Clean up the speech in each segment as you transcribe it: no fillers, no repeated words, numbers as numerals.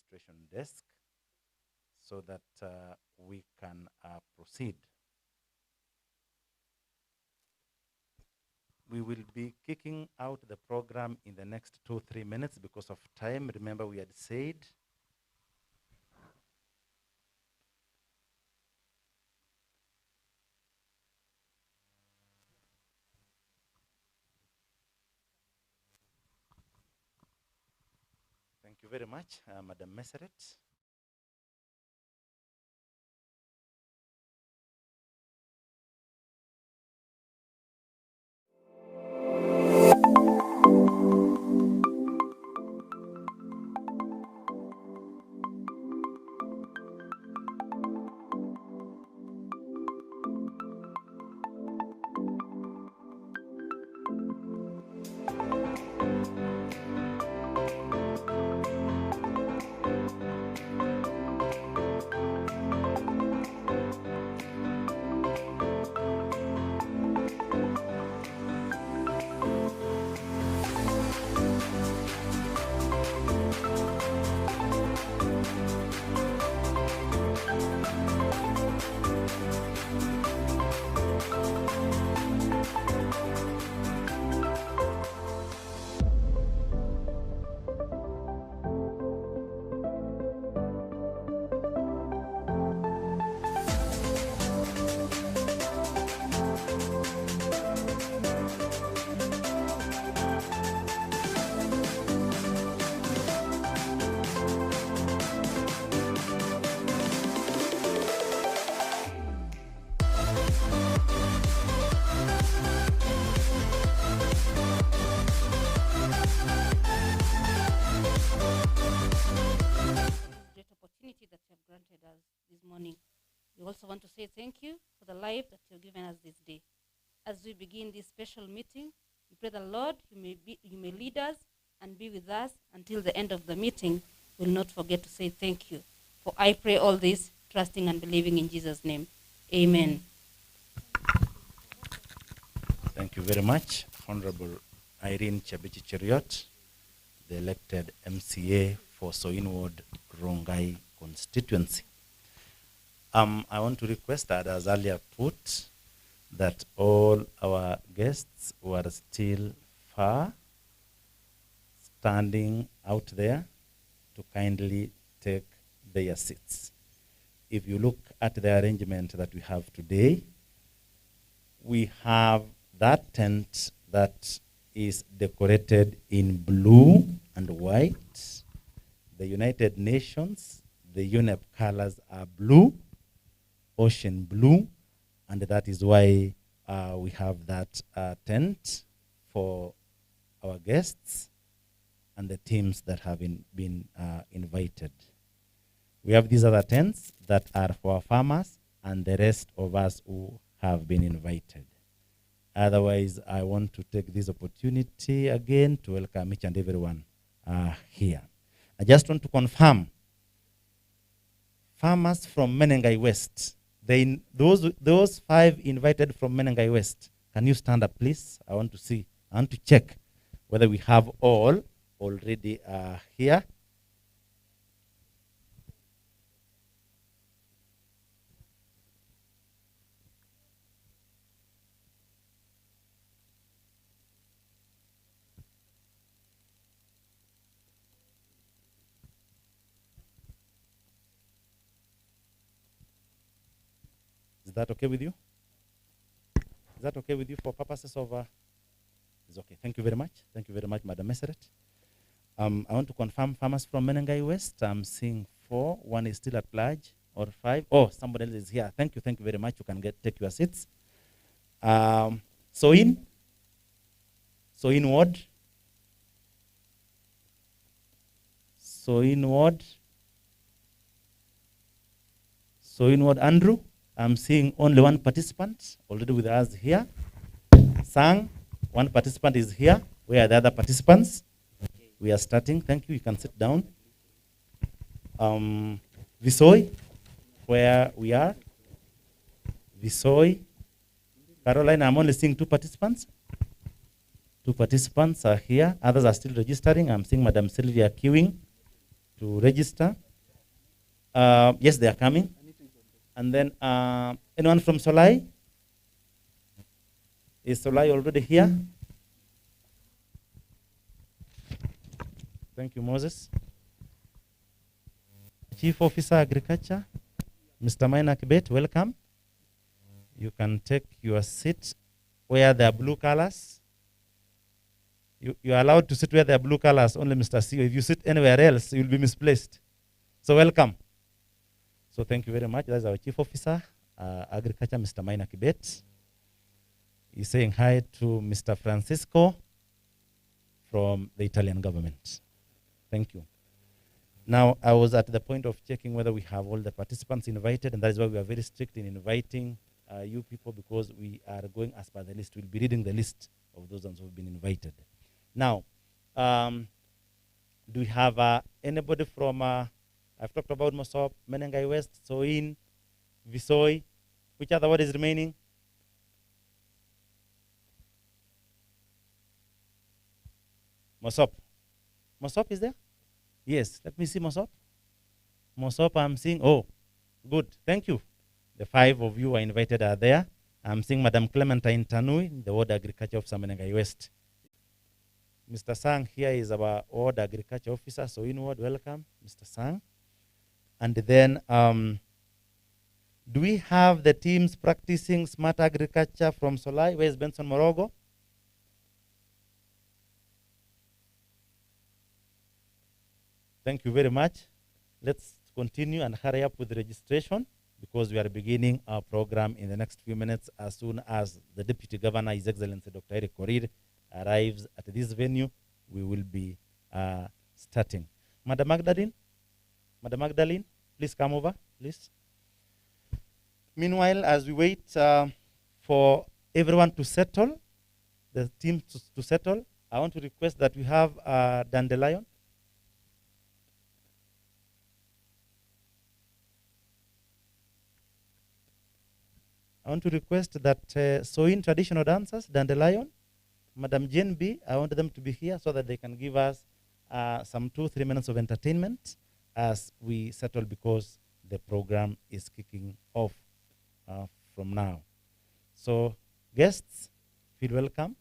administration desk so that we can proceed. We will be kicking out the program in the next 2-3 minutes because of time. Remember, we had said thank you very much, Madam Meseret. This morning. We also want to say thank you for the life that you've given us this day. As we begin this special meeting, we pray the Lord, you may lead us and be with us until the end of the meeting. We'll not forget to say thank you. For I pray all this, trusting and believing in Jesus' name. Amen. Thank you very much, Honorable Irene Chabichi Cheriot, the elected MCA for Soin Ward, Rongai constituency. I want to request that, as earlier put, that all our guests who are still far, standing out there, to kindly take their seats. If you look at the arrangement that we have today, we have that tent that is decorated in blue and white. The United Nations, the UNEP colors are blue, ocean blue, and that is why we have that tent for our guests and the teams that have been invited. We have these other tents that are for our farmers and the rest of us who have been invited. Otherwise, I want to take this opportunity again to welcome each and everyone here. I just want to confirm, farmers from Menengai West, those 5 invited from Menengai West, can you stand up, please? I want to check whether we have all already here. Is that okay with you? Is that okay with you for purposes of... It's okay. Thank you very much. Thank you very much, Madam Meseret. I want to confirm farmers from Menengai West. I'm seeing 4. 1 is still at large, or 5. Oh, somebody else is here. Thank you very much. You can take your seats. Soin Ward. Soin Ward, Andrew. I'm seeing only 1 participant already with us here. Sang, 1 participant is here. Where are the other participants? We are starting. Thank you. You can sit down. Visoi, where we are. Visoi. Caroline, I'm only seeing 2 participants. 2 participants are here. Others are still registering. I'm seeing Madam Sylvia queuing. to register. Yes, they are coming. And then anyone from Solai? Is Solai already here? Thank you, Moses. Chief Officer Agriculture, Mr. Maina Kibet, welcome. You can take your seat where there are blue colors. You are allowed to sit where there are blue colors, only Mr. CEO. If you sit anywhere else, you'll be misplaced. So welcome. So thank you very much. That's our Chief Officer, Agriculture, Mr. Maina Kibet. He's saying hi to Mr. Francisco from the Italian government. Thank you. Now, I was at the point of checking whether we have all the participants invited, and that is why we are very strict in inviting you people, because we are going as per the list. We'll be reading the list of those ones who have been invited. Now, do we have anybody from, I've talked about Mosop, Menengai West, Soin, Visoi. Which other word is remaining? Mosop. Mosop is there? Yes, let me see Mosop. Mosop, I'm seeing, oh, good, thank you. The 5 of you are invited are there. I'm seeing Madam Clementine Tanui, the Ward Agriculture Officer, Menengai West. Mr. Sang here is our Ward Agriculture Officer, so in ward, welcome, Mr. Sang. And then, do we have the teams practicing smart agriculture from Solai? Where's Benson Morogo? Thank you very much. Let's continue and hurry up with the registration, because we are beginning our program in the next few minutes as soon as the Deputy Governor, His Excellency Dr. Eric Korir, arrives at this venue. We will be starting. Madam Magdalene, please come over, please. Meanwhile, as we wait for everyone to settle, the team to settle, I want to request that we have Dandelion. I want to request that Soin traditional dancers, Dandelion, Madam Jane B, I want them to be here so that they can give us some 2-3 minutes of entertainment as we settle, because the program is kicking off from now. So guests, feel welcome.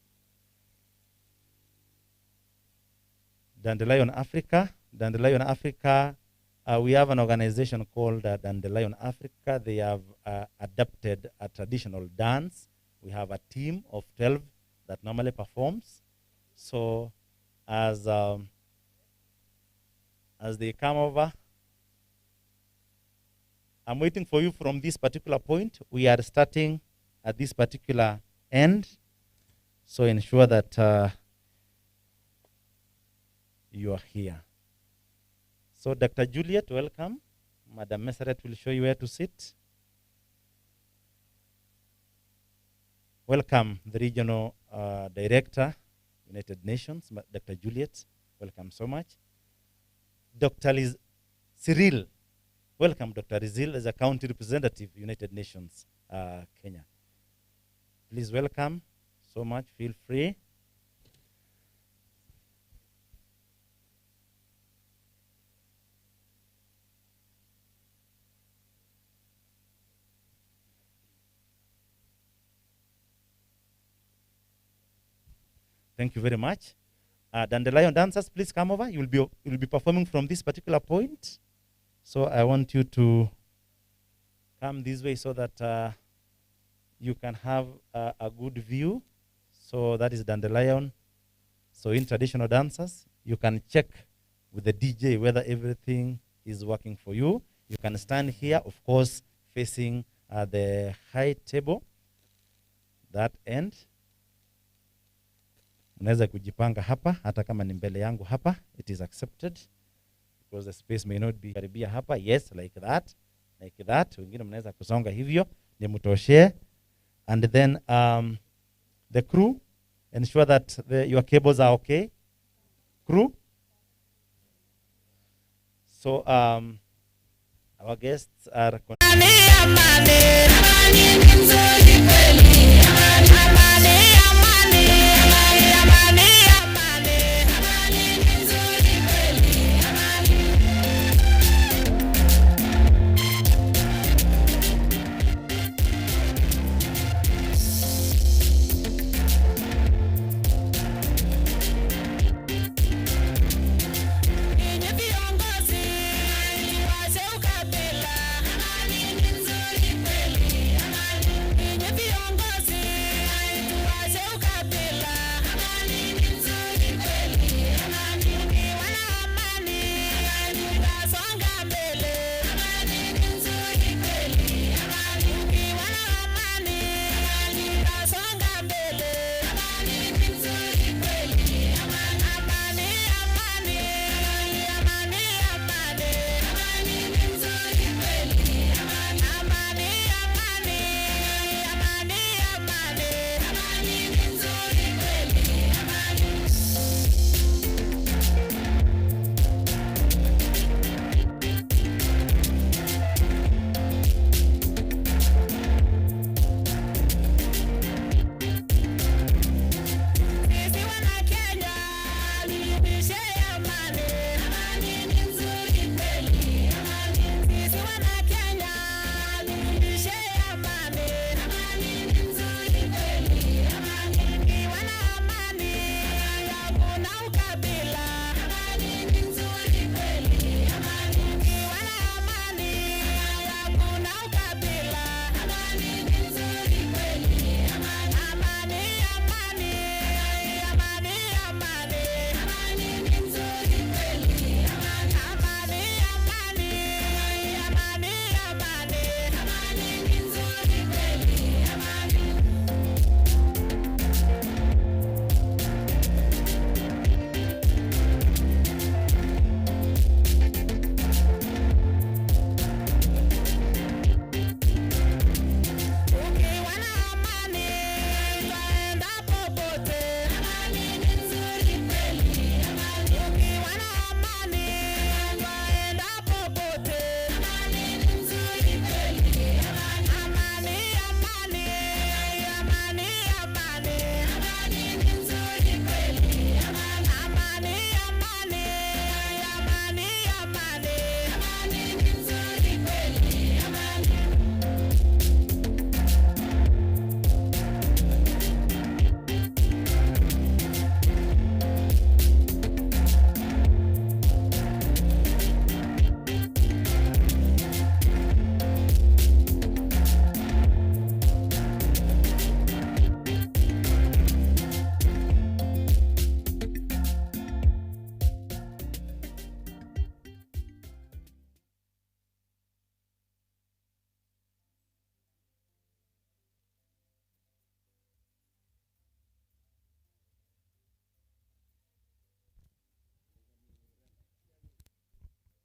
Dandelion Africa. Dandelion Africa, we have an organization called Dandelion Africa. They have adapted a traditional dance. We have a team of 12 that normally performs. So as they come over, I'm waiting for you from this particular point. We are starting at this particular end. So ensure that you are here. So Dr. Juliet, welcome. Madam Meseret will show you where to sit. Welcome, the Regional Director, United Nations, Dr. Juliet. Welcome so much. Dr. Cyril. Welcome, Dr. Rizil, as a County Representative, United Nations, Kenya. Please welcome so much. Feel free. Thank you very much. Dandelion dancers, please come over. You will be performing from this particular point. So I want you to come this way so that you can have a good view. So that is Dandelion. So in traditional dancers, you can check with the DJ whether everything is working for you. You can stand here, of course, facing the high table, that end. Unaweza kujipanga hapa, hata kama ni mbele yangu hapa, it is accepted, because the space may not be karibia hapa. Yes, like that, like that. Wengine mnaweza kusonga hivyo, ni mtoshee. And then the crew, ensure that your cables are okay. Crew. So our guests are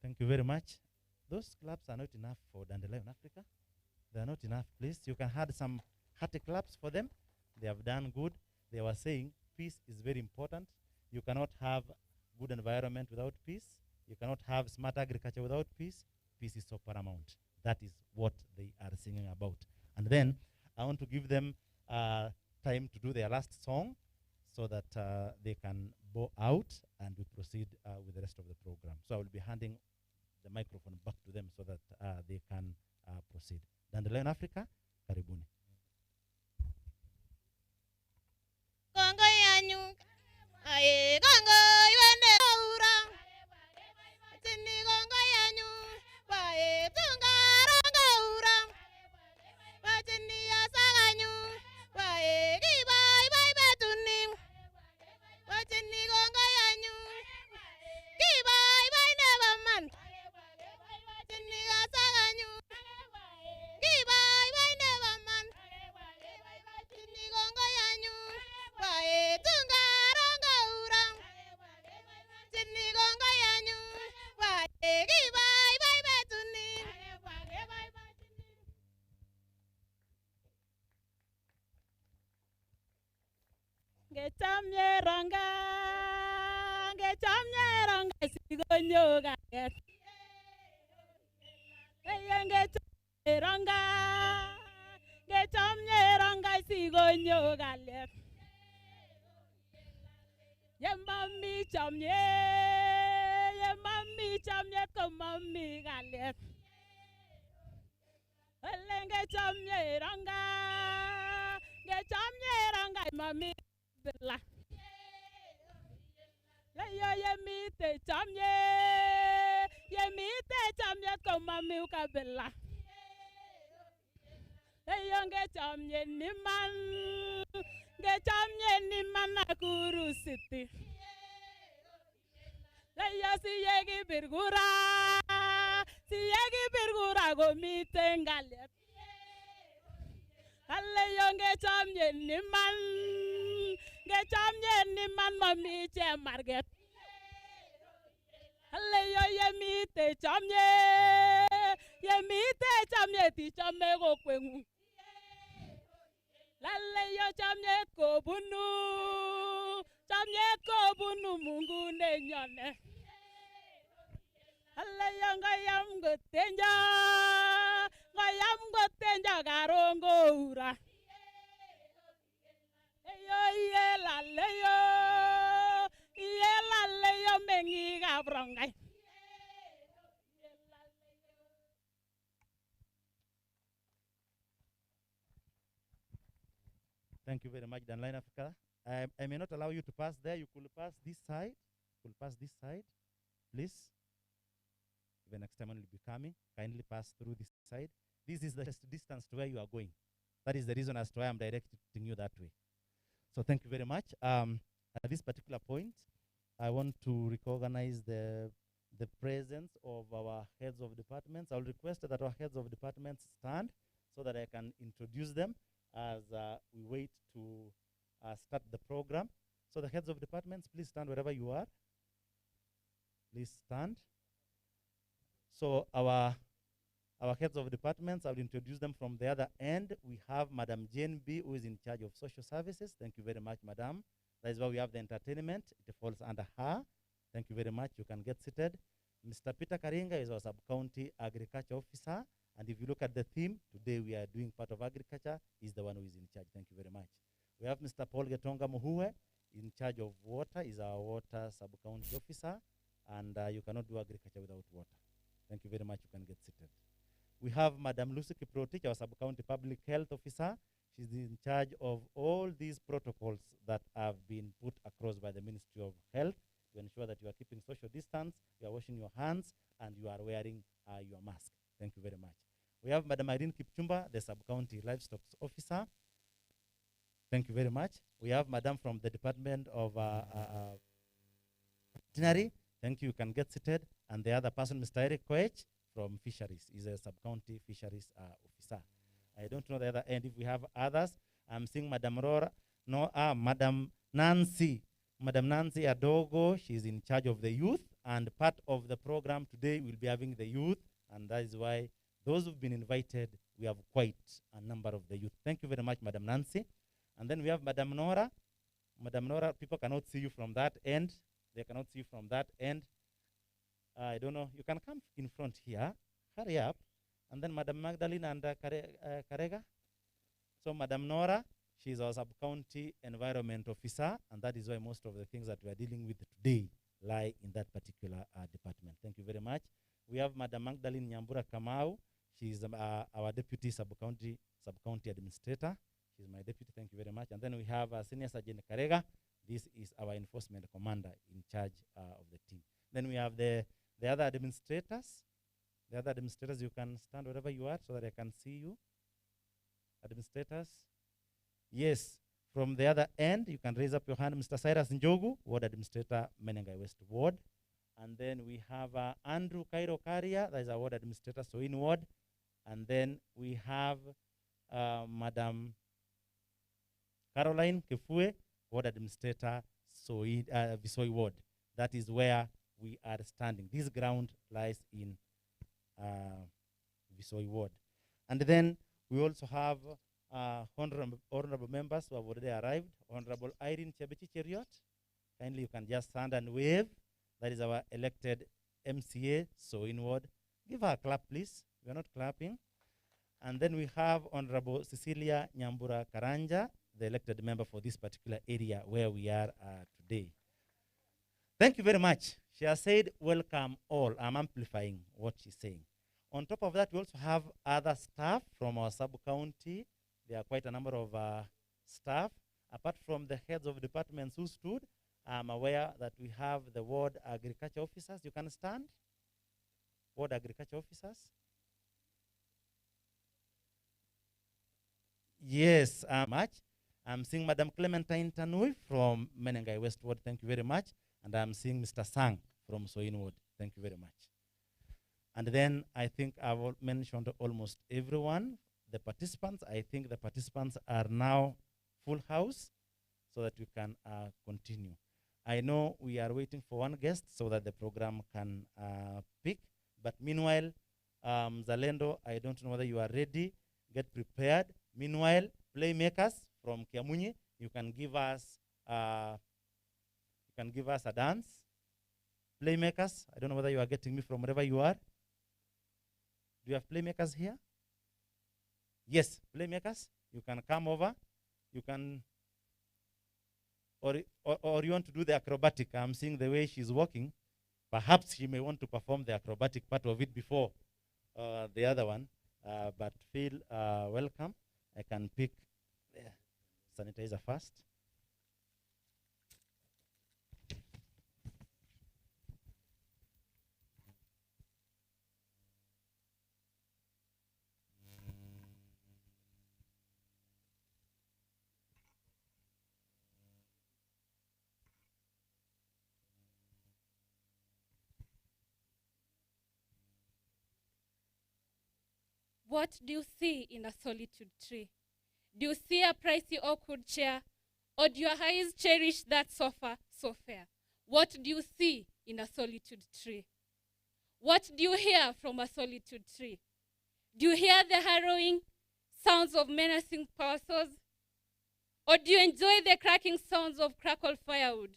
Thank you very much. Those claps are not enough for Dandelion Africa. They are not enough, please. You can add some hearty claps for them. They have done good. They were saying peace is very important. You cannot have good environment without peace. You cannot have smart agriculture without peace. Peace is so paramount. That is what they are singing about. And then I want to give them time to do their last song so that they can bow out and we proceed with the rest of the program. So I will be handing the microphone back to them so that they can proceed. Dandelion Africa, karibuni. Kongo yanyu, aye kongo iwende ura. Tini kongo yanyu, wae tungaranga ura. Watini asaganyu, wae kibai bai betuni. Watini kongo yanyu, kibai bai never man. Watini asaganyu, kibai bai never man. Watini kongo yanyu, wae tungaranga ura. Watini kongo yanyu, wae kibai bai betuni. Ngechamye ranga sigonyo gaget. Ngechamye ranga sigonyo gaget. Yemami chamye komami gaget. Ngechamye ranga mami bela. Yemite chamye komami ukabela. Ngechamye niman NAKURU City. Siyegi birgura gomite ngalet. Ngechamye niman mami chemarget. Yemite chamye ti chame kokwengu. Chamye kobunu Mungu nenyone. Ngayam gotenja garongo ura. Yelaleyo mengi gabrongai. Thank you very much, Dandelion Africa. I may not allow you to pass there. You could pass this side. Please. Even next time when you'll be coming, kindly pass through this side. This is the distance to where you are going. That is the reason as to why I'm directing you that way. So thank you very much. At this particular point, I want to recognize the presence of our heads of departments. I'll request that our heads of departments stand so that I can introduce them as we wait to start the program. So the heads of departments, please stand wherever you are. Please stand. So our heads of departments, I'll introduce them from the other end. We have Madam Jane B, who is in charge of social services. Thank you very much, Madam. That is why we have the entertainment. It falls under her. Thank you very much. You can get seated. Mr. Peter Karinga is our sub-county agriculture officer. And if you look at the theme, today we are doing part of agriculture. He's the one who is in charge. Thank you very much. We have Mr. Paul Getonga Muhue in charge of water. He's our water sub-county officer. And you cannot do agriculture without water. Thank you very much. You can get seated. We have Madam Lucy Kiprotich, our sub-county public health officer. She's in charge of all these protocols that have been put across by the Ministry of Health to ensure that you are keeping social distance, you are washing your hands, and you are wearing your mask. Thank you very much. We have Madam Irene Kipchumba, the sub-county livestock officer. Thank you very much. We have Madam from the Department of Veterinary. Thank you. You can get seated. And the other person, Mr. Eric Koech from Fisheries, is a sub-county fisheries officer. I don't know the other end if we have others. I'm seeing Madam Rora, Madam Nancy. Madam Nancy Adogo, she's in charge of the youth. And part of the program today will be having the youth, and that is why those who've been invited, we have quite a number of the youth. Thank you very much, Madam Nancy. And then we have Madam Nora. Madam Nora, people cannot see you from that end. They cannot see you from that end. I don't know. You can come in front here. Hurry up. And then Madam Magdalene and Karega. So Madam Nora, she's our sub-county environment officer, and that is why most of the things that we are dealing with today lie in that particular department. Thank you very much. We have Madam Magdalene Nyambura Kamau. She's our deputy sub-county administrator. She's my deputy. Thank you very much. And then we have Senior Sergeant Karega. This is our enforcement commander in charge of the team. Then we have the other administrators. The other administrators, you can stand wherever you are so that I can see you. Administrators. Yes, from the other end, you can raise up your hand. Mr. Cyrus Njogu, Ward Administrator, Menengai West Ward. And then we have Andrew Cairo Karia, that is our Ward Administrator, Soin Ward. And then we have Madam Caroline Kefue, Ward Administrator, Visoi Ward. That is where we are standing. This ground lies in Visoi Ward. And then we also have honorable members who have already arrived. Honorable Irene Chebechi Cheriot. Kindly you can just stand and wave. That is our elected MCA, Soin Ward. Give her a clap, please. We are not clapping. And then we have Honorable Cecilia Nyambura Karanja, the elected member for this particular area where we are today. Thank you very much. She has said, welcome all. I'm amplifying what she's saying. On top of that, we also have other staff from our sub-county. There are quite a number of staff. Apart from the heads of departments who stood, I'm aware that we have the ward agriculture officers. You can stand. Ward agriculture officers. Yes, much. I'm seeing Madam Clementine Tanui from Menengai West Ward. Thank you very much. And I'm seeing Mr. Sang from Soin Ward. Thank you very much. And then I think I've mentioned almost everyone. The participants, I think the participants are now full house so that we can continue. I know we are waiting for one guest so that the program can pick. But meanwhile, Zalendo, I don't know whether you are ready. Get prepared. Meanwhile, playmakers from Kiamunyi, you can give us a dance. Playmakers, I don't know whether you are getting me from wherever you are. Do you have playmakers here? Yes, playmakers. You can come over. You can, or you want to do the acrobatic. I'm seeing the way she's walking. Perhaps she may want to perform the acrobatic part of it before the other one. But feel welcome. I can pick the sanitizer first. What do you see in a solitude tree? Do you see a pricey awkward chair? Or do your eyes cherish that sofa so fair? What do you see in a solitude tree? What do you hear from a solitude tree? Do you hear the harrowing sounds of menacing power saws? Or do you enjoy the cracking sounds of crackled firewood?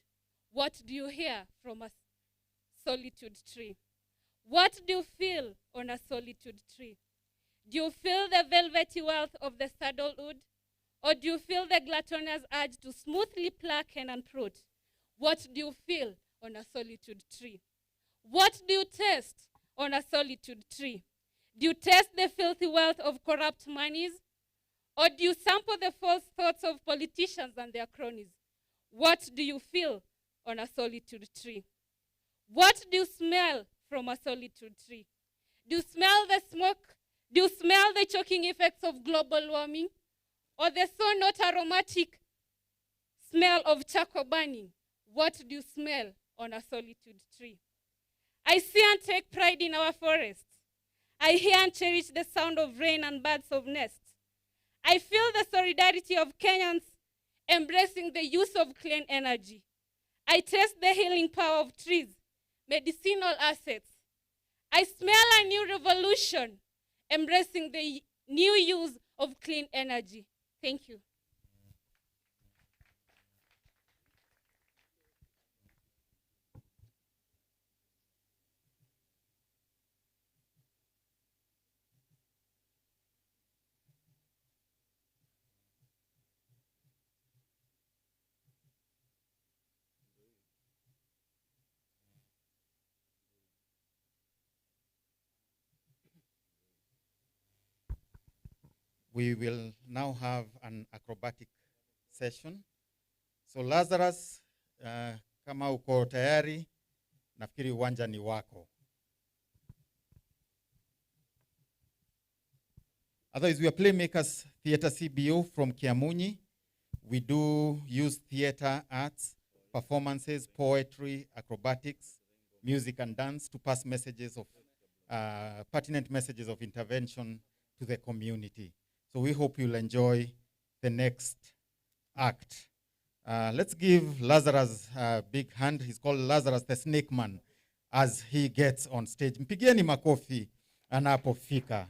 What do you hear from a solitude tree? What do you feel on a solitude tree? Do you feel the velvety wealth of the saddlewood? Or do you feel the gluttonous urge to smoothly pluck and unprot? What do you feel on a solitude tree? What do you taste on a solitude tree? Do you taste the filthy wealth of corrupt monies? Or do you sample the false thoughts of politicians and their cronies? What do you feel on a solitude tree? What do you smell from a solitude tree? Do you smell the smoke? Do you smell the choking effects of global warming? Or the so not aromatic smell of charcoal burning? What do you smell on a solitude tree? I see and take pride in our forests. I hear and cherish the sound of rain and birds of nests. I feel the solidarity of Kenyans embracing the use of clean energy. I taste the healing power of trees, medicinal assets. I smell a new revolution, embracing the new use of clean energy. Thank you. We will now have an acrobatic session. So Lazarus, kama uko tayari, nafikiri uwanja ni wako. Otherwise, we are Playmakers Theatre CBO from Kiamunyi. We do use theatre arts, performances, poetry, acrobatics, music and dance to pass messages of, pertinent messages of intervention to the community. So we hope you'll enjoy the next act. Let's give Lazarus a big hand. He's called Lazarus the Snake Man as he gets on stage. Mpigieni makofi anapofika.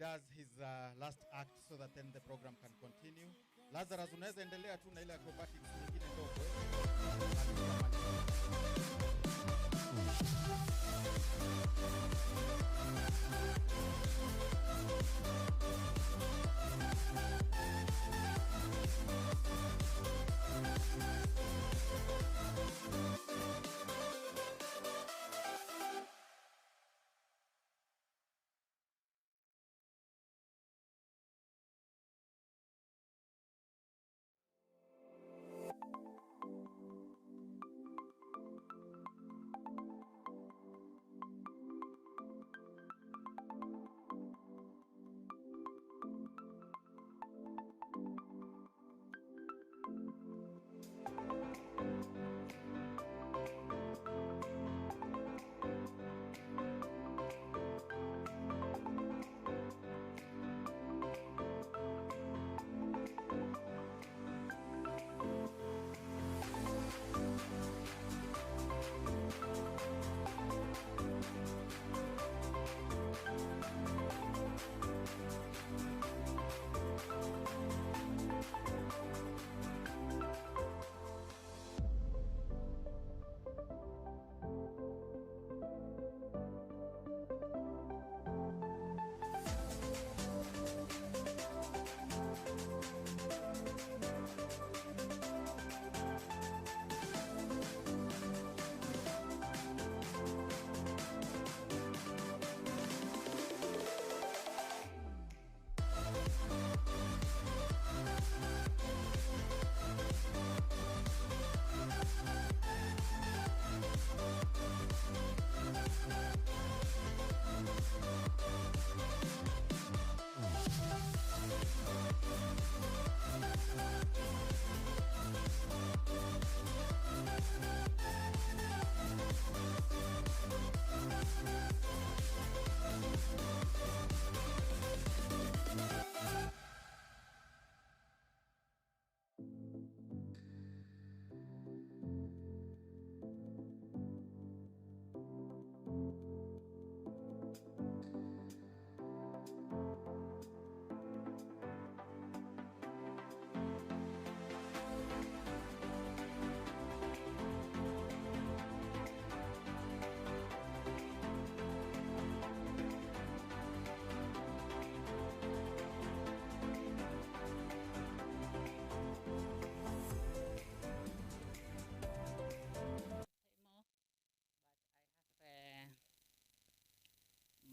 does his last act so that then the program can continue. Lazarus, unaweza endelea tu na ile acrobatics nyingine ndogo.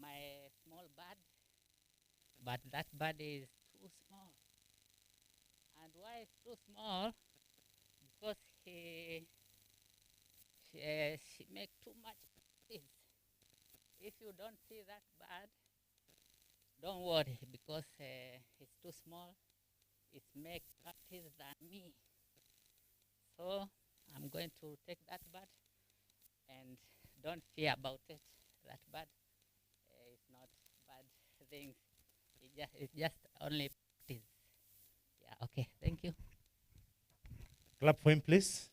My small bird, but that bird is too small. And why it's too small? Because she make too much practice. If you don't see that bird, don't worry, because it's too small. It make practice than me. So I'm going to take that bird, and don't fear about it. That bird is not bad things. It's just only practice. Yeah, okay, thank you. Clap for him, please.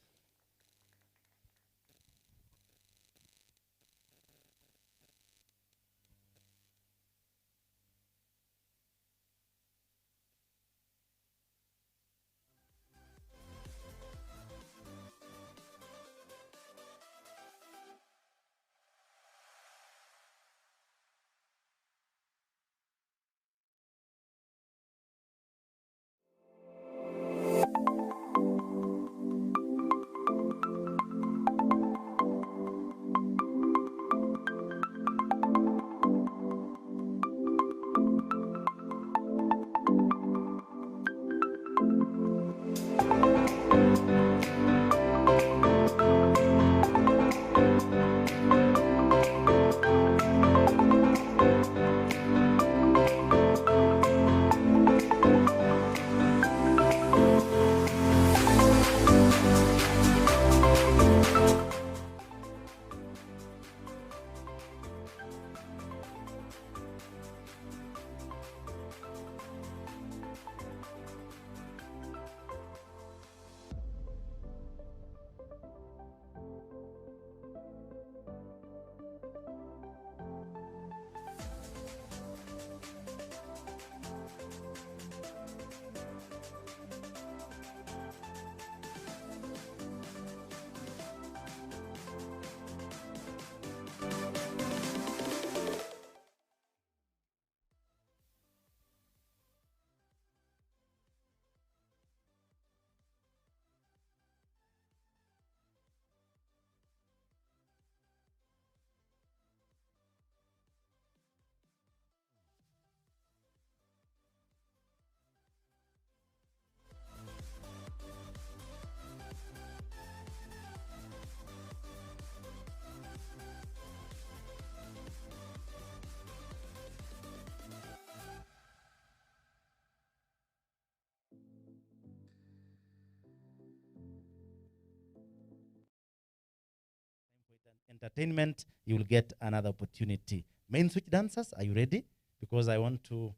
entertainment, you will get another opportunity. Main switch dancers, are you ready? Because I want to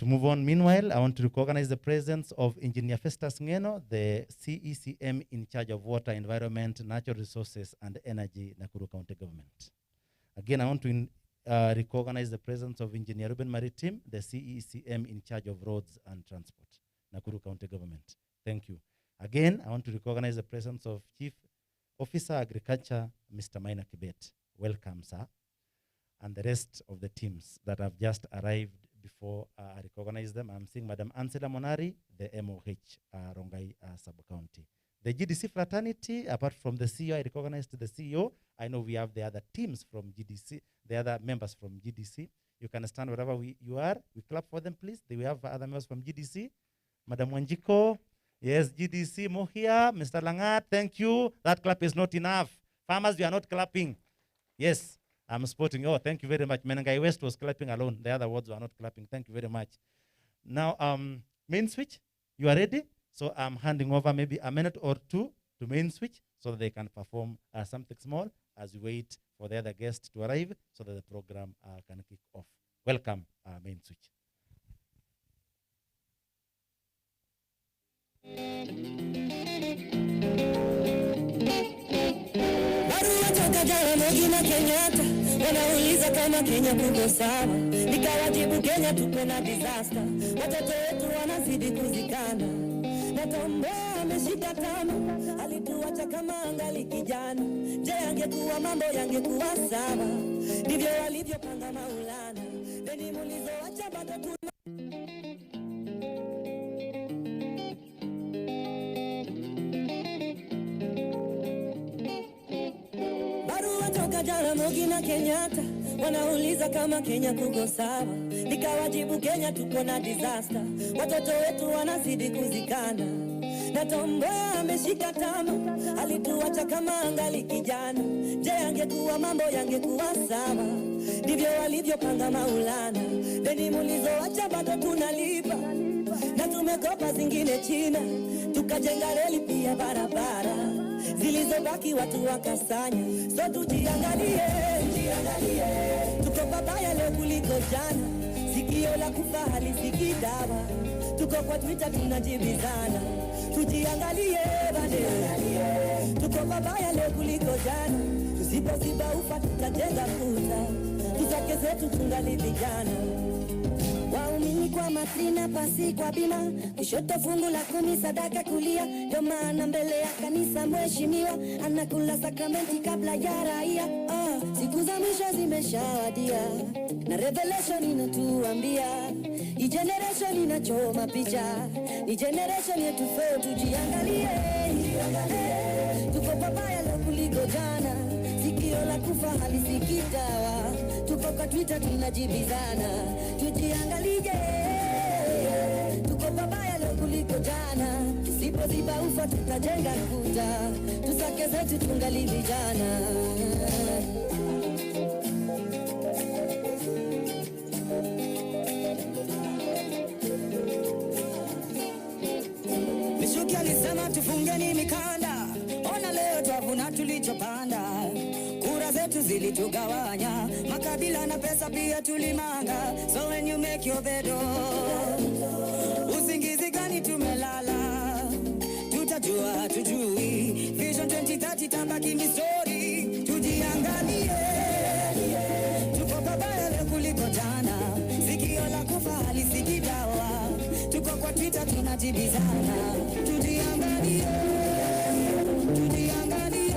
move on. Meanwhile, I want to recognize the presence of Engineer Festus Ngeno, the CECM in charge of water, environment, natural resources, and energy, Nakuru County Government. Again, I want to recognize the presence of Engineer Ruben Maritim, the CECM in charge of roads and transport, Nakuru County Government. Thank you. Again, I want to recognize the presence of Chief Officer Agriculture, Mr. Maina Kibet. Welcome, sir. And the rest of the teams that have just arrived before I recognize them. I'm seeing Madam Ansela Monari, the MOH, Rongai Sub-County. The GDC fraternity, apart from the CEO, I recognize the CEO. I know we have the other teams from GDC, the other members from GDC. You can stand wherever you are. We clap for them, please. We have other members from GDC. Madam Wanjiko, yes, GDC, Mohia, Mr. Langat, thank you. That clap is not enough. Farmers, you are not clapping. Yes. I'm spotting. Oh, thank you very much. Menengai West was clapping alone. The other wards were not clapping. Thank you very much. Now, main switch, you are ready? So I'm handing over maybe a minute or two to main switch so that they can perform something small as we wait for the other guests to arrive so that the program can kick off. Welcome, main switch. Wanauliza kama Kenya kuko sawa, nikawajibu Kenya tuko na disaster, watoto wetu wanazidi kuzikana, na Tombo ameshika tama, alituacha kama angali kijana. Je, angekuwa mambo yangekuwa sawa? Ndivyo walivyopanga Maulana, deni mulizoacha bado tuna Jana Mogi na Kenyatta wanauliza kama Kenya kuko sawa, nikawajibu Kenya tuko na disaster, watoto wetu wanazidi kuzikana, na Tombo ameshika tama, alituacha kama angali kijana. Je, angekuwa mambo yangekuwa sawa? Ndivyo walivyopanga Maulana, deni mulizoacha bado tunalipa, na tumekopa zingine China, tukajenga reli pia barabara, zilizobaki watu wakasanya. So tujiangalie, tuko babaya leo kuliko jana, sikio la kufa halisikii dawa, tuko kwa Twitter tunajibizana. Tujiangalie bade, tuko babaya leo kuliko jana, tusipoziba ufa tutajenga kuta, tusake zetu tungali vijana. Waumini kwa matrina, pasi kwa bima, kushoto fungu la 10 sadaka kulia, ndio maana mbele ya kanisa mheshimiwa anakula sakramenti kabla ya raia. Siku za mwisho zimeshawadia, na revelation inatuambia hii generation inachoma picha, ni generation yetu feo. Tujiangalie, tuko babaya leo kuliko jana, sikio la kufa halisikii dawa, tuko kwa Twitter tunajibizana. Tujiangalie, tuko babaya leo kuliko jana, tusipoziba ufa tutajenga kuta, tusake zetu tungali vijana. Mishuki alisema tufungeni mikanda, ona leo twavuna tulichopanda, kura zetu zilitugawanya, makabila na pesa pia tulimanga. So when you make your bed, usingizi gani tumelala, tutajua tujui, Vision 2030 tabaki ni story. Tujiangalie, tuko babaya leo kuliko jana, sikio la kufa halisikii dawa, tuko kwa Twitter tunajibizana. Tujiangalie, tujiangalie.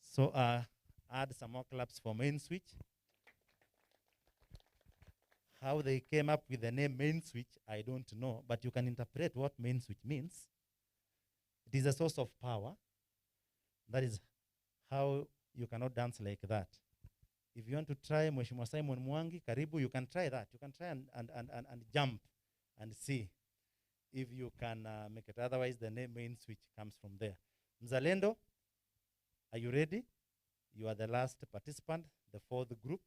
So add some more claps for Main Switch. How they came up with the name Main Switch, I don't know, but you can interpret what Main Switch means. It is a source of power. That is how you cannot dance like that. If you want to try Mheshimiwa Simon Mwangi, karibu, you can try that. You can try and jump and see if you can make it. Otherwise, the name Main Switch comes from there. Mzalendo, are you ready? You are the last participant, the fourth group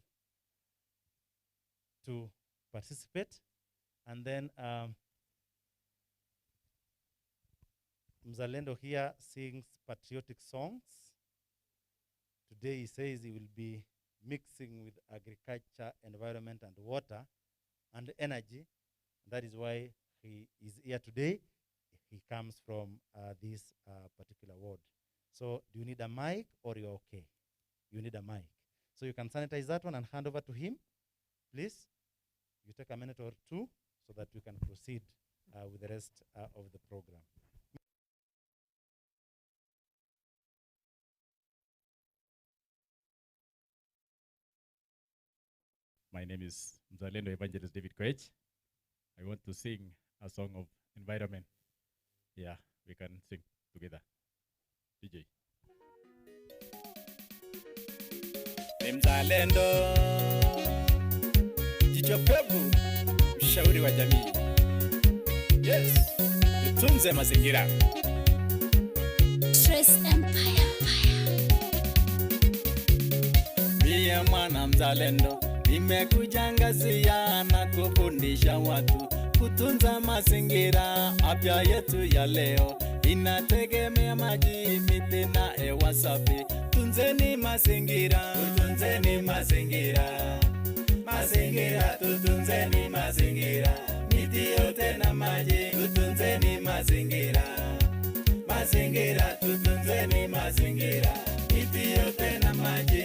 to participate. And then Mzalendo here sings patriotic songs. Today he says he will be mixing with agriculture, environment, and water, and energy. That is why he is here today. He comes from this particular ward. So do you need a mic or you're okay? You need a mic. So you can sanitize that one and hand over to him, please. You take a minute or two so that we can proceed with the rest of the program. My name is Mzalendo Evangelist David Koech. I want to sing a song of environment. Yeah, we can sing together. DJ. Mzalendo, jicho pevu, mshauri wa jamii. Yes, tutunze mazingira. Stress Empire. Mie mwana mzalendo, nimekuja ngazia na kufundisha watu kutunza mazingira. Afya yetu ya leo inategemea maji, miti na hewa safi. Tunzeni mazingira, tutunzeni mazingira. Mazingira, tutunzeni mazingira. Miti yote na maji, tutunzeni mazingira. Mazingira, tutunzeni mazingira. Miti yote na maji.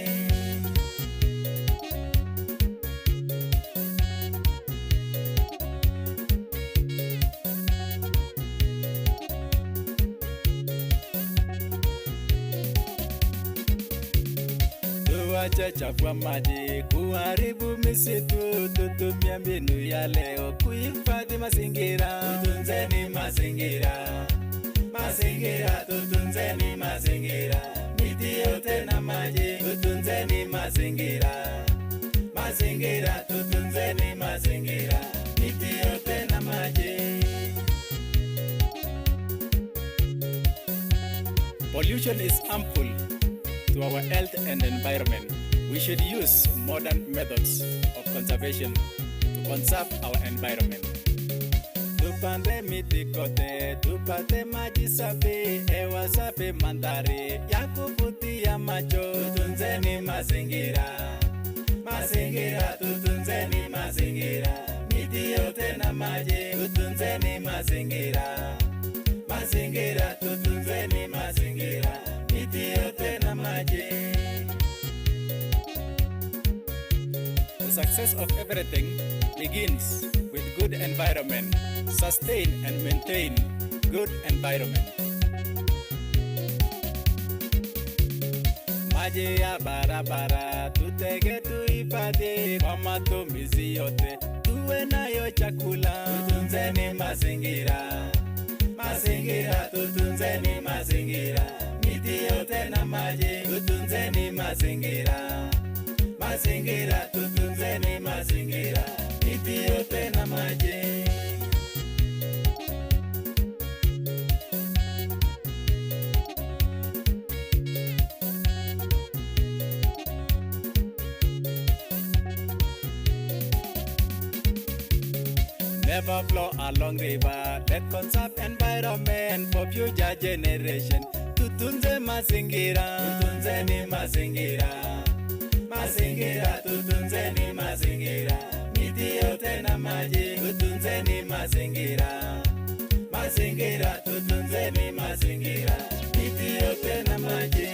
Chafua maji, kuharibu misitu, tutumia mbinu ya leo kuhifadhi mazingira. Tutunzeni mazingira. Mazingira, tutunzeni mazingira. Miti yote na maji, tutunzeni mazingira. Mazingira, tutunzeni mazingira. Miti yote na maji. Pollution is harmful to our health and environment. We should use modern methods of conservation to conserve our environment. Tupande miti kote, tupate maji safi, hewa safi, mandhari ya kuvutia macho. Tutunzeni mazingira. Mazingira, tutunzeni mazingira. Miti yote na maji, tutunzeni mazingira. Mazingira, tutunzeni mazingira. Miti yote na maji. The success of everything begins with good environment. Sustain and maintain good environment. Maji ya barabara tutege tuhifadhi kwa matumizi yote. Tuwe nayo chakula. Tutunzeni mazingira. Mazingira, tutunzeni mazingira. Miti yote na maji, tutunzeni mazingira. Mazingira, tutunzeni mazingira. Miti yote na maji. Never flow along river. Let's conserve environment for future generation. Tutunze mazingira. Tutunzeni mazingira. Mazingira, tutunzeni mazingira. Miti yote na maji, tutunzeni mazingira. Mazingira, tutunzeni mazingira. Miti yote na maji.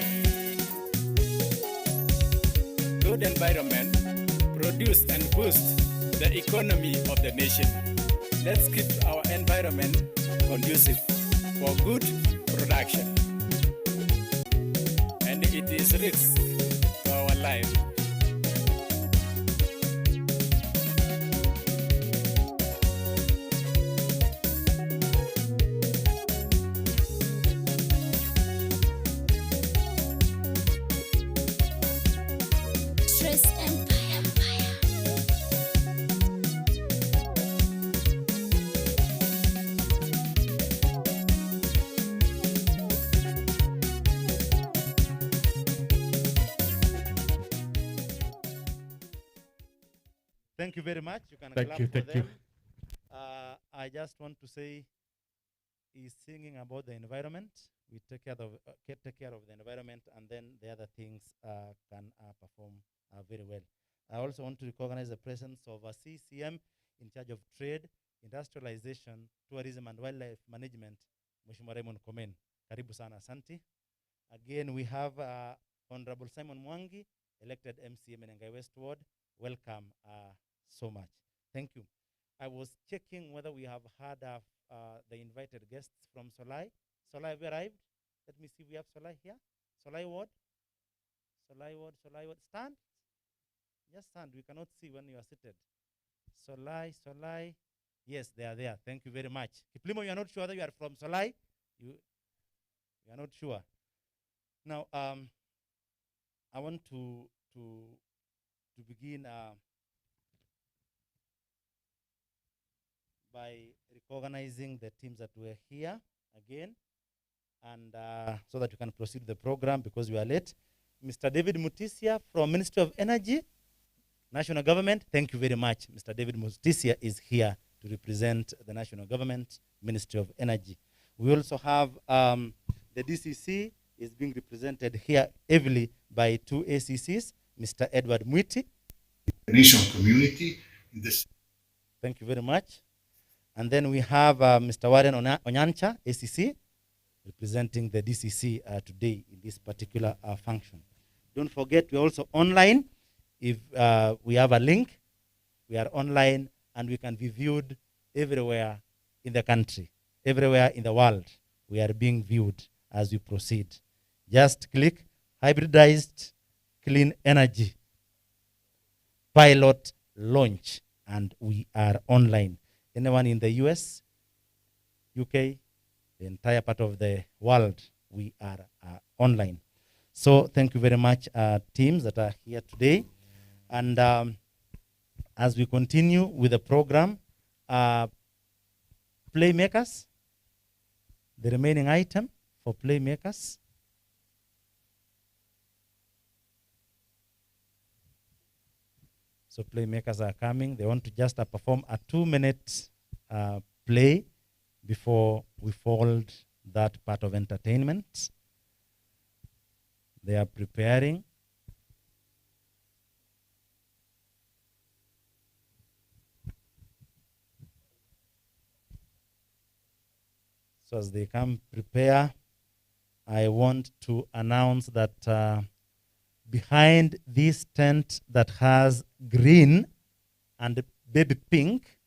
Good environment produce and boost the economy of the nation. Let's keep our environment conducive for good production. And it is risk to our life. Stress Empire. Thank you very much. You can Thank clap you, for thank you. them. I just want to say, he's singing about the environment. We take care of the environment, and then the other things can perform very well. I also want to recognize the presence of a CCM in charge of trade, industrialization, tourism, and wildlife management, Mheshimiwa Raymond Komen. Karibu sana, asante. Again, we have Honorable Simon Mwangi, elected MCM in Engai West Ward. Welcome so much. Thank you. I was checking whether we have had the invited guests from Solai. Solai, have you arrived? Let me see, we have Solai here. Solai Ward. Solai Ward, Solai Ward. Stand. Just stand. We cannot see when you are seated. Solai, Solai. Yes, they are there. Thank you very much. Kiplimo, you are not sure that you are from Solai? You are not sure. Now, I want to begin by recognizing the teams that were here again, and so that you can proceed with the program because we are late. Mr. David Mutisia from Ministry of Energy, National Government. Thank you very much. Mr. David Mutisia is here to represent the National Government, Ministry of Energy. We also have the DCC is being represented here heavily by two ACCs, Mr. Edward Mwiti. Nation community in this. Thank you very much. And then we have Mr. Warren Onyancha, ACC, representing the DCC today in this particular function. Don't forget, we're also online. If we have a link, we are online and we can be viewed everywhere in the country, everywhere in the world. We are being viewed as we proceed. Just click Hybridized Clean Energy Pilot Launch, and we are online. Anyone in the US, UK, the entire part of the world, we are online. So thank you very much, teams that are here today. And as we continue with the program, playmakers, the remaining item for playmakers. So playmakers are coming. They want to just perform a 2-minute play before we fold that part of entertainment. They are preparing. So as they come prepare, I want to announce that behind this tent that has green and baby pink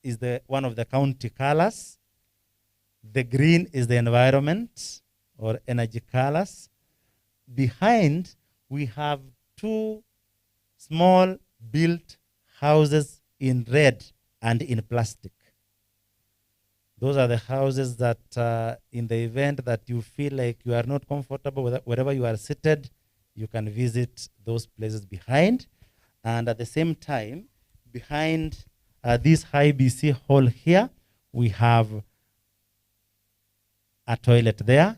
is one of the county colors. The green is the environment or energy colors. Behind, we have 2 small built houses in red and in plastic. Those are the houses that in the event that you feel like you are not comfortable wherever you are seated, you can visit those places behind. And at the same time, behind this high BC hall here, we have a toilet there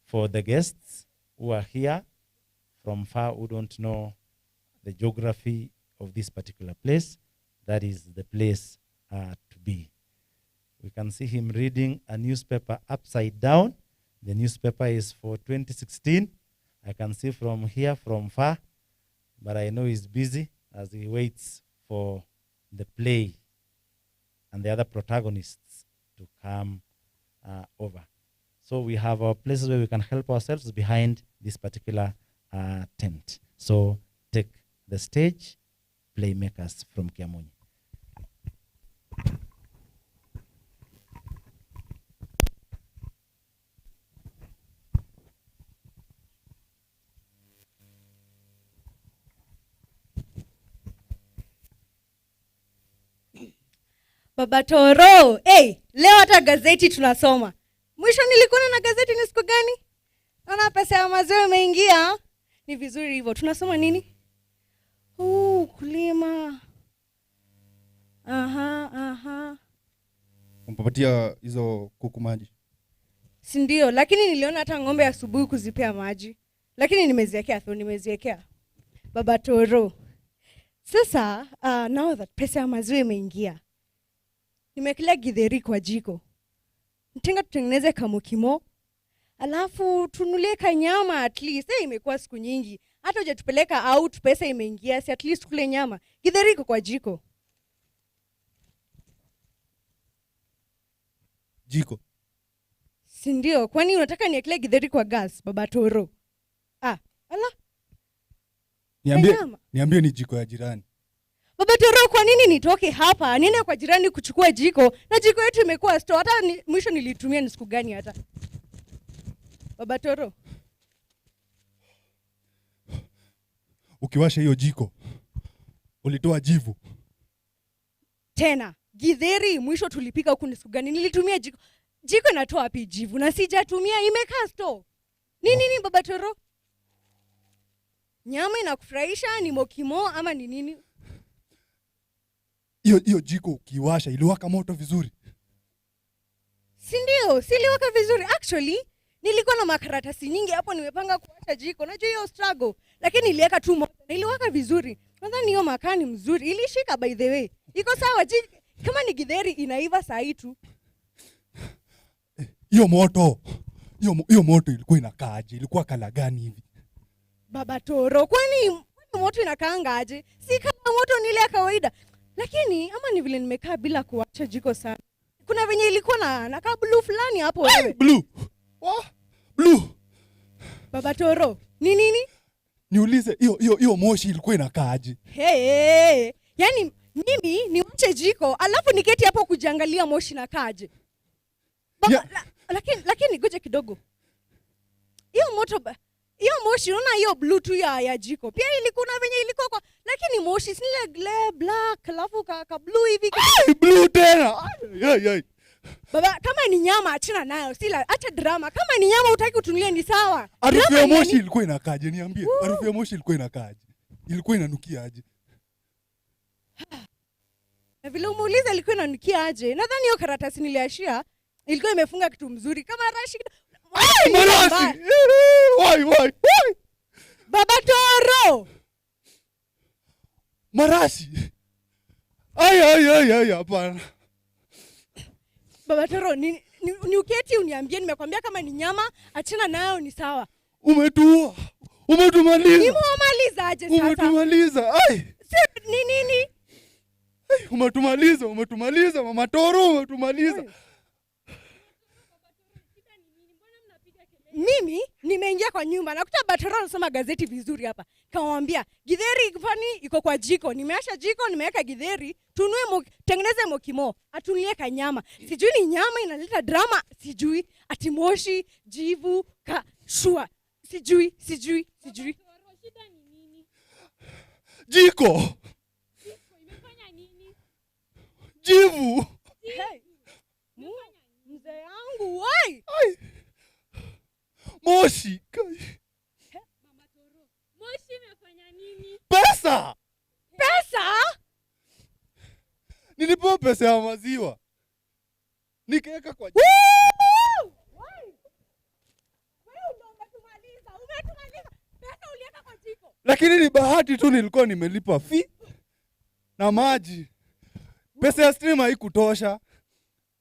for the guests who are here from far, who don't know the geography of this particular place. That is the place to be. We can see him reading a newspaper upside down. The newspaper is for 2016. I can see from here, from far, but I know he's busy as he waits for the play and the other protagonists to come over. So we have our places where we can help ourselves behind this particular tent. So take the stage, playmakers from Kiamunyi. Baba Toro, leo hata gazeti tunasoma. Mwisho nilikuwa na gazeti ni siku gani? Naona pesa ya maziwa imeingia. Ni vizuri hivyo. Tunasoma nini? Kulima. Aha. Umpapatia hizo kuku maji. Si ndio, lakini niliona hata ng'ombe asubuhi kuzipea maji. Lakini nimeziwekea. Baba Toro. Sasa, now that pesa ya maziwa imeingia. Nimekelea githeri kwa jiko. Nitenga tutengeneze kamukimo. Alafu tunulie kanyama at least. Imekuwa siku nyingi. Hata hujatupeleka out, pesa imeingia, si at least kule nyama. Githeri iko kwa jiko. Jiko. Si ndio, kwani unataka niekelee githeri kwa gas, Baba Toro? Ala. Niambie ni jiko ya jirani. Baba Toro, kwa nini nitoke hapa? Niende kwa jirani kuchukua jiko, na jiko yetu imekuwa store. Hata mwisho nilitumia ni siku gani hata? Baba Toro. Ukiwasha hiyo jiko, ulitoa jivu. Tena, githeri mwisho tulipika huku ni siku gani? Nilitumia jiko. Jiko inatoa wapi jivu? Na sijatumia, imekaa store. Nini Baba Toro? Nyama inakufurahisha ni mokimo ama ni nini? Hiyo jiko ukiwasha iliwaka moto vizuri. Si ndio, siliwaka vizuri. Actually, nilikuwa na makaratasi nyingi hapo nimepanga kuwasha jiko. Najua hiyo struggle, lakini niliweka tu moto na iliwaka vizuri. Nadhani hiyo makaa ni mzuri. Ilishika by the way. Iko sawa kama ni githeri inaiva saa hii tu. Hiyo moto ilikuwa inakaaje? Ilikuwa kala gani hivi? Baba Toro, kwani moto inakaanga aje? Si kama moto ni ile ya kawaida. Lakini ama ni vile nimekaa bila kuwasha jiko sana. Kuna venye ilikuwa na ka blue fulani hapo wewe. Blue. Blue. Baba Toro, ni nini? Niulize hiyo moshi ilikuwa inakaaje? Yaani mimi niwache jiko alafu niketi hapo kujiangalia moshi na kaje. Baba, lakini goje kidogo. Hiyo moshi unaona hiyo blue tu ya jiko. Pia ilikuwa venye ilikuwa kwa, lakini moshi si ile black alafu ka blue hivi. Blue tena. Baba, kama ni nyama achana nayo. Acha drama. Kama ni nyama utaki utunulie ni sawa. Harufu ya moshi ilikuwa inakaaje? Niambie. Harufu ya moshi ilikuwa inakaaje? Ilikuwa inanukia aje? Na vile umeuliza ilikuwa inanukia aje? Nadhani hiyo karatasi niliashia ilikuwa imefunga kitu mzuri kama rashi. Marasi. Why? Baba Toro. Marasi. Ay, hapana. Baba Toro, ni uketi uniambie, nimekwambia kama ni nyama achana nayo ni sawa. Umetumaliza. Nimemaliza aje sasa? Umetumaliza. Ni nini? Umetumaliza Mama Toro, umetumaliza. Mimi nimeingia kwa nyumba nakuta Baba Toro anasoma gazeti vizuri hapa. Kamwambia, githeri iko kwa jiko. Nimeasha jiko, nimeweka githeri, tengeneze mokimo, atunie kanyama. Sijui ni nyama inaleta drama, sijui ati moshi, jivu, shua. Sijui. Shida ni nini? Jiko imefanya nini? Jivu. Mzee yangu, wai. Moshi. Mama Toro, moshi imefanya nini? Pesa? Nilipewa pesa ya maziwa. Nikaweka kwa jiko. Umetumaliza. Pesa uliweka kwa jiko. Lakini ni bahati tu nilikuwa nimelipa fee na maji. Pesa ya stream haikutosha.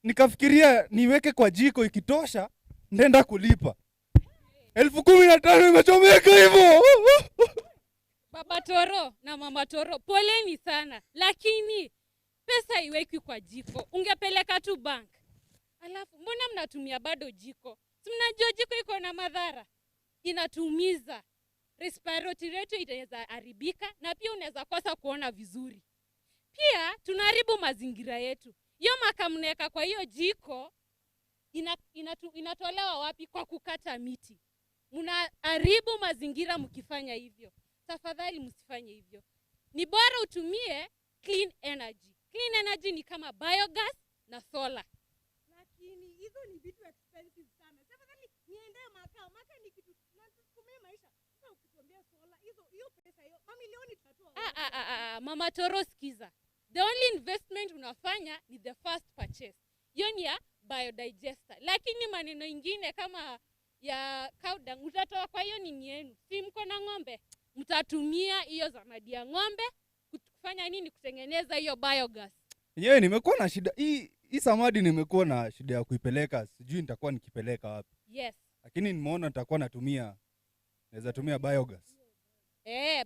Nikafikiria niweke kwa jiko, ikitosha nenda kulipa. 15,000 imechomeka hivyo. Baba Toro na Mama Toro, poleni sana. Lakini pesa iweki kwa jiko. Ungepeleka tu bank. Alafu mbona mnatumia bado jiko? Si mnajua jiko iko na madhara. Inatumiza. Respiratory rate itaweza haribika na pia unaweza kosa kuona vizuri. Pia tunaharibu mazingira yetu. Hiyo makaa mnaweka kwa hiyo jiko inatolewa wapi? Kwa kukata miti. Mnaharibu mazingira mkifanya hivyo. Tafadhali msifanye hivyo. Ni bora utumie clean energy. Clean energy ni kama biogas na solar. Lakini hizo ni vitu expensive sana. Tafadhali niende maka ni kitu tunasukumia maisha. Sasa ukituambia sola hiyo pesa hiyo mamilioni tutatoa. Mama Toro, skiza. The only investment unafanya ni the first purchase. Hiyo ni ya biodigester. Lakini maneno ingine kama ya cow dung utatoa kwa hiyo nini yenu? Si mko na ng'ombe? Mtatumia hiyo zamadi ya ng'ombe kufanya nini? Kutengeneza hiyo biogas. Yenyewe nimekuwa na shida. Hii samadi nimekuwa na shida ya kuipeleka. Sijui nitakuwa nikipeleka wapi. Yes. Lakini nimeona nitakuwa naweza tumia biogas.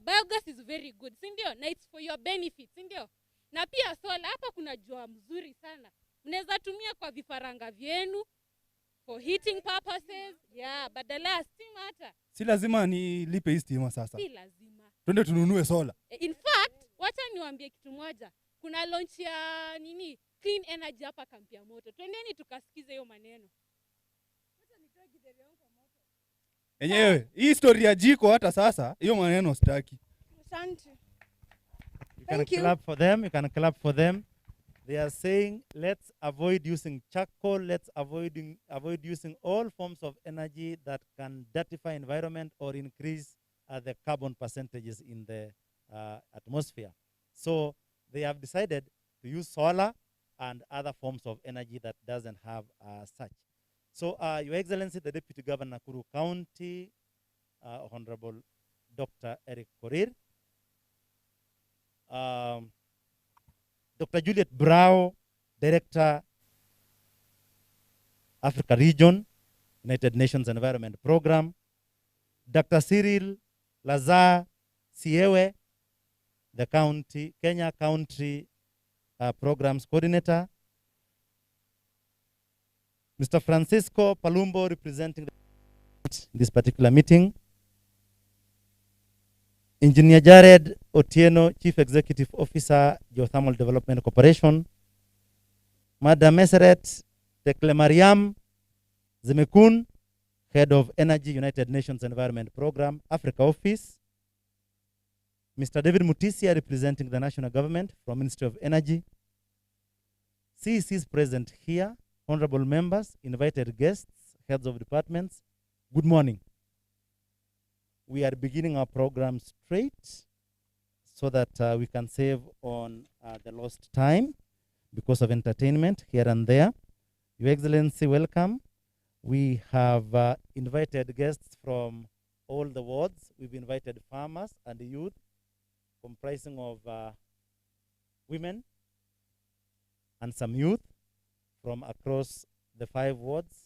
Biogas is very good, si ndio? Na it's for your benefit, si ndio? Na pia solar, hapa kuna jua mzuri sana. Mnaweza tumia kwa vifaranga vyenu for heating purposes. Yeah, badala ya stima hata. Si lazima nilipe hii stima sasa. Si lazima. Twende tununue solar. In fact, wacha niwaambie kitu moja. Kuna launch ya clean energy hapa kampi ya Moto. Twendeni tukasikize hiyo maneno. Yenyewe, hii story ya jiko hata sasa, hiyo maneno sitaki. Asante. You can clap for them. You can clap for them. They are saying, let's avoid using charcoal. Let's avoid using all forms of energy that can dirtify environment or increase the carbon percentages in the atmosphere. So they have decided to use solar and other forms of energy that doesn't have such. So, Your Excellency, the Deputy Governor, NAKURU County, Honorable Dr. Eric Korir, Dr. Juliet Brow, Director, Africa Region, United Nations Environment Program, Dr. Cyril Lazar Siewe, the Kenya Country Programs Coordinator, Mr. Francisco Palumbo, representing this particular meeting, Engineer Jared Otieno, Chief Executive Officer, Geothermal Development Corporation, Madam Meseret Teklemariam Zemekun, Head of Energy, United Nations Environment Program, Africa Office, Mr. David Mutisia, representing the national government from Ministry of Energy, CECs present here, honorable members, invited guests, heads of departments, good morning. We are beginning our program straight so that we can save on the lost time because of entertainment here and there. Your Excellency, welcome. We have invited guests from all the wards. We've invited farmers and youth comprising of women and some youth from across the 5 wards.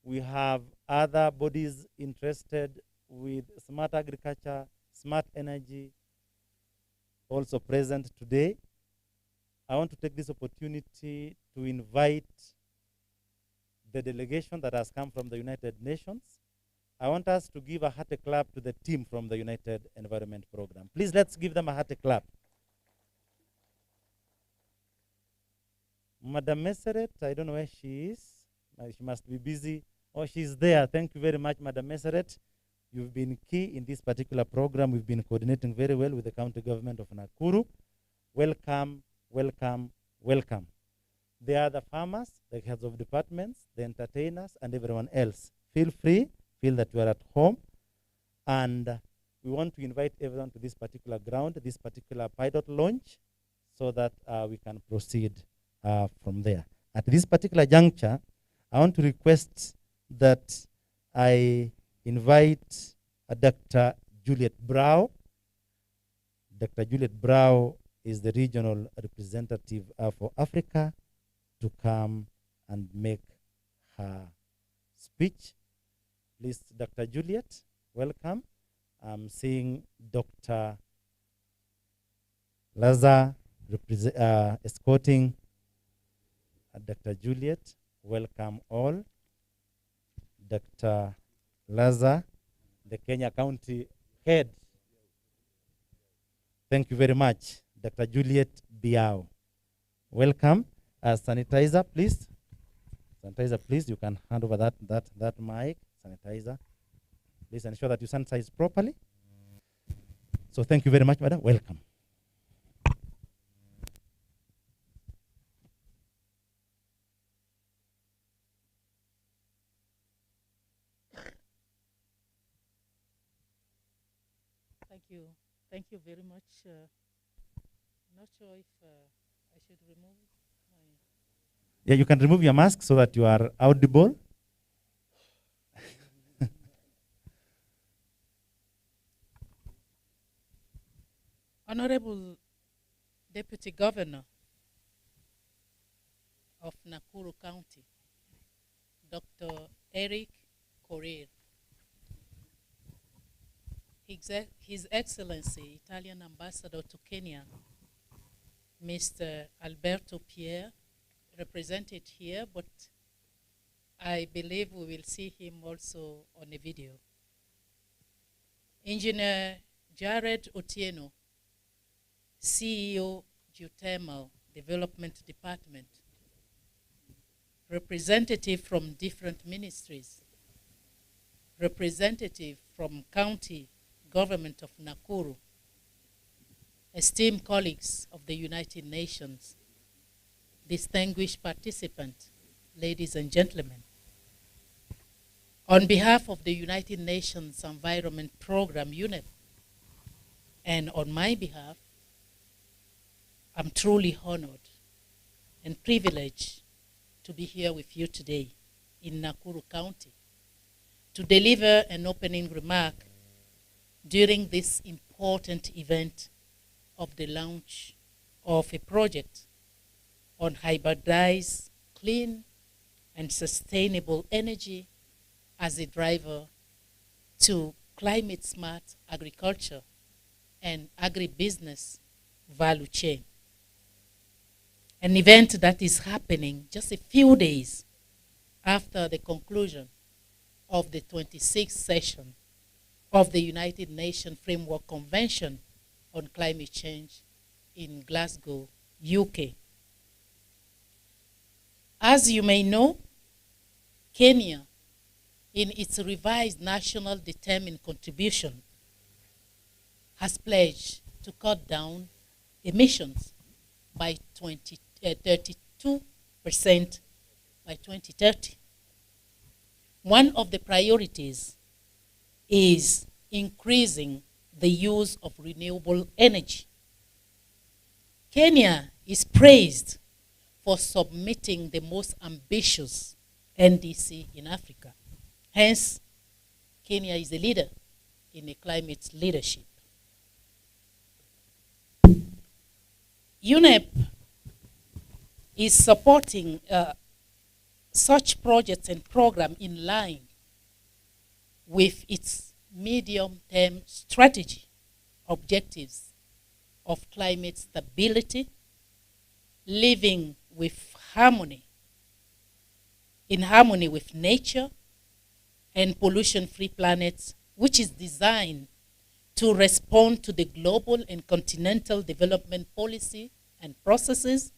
We have other bodies interested with smart agriculture, smart energy, also present today. I want to take this opportunity to invite the delegation that has come from the United Nations. I want us to give a hearty clap to the team from the United Environment Program. Please, let's give them a hearty clap. Madam Meseret, I don't know where she is. She must be busy. Oh, she's there. Thank you very much, Madam Meseret. You've been key in this particular program. We've been coordinating very well with the county government of Nakuru. Welcome, welcome, welcome. They are the farmers, the heads of departments, the entertainers, and everyone else. Feel free, feel that you are at home. And we want to invite everyone to this particular ground, this particular pilot launch, so that we can proceed from there. At this particular juncture, I want to request that I invite Dr. Juliet Brow. Dr. Juliet Brow is the regional representative for Africa to come and make her speech. Please, Dr. Juliet, welcome. I'm seeing Dr. Lazar escorting Dr. Juliet. Welcome all. Dr. Lazar, the Kenya County Head. Thank you very much. Dr. Juliet Biao. Welcome. Sanitizer, please. Sanitizer, please. You can hand over that mic. Sanitizer. Please ensure that you sanitize properly. So thank you very much, madam. Welcome. you. Thank you very much. Not sure if I should remove my... Yeah, you can remove your mask so that you are audible. Honorable Deputy Governor of Nakuru County, Dr. Eric Correa, His Excellency, Italian Ambassador to Kenya, Mr. Alberto Pierre, represented here, but I believe we will see him also on a video. Engineer Jared Otieno, CEO, Geothermal Development Department, representative from different ministries, representative from County Government of Nakuru, esteemed colleagues of the United Nations, distinguished participants, ladies and gentlemen. On behalf of the United Nations Environment Program, UNEP, and on my behalf, I'm truly honored and privileged to be here with you today in Nakuru County to deliver an opening remark during this important event of the launch of a project on hybridized, clean, and sustainable energy as a driver to climate-smart agriculture and agribusiness value chain. An event that is happening just a few days after the conclusion of the 26th session of the United Nations Framework Convention on Climate Change in Glasgow, UK. As you may know, Kenya, in its revised national determined contribution, has pledged to cut down emissions by 32% by 2030. One of the priorities is increasing the use of renewable energy. Kenya is praised for submitting the most ambitious NDC in Africa. Hence, Kenya is a leader in a climate leadership. UNEP is supporting such projects and programs in line with its medium-term strategy objectives of climate stability, living with harmony, in harmony with nature, and pollution-free planets, which is designed to respond to the global and continental development policy and processes,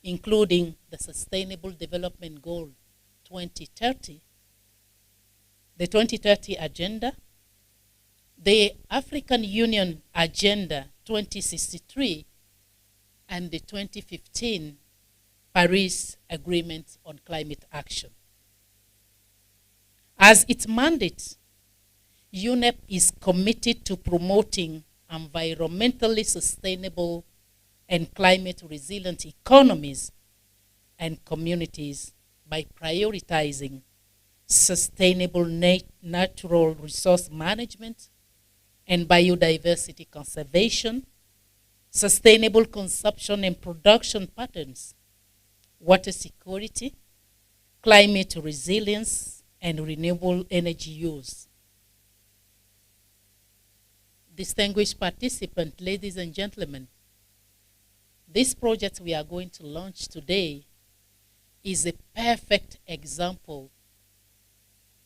including the Sustainable Development Goal 2030, the 2030 Agenda, the African Union Agenda 2063, and the 2015 Paris Agreement on Climate Action. As its mandate, UNEP is committed to promoting environmentally sustainable and climate resilient economies and communities by prioritizing sustainable natural resource management and biodiversity conservation, sustainable consumption and production patterns, water security, climate resilience, and renewable energy use. Distinguished participants, ladies and gentlemen, this project we are going to launch today is a perfect example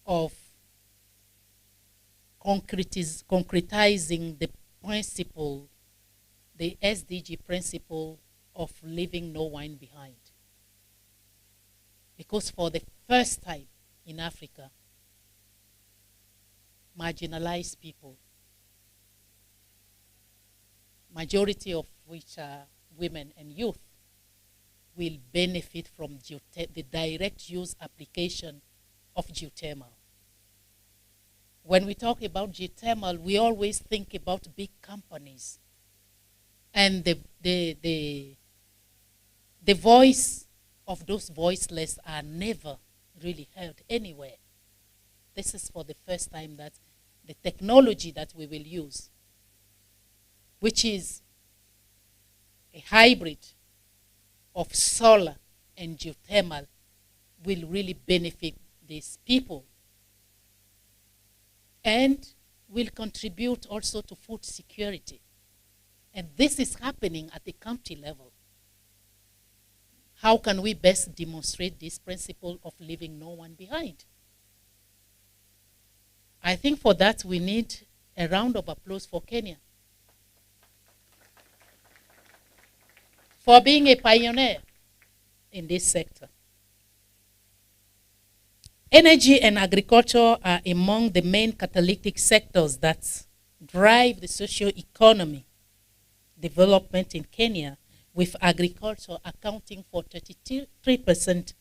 of concretizing the principle, the SDG principle of leaving no one behind. Because for the first time in Africa, marginalized people, majority of which are women and youth, will benefit from the direct use application of geothermal. When we talk about geothermal, we always think about big companies. And the voice of those voiceless are never really heard anywhere. This is for the first time that the technology that we will use, which is a hybrid of solar and geothermal, will really benefit these people and will contribute also to food security. And this is happening at the county level. How can we best demonstrate this principle of leaving no one behind? I think for that we need a round of applause for Kenya for being a pioneer in this sector. Energy and agriculture are among the main catalytic sectors that drive the socio-economy development in Kenya, with agriculture accounting for 33%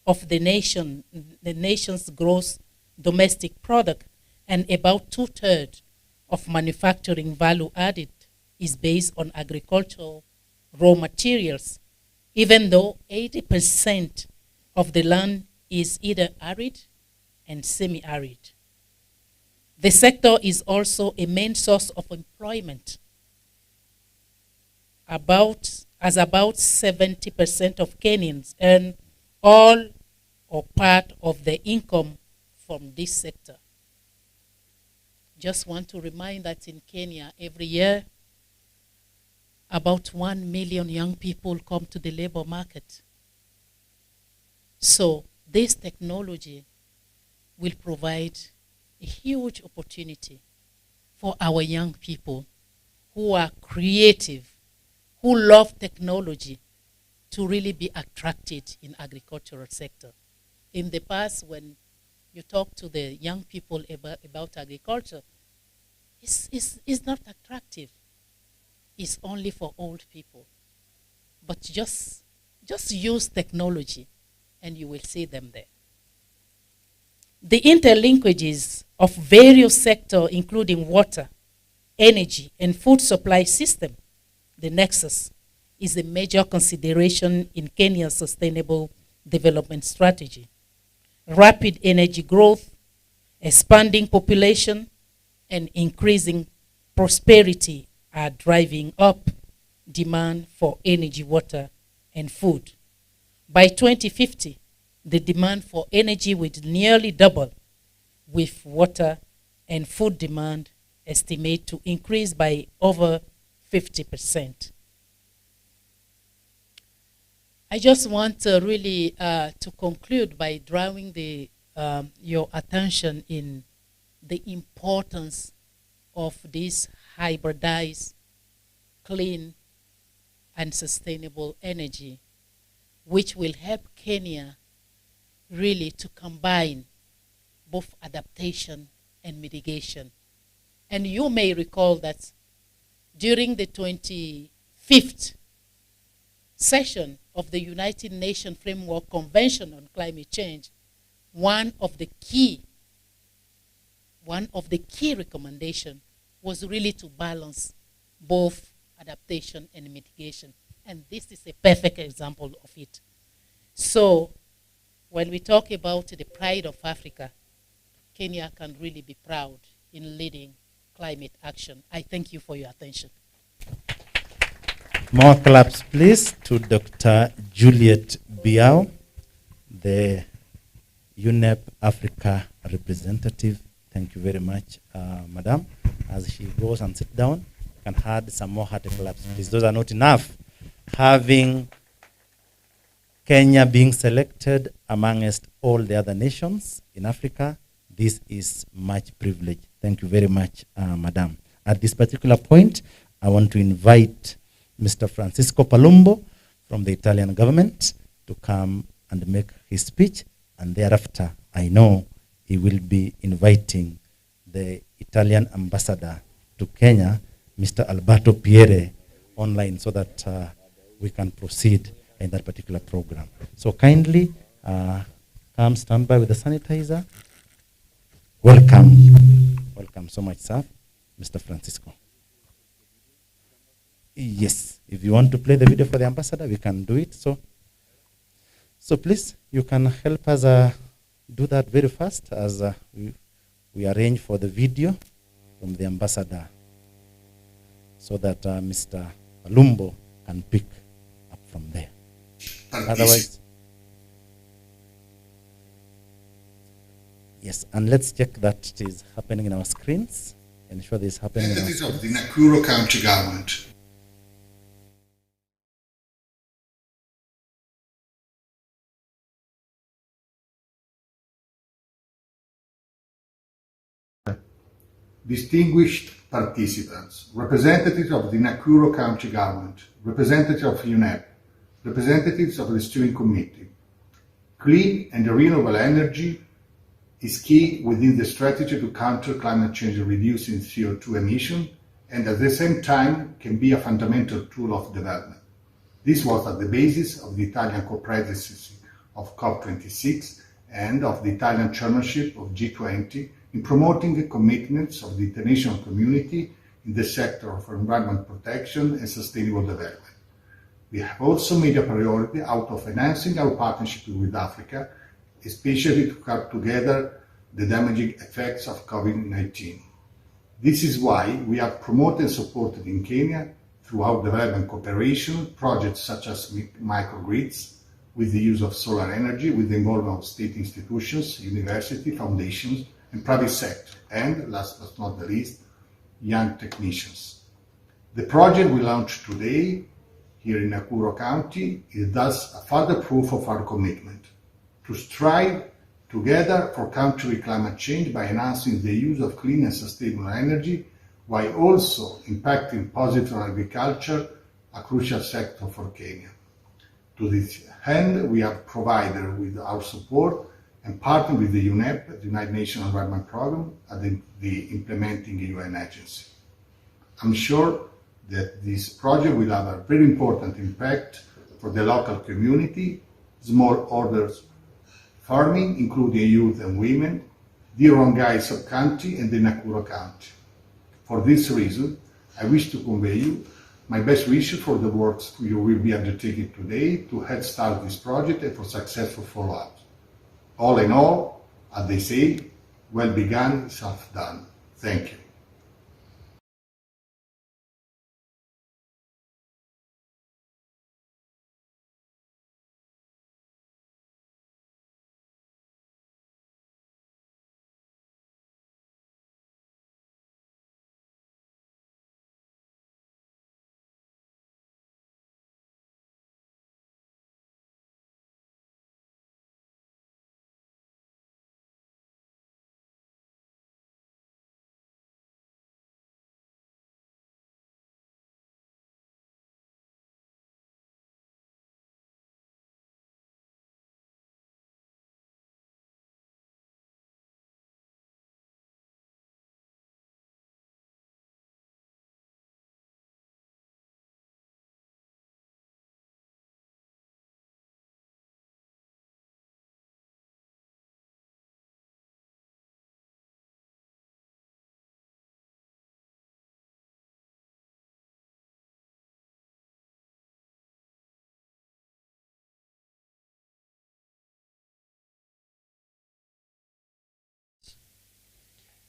of the nation's gross domestic product, and about 2/3 of manufacturing value added is based on agricultural raw materials, even though 80% of the land is either arid and semi-arid. The sector is also a main source of employment. About 70% of Kenyans earn all or part of their income from this sector. Just want to remind that in Kenya, every year, about 1 million young people come to the labor market. So this technology will provide a huge opportunity for our young people who are creative, who love technology, to really be attracted in agricultural sector. In the past, when you talk to the young people about agriculture, it's not attractive. It's only for old people. But just use technology and you will see them there. The interlinkages of various sectors, including water, energy, and food supply system, the nexus, is a major consideration in Kenya's sustainable development strategy. Rapid energy growth, expanding population, and increasing prosperity are driving up demand for energy, water, and food. By 2050, the demand for energy will nearly double, with water and food demand estimated to increase by over 50%. I just want really to conclude by drawing your attention in the importance of this hybridized, clean, and sustainable energy, which will help Kenya really to combine both adaptation and mitigation. And you may recall that during the 25th session of the United Nations Framework Convention on Climate Change, one of the key recommendations was really to balance both adaptation and mitigation. And this is a perfect example of it. So when we talk about the pride of Africa, Kenya can really be proud in leading climate action. I thank you for your attention. More claps, please, to Dr. Juliet Biao, the UNEP Africa representative. Thank you very much, Madam. As she goes and sits down, you can add some more hearty claps, please. Those are not enough. Having Kenya being selected amongst all the other nations in Africa, this is much privilege. Thank you very much, Madam. At this particular point, I want to invite Mr. Francisco Palumbo from the Italian government to come and make his speech, and thereafter, I know he will be inviting the Italian ambassador to Kenya, Mr. Alberto Pierre, online, so that we can proceed in that particular program. So kindly come stand by with the sanitizer. Welcome. Welcome so much, sir. Mr. Francisco. Yes, if you want to play the video for the ambassador, we can do it. So please, you can help us do that very fast as we arrange for the video from the ambassador so that Mr. Alumbo can pick up from there. Otherwise, yes, and let's check that it is happening in our screens. Ensure this is happening in our screens. Of the NAKURU County government. Distinguished participants, representatives of the NAKURU County government, representatives of UNEP, representatives of the steering committee. Clean and renewable energy is key within the strategy to counter climate change and reducing CO2 emission, and at the same time can be a fundamental tool of development. This was at the basis of the Italian co-presidency of COP26 and of the Italian chairmanship of G20 in promoting the commitments of the international community in the sector of environment protection and sustainable development. We have also made a priority out of enhancing our partnership with Africa, especially to cut together the damaging effects of COVID-19. This is why we have promoted and supported in Kenya, throughout development cooperation, projects such as microgrids, with the use of solar energy, with the involvement of state institutions, university, foundations, and private sector, and last but not the least, young technicians. The project we launched today here in NAKURU County is thus a further proof of our commitment to strive together for countering climate change by enhancing the use of clean and sustainable energy, while also impacting positively on agriculture, a crucial sector for Kenya. To this end, we have provided with our support and partnered with the UNEP, the United Nations Environment Programme, and the implementing UN agency. I'm sure that this project will have a very important impact for the local community, smallholder farming, including youth and women, the Rongai sub-county and the NAKURU County. For this reason, I wish to convey you my best wishes for the works you will be undertaking today to head start this project and for successful follow-up. All in all, as they say, well begun is half done. Thank you.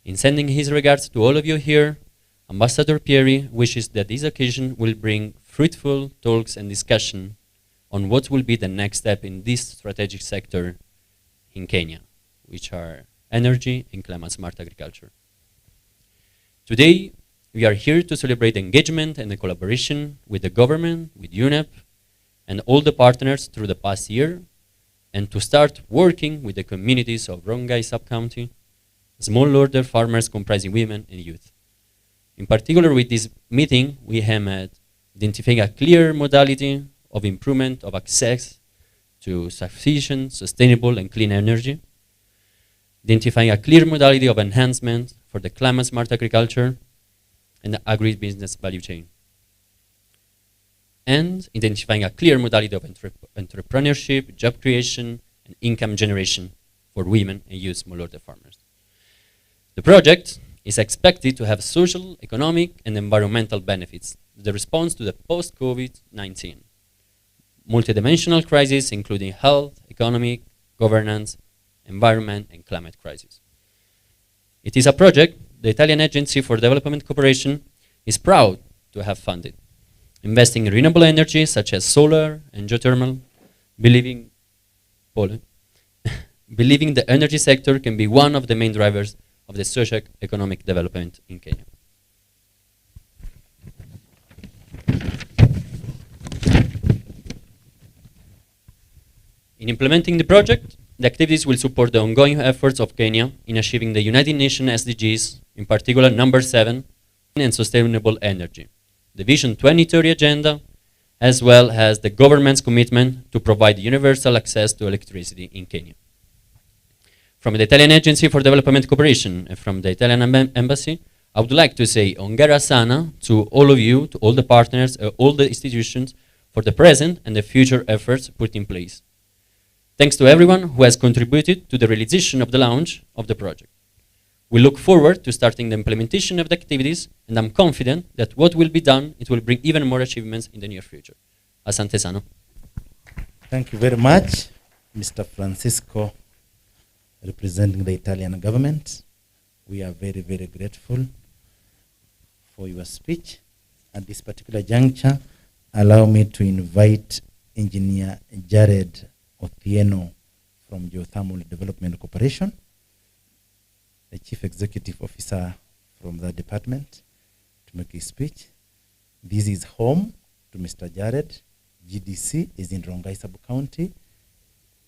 In sending his regards to all of you here, Ambassador Pieri wishes that this occasion will bring fruitful talks and discussion on what will be the next step in this strategic sector in Kenya, which are energy and climate-smart agriculture. Today, we are here to celebrate engagement and the collaboration with the government, with UNEP, and all the partners through the past year, and to start working with the communities of Rongai sub-county, smallholder farmers comprising women and youth. In particular, with this meeting, we aim at identifying a clear modality of improvement of access to sufficient, sustainable, and clean energy, identifying a clear modality of enhancement for the climate-smart agriculture and the agribusiness value chain, and identifying a clear modality of entrepreneurship, job creation, and income generation for women and youth smallholder farmers. The project is expected to have social, economic, and environmental benefits, the response to the post-COVID-19 multidimensional crisis, including health, economic, governance, environment, and climate crisis. It is a project the Italian Agency for Development Cooperation is proud to have funded, investing in renewable energy such as solar and geothermal, believing the energy sector can be one of the main drivers of the socio-economic development in Kenya. In implementing the project, the activities will support the ongoing efforts of Kenya in achieving the United Nations SDGs, in particular number 7, and sustainable energy, the Vision 2030 agenda, as well as the government's commitment to provide universal access to electricity in Kenya. From the Italian Agency for Development Cooperation and from the Italian Embassy, I would like to say Ongera Sana to all of you, to all the partners, all the institutions, for the present and the future efforts put in place. Thanks to everyone who has contributed to the realization of the launch of the project. We look forward to starting the implementation of the activities, and I'm confident that what will be done, it will bring even more achievements in the near future. Asante sana. Thank you very much, Mr. Francisco, representing the Italian government. We are very, very grateful for your speech. At this particular juncture, allow me to invite Engineer Jared Othieno from Geothermal Development Corporation, the Chief Executive Officer from the department, to make a speech. This is home to Mr. Jared. GDC is in Rongai Sub-County.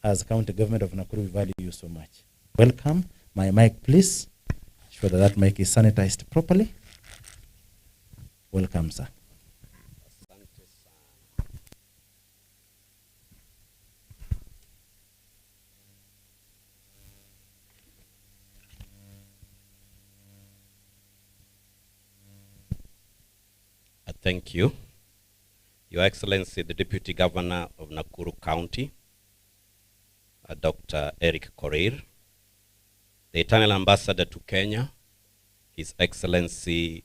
As County Government of Nakuru, we value you so much. Welcome. My mic, please. Sure that mic is sanitized properly. Welcome, sir. Thank you. Your Excellency, the Deputy Governor of Nakuru County, Dr. Eric Korir, the Eternal Ambassador to Kenya, His Excellency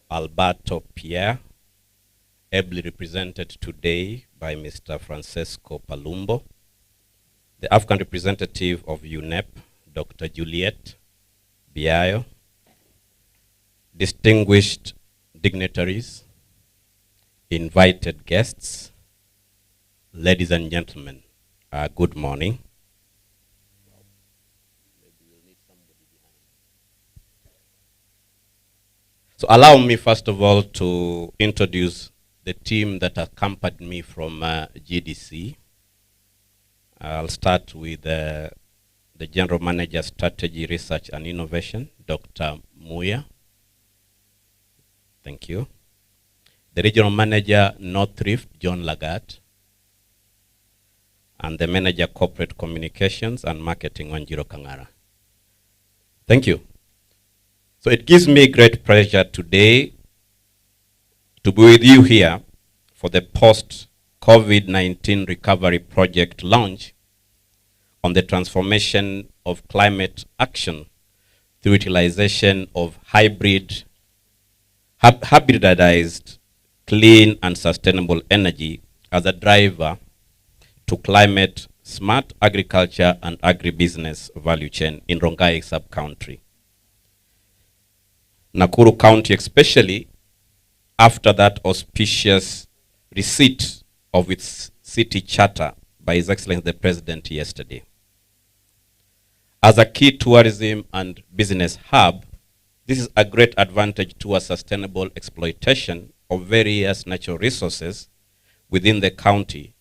Alberto Pierre, ably represented today by Mr. Francesco Palumbo, the African representative of UNEP, Dr. Juliet Biayo, distinguished dignitaries, invited guests, ladies and gentlemen, good morning. So allow me first of all to introduce the team that accompanied me from GDC. I'll start with the General Manager, Strategy, Research and Innovation, Dr. Muya. Thank you. The Regional Manager, North Rift, John Lagat. And the Manager, Corporate Communications and Marketing, Wanjiro Kangara. Thank you. So it gives me great pleasure today to be with you here for the post-COVID-19 recovery project launch on the transformation of climate action through utilization of hybridized, clean and sustainable energy as a driver to climate smart agriculture and agribusiness value chain in Rongai sub-country. Nakuru County, especially after that auspicious receipt of its city charter by His Excellency the President yesterday. As a key tourism and business hub, this is a great advantage to a sustainable exploitation of various natural resources within the county,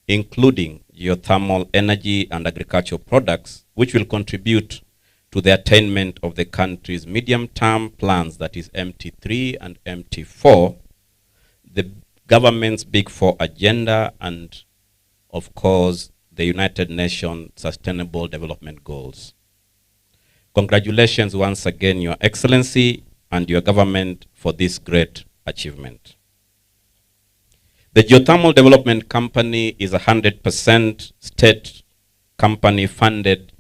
including geothermal energy and agricultural products, which will contribute to the attainment of the country's medium-term plans, that is MT3 and MT4, the government's Big Four agenda, and of course, the United Nations Sustainable Development Goals. Congratulations once again, Your Excellency and your government for this great achievement. The Geothermal Development Company is a 100% state company founded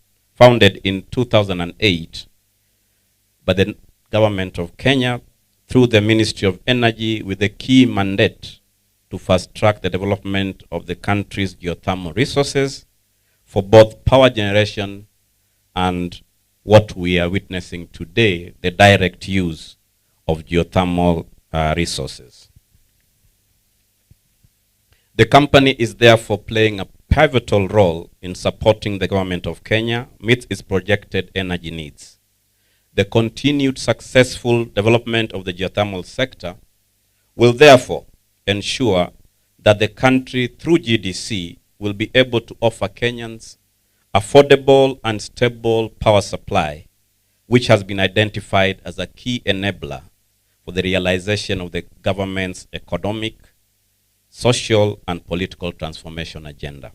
in 2008, but the government of Kenya through the Ministry of Energy with a key mandate to fast-track the development of the country's geothermal resources for both power generation and what we are witnessing today, the direct use of geothermal resources. The company is therefore playing a pivotal role in supporting the government of Kenya meet its projected energy needs. The continued successful development of the geothermal sector will therefore ensure that the country, through GDC, will be able to offer Kenyans affordable and stable power supply, which has been identified as a key enabler for the realization of the government's economic, social, and political transformation agenda.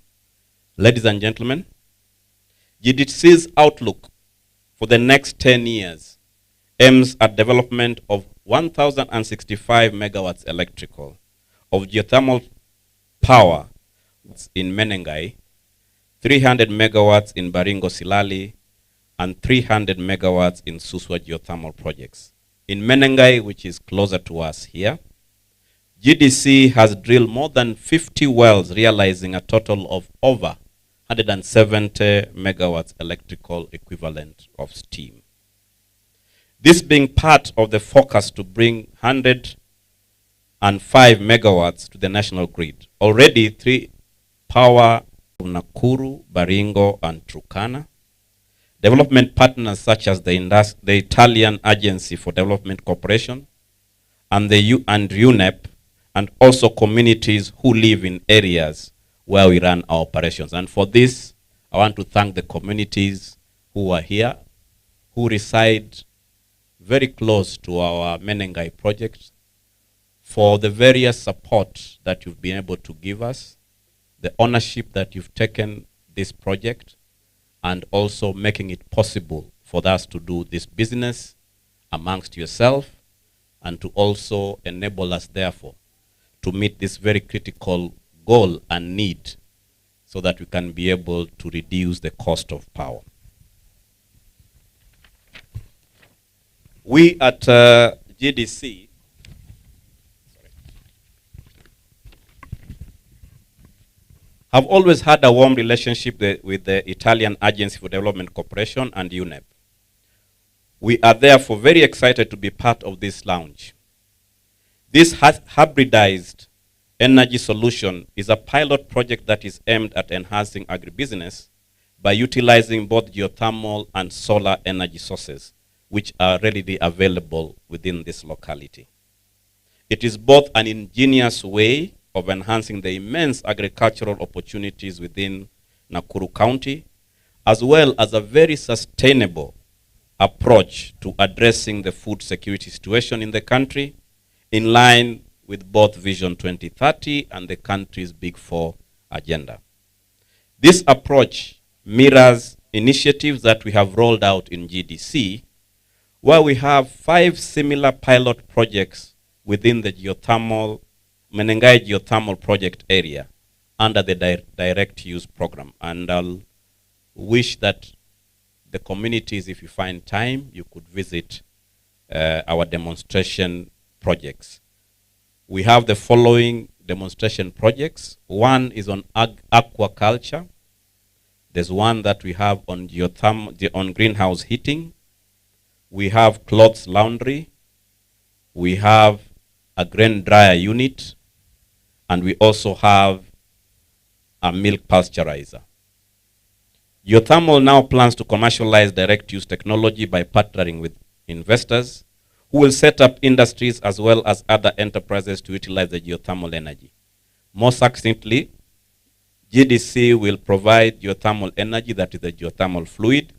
Ladies and gentlemen, GDC's outlook for the next 10 years aims at development of 1,065 megawatts electrical of geothermal power in Menengai, 300 megawatts in Baringo Silali, and 300 megawatts in Suswa geothermal projects. In Menengai, which is closer to us here, GDC has drilled more than 50 wells, realizing a total of over 170 megawatts electrical equivalent of steam. This being part of the focus to bring 105 megawatts to the national grid. Already 3 power of NAKURU, Baringo, and Turkana. Development partners such as the Italian Agency for Development Cooperation and UNEP, and also communities who live in areas where we run our operations. And for this, I want to thank the communities who are here, who reside very close to our Menengai project, for the various support that you've been able to give us, the ownership that you've taken this project, and also making it possible for us to do this business amongst yourself, and to also enable us, therefore, to meet this very critical goal and need so that we can be able to reduce the cost of power. We at GDC have always had a warm relationship with the Italian Agency for Development Cooperation and UNEP. We are therefore very excited to be part of this launch. This hybridized energy solution is a pilot project that is aimed at enhancing agribusiness by utilizing both geothermal and solar energy sources, which are readily available within this locality. It is both an ingenious way of enhancing the immense agricultural opportunities within Nakuru County, as well as a very sustainable approach to addressing the food security situation in the country, in line with both Vision 2030 and the country's Big Four agenda. This approach mirrors initiatives that we have rolled out in GDC, where we have 5 similar pilot projects within the Menengai geothermal project area under the direct use program. And I'll wish that the communities, if you find time, you could visit our demonstration projects. We have the following demonstration projects. One is on aquaculture. There's one that we have on on greenhouse heating. We have clothes laundry. We have a grain dryer unit. And we also have a milk pasteurizer. Geothermal now plans to commercialize direct use technology by partnering with investors who will set up industries as well as other enterprises to utilize the geothermal energy. More succinctly, GDC will provide geothermal energy, that is the geothermal fluid,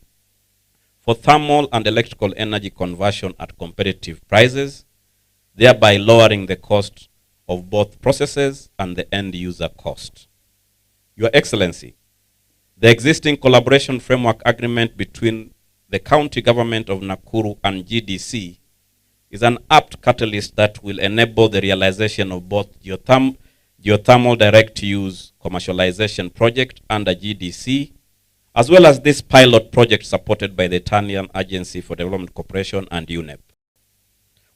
for thermal and electrical energy conversion at competitive prices, thereby lowering the cost of both processes and the end user cost. Your Excellency, the existing collaboration framework agreement between the county government of Nakuru and GDC is an apt catalyst that will enable the realization of both geothermal direct use commercialization project under GDC, as well as this pilot project supported by the Italian Agency for Development Cooperation and UNEP.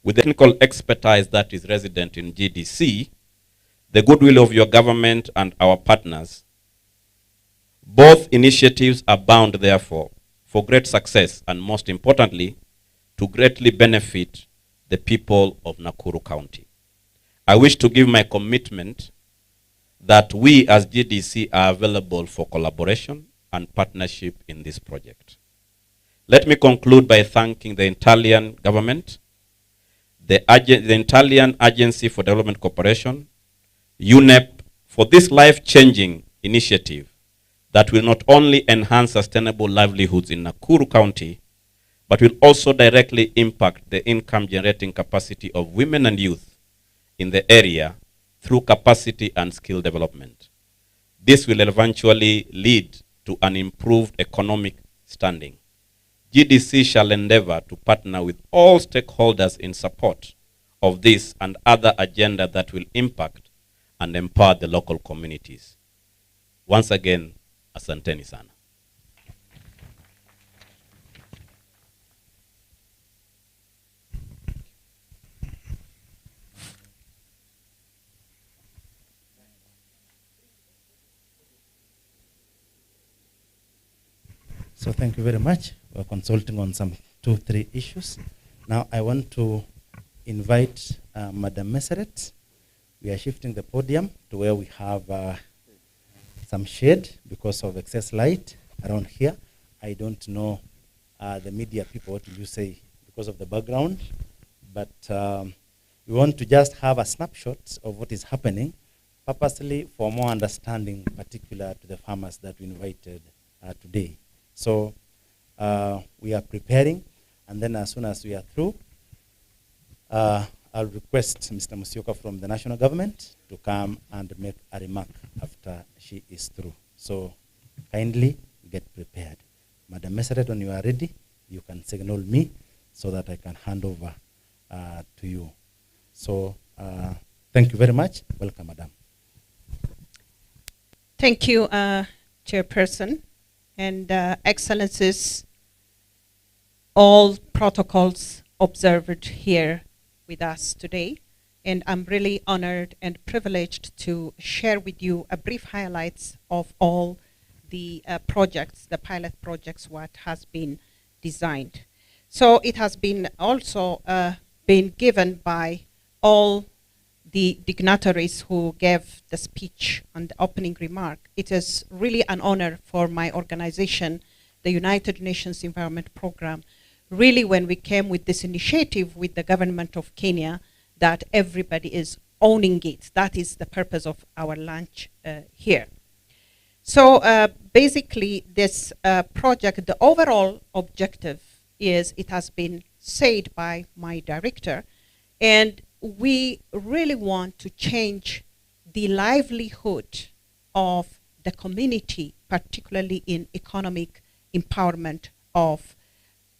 with the technical expertise that is resident in GDC, the goodwill of your government and our partners. Both initiatives are bound, therefore, for great success and, most importantly, to greatly benefit the people of Nakuru County. I wish to give my commitment that we as GDC are available for collaboration and partnership in this project. Let me conclude by thanking the Italian government, the Italian Agency for Development Cooperation, UNEP, for this life-changing initiative that will not only enhance sustainable livelihoods in Nakuru County, but will also directly impact the income-generating capacity of women and youth in the area through capacity and skill development. This will eventually lead to an improved economic standing. GDC shall endeavor to partner with all stakeholders in support of this and other agenda that will impact and empower the local communities. Once again, asanteni sana. So thank you very much. We're consulting on some 2-3 issues. Now I want to invite Madam Meseret. We are shifting the podium to where we have some shade because of excess light around here. I don't know the media people, what will you say, because of the background, but we want to just have a snapshot of what is happening, purposely for more understanding, particular to the farmers that we invited today. So we are preparing, and then as soon as we are through, I'll request Mr. Musyoka from the national government to come and make a remark after she is through. So kindly get prepared. Madam Meseret, when you are ready, you can signal me so that I can hand over to you. So thank you very much. Welcome, Madam. Thank you, Chairperson, and Excellencies, all protocols observed here with us today. And I'm really honored and privileged to share with you a brief highlights of all the projects, the pilot projects, what has been designed. So it has been also been given by all the dignitaries who gave the speech on the opening remark. It is really an honor for my organization, the United Nations Environment Program, really when we came with this initiative with the government of Kenya, that everybody is owning it. That is the purpose of our launch here. So basically this project, the overall objective is, it has been said by my director, and we really want to change the livelihood of the community, particularly in economic empowerment of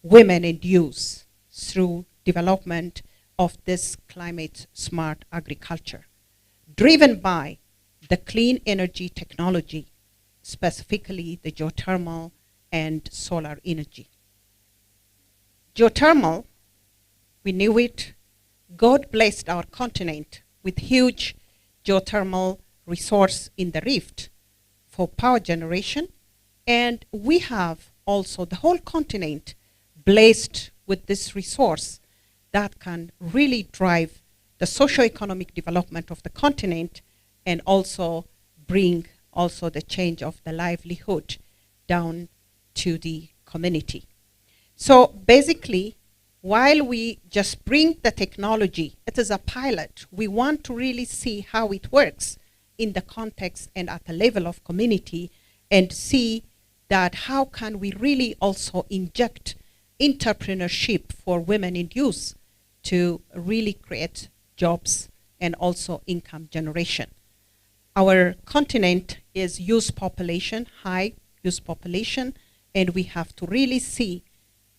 women and youth through development of this climate smart agriculture, driven by the clean energy technology, specifically the geothermal and solar energy. Geothermal, we knew it. God blessed our continent with huge geothermal resource in the rift for power generation. And we have also the whole continent blessed with this resource that can really drive the socio-economic development of the continent and also bring also the change of the livelihood down to the community. So basically, while we just bring the technology, it is a pilot. We want to really see how it works in the context and at the level of community, and see that how can we really also inject entrepreneurship for women and youth to really create jobs and also income generation. Our continent is youth population, high youth population, and we have to really see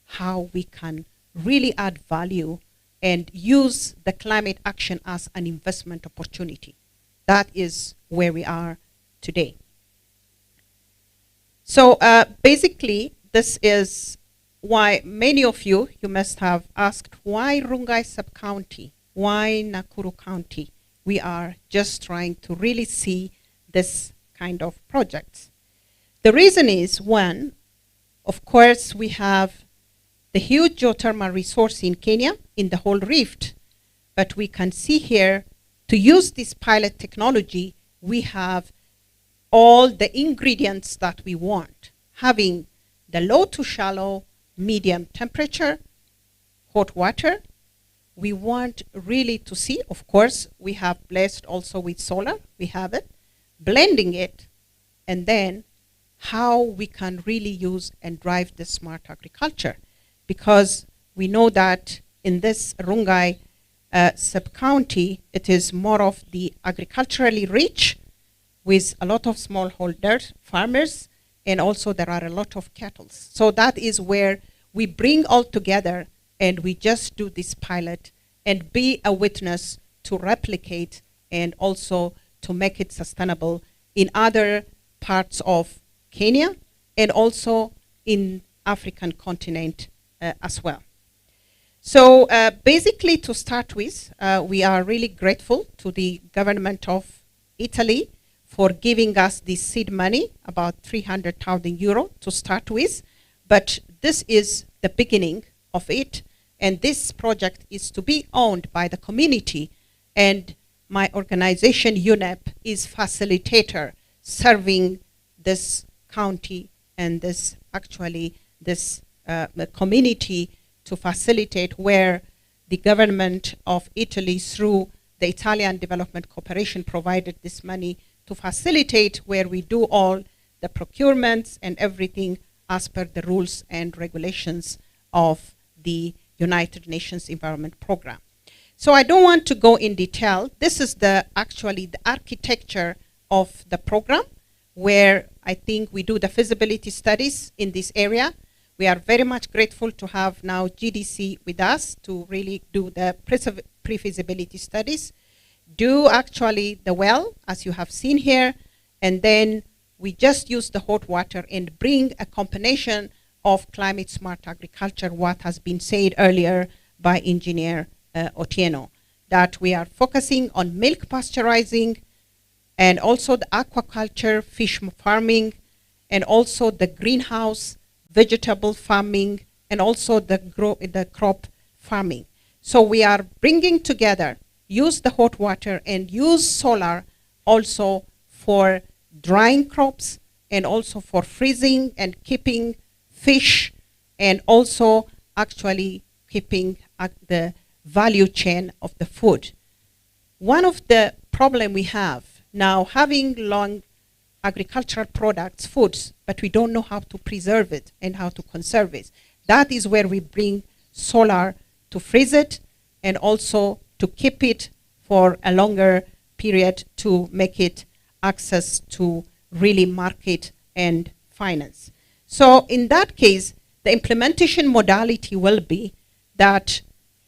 how we can really add value and use the climate action as an investment opportunity. That is where we are today. So basically, this is why many of you must have asked, why Rungai sub-county? Why Nakuru County? We are just trying to really see this kind of projects. The reason is, one, of course, we have the huge geothermal resource in Kenya, in the whole rift. But we can see here, to use this pilot technology, we have all the ingredients that we want. Having the low to shallow, medium temperature, hot water. We want really to see, of course, we have blessed also with solar, we have it, blending it, and then how we can really use and drive the smart agriculture. Because we know that in this Rungai sub-county, it is more of the agriculturally rich with a lot of smallholders, farmers, and also there are a lot of cattle. So that is where we bring all together and we just do this pilot and be a witness to replicate and also to make it sustainable in other parts of Kenya and also in African continent as well. So basically, to start with, we are really grateful to the government of Italy for giving us this seed money, about 300,000 euro to start with. But this is the beginning of it. And this project is to be owned by the community. And my organization, UNEP, is facilitator serving this county and this the community to facilitate, where the government of Italy through the Italian Development Cooperation provided this money to facilitate, where we do all the procurements and everything as per the rules and regulations of the United Nations Environment Program. So I don't want to go in detail. This is actually the architecture of the program, where I think we do the feasibility studies in this area. We are very much grateful to have now GDC with us to really do the pre-feasibility studies, do actually the well, as you have seen here, and then we just use the hot water and bring a combination of climate smart agriculture, what has been said earlier by Engineer Otieno, that we are focusing on milk pasteurizing and also the aquaculture, fish farming, and also the greenhouse, vegetable farming, and also the crop farming. So we are bringing together, use the hot water and use solar also for drying crops and also for freezing and keeping fish, and also actually keeping the value chain of the food. One of the problem we have now, having long agricultural products, foods, but we don't know how to preserve it and how to conserve it. That is where we bring solar to freeze it and also to keep it for a longer period to make it access to really market and finance. So in that case, the implementation modality will be that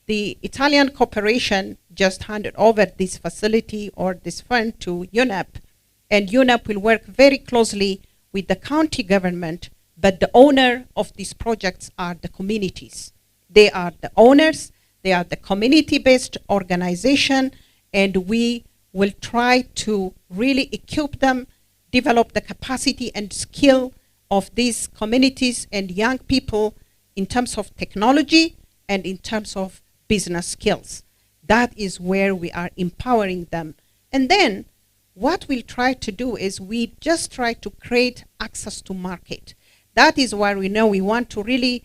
the Italian corporation just handed over this facility or this fund to UNEP, and UNEP will work very closely with the county government, but the owner of these projects are the communities. They are the owners, they are the community-based organization, and we will try to really equip them, develop the capacity and skill of these communities and young people in terms of technology and in terms of business skills. That is where we are empowering them. And then what we'll try to do is we just try to create access to market. That is why we know we want to really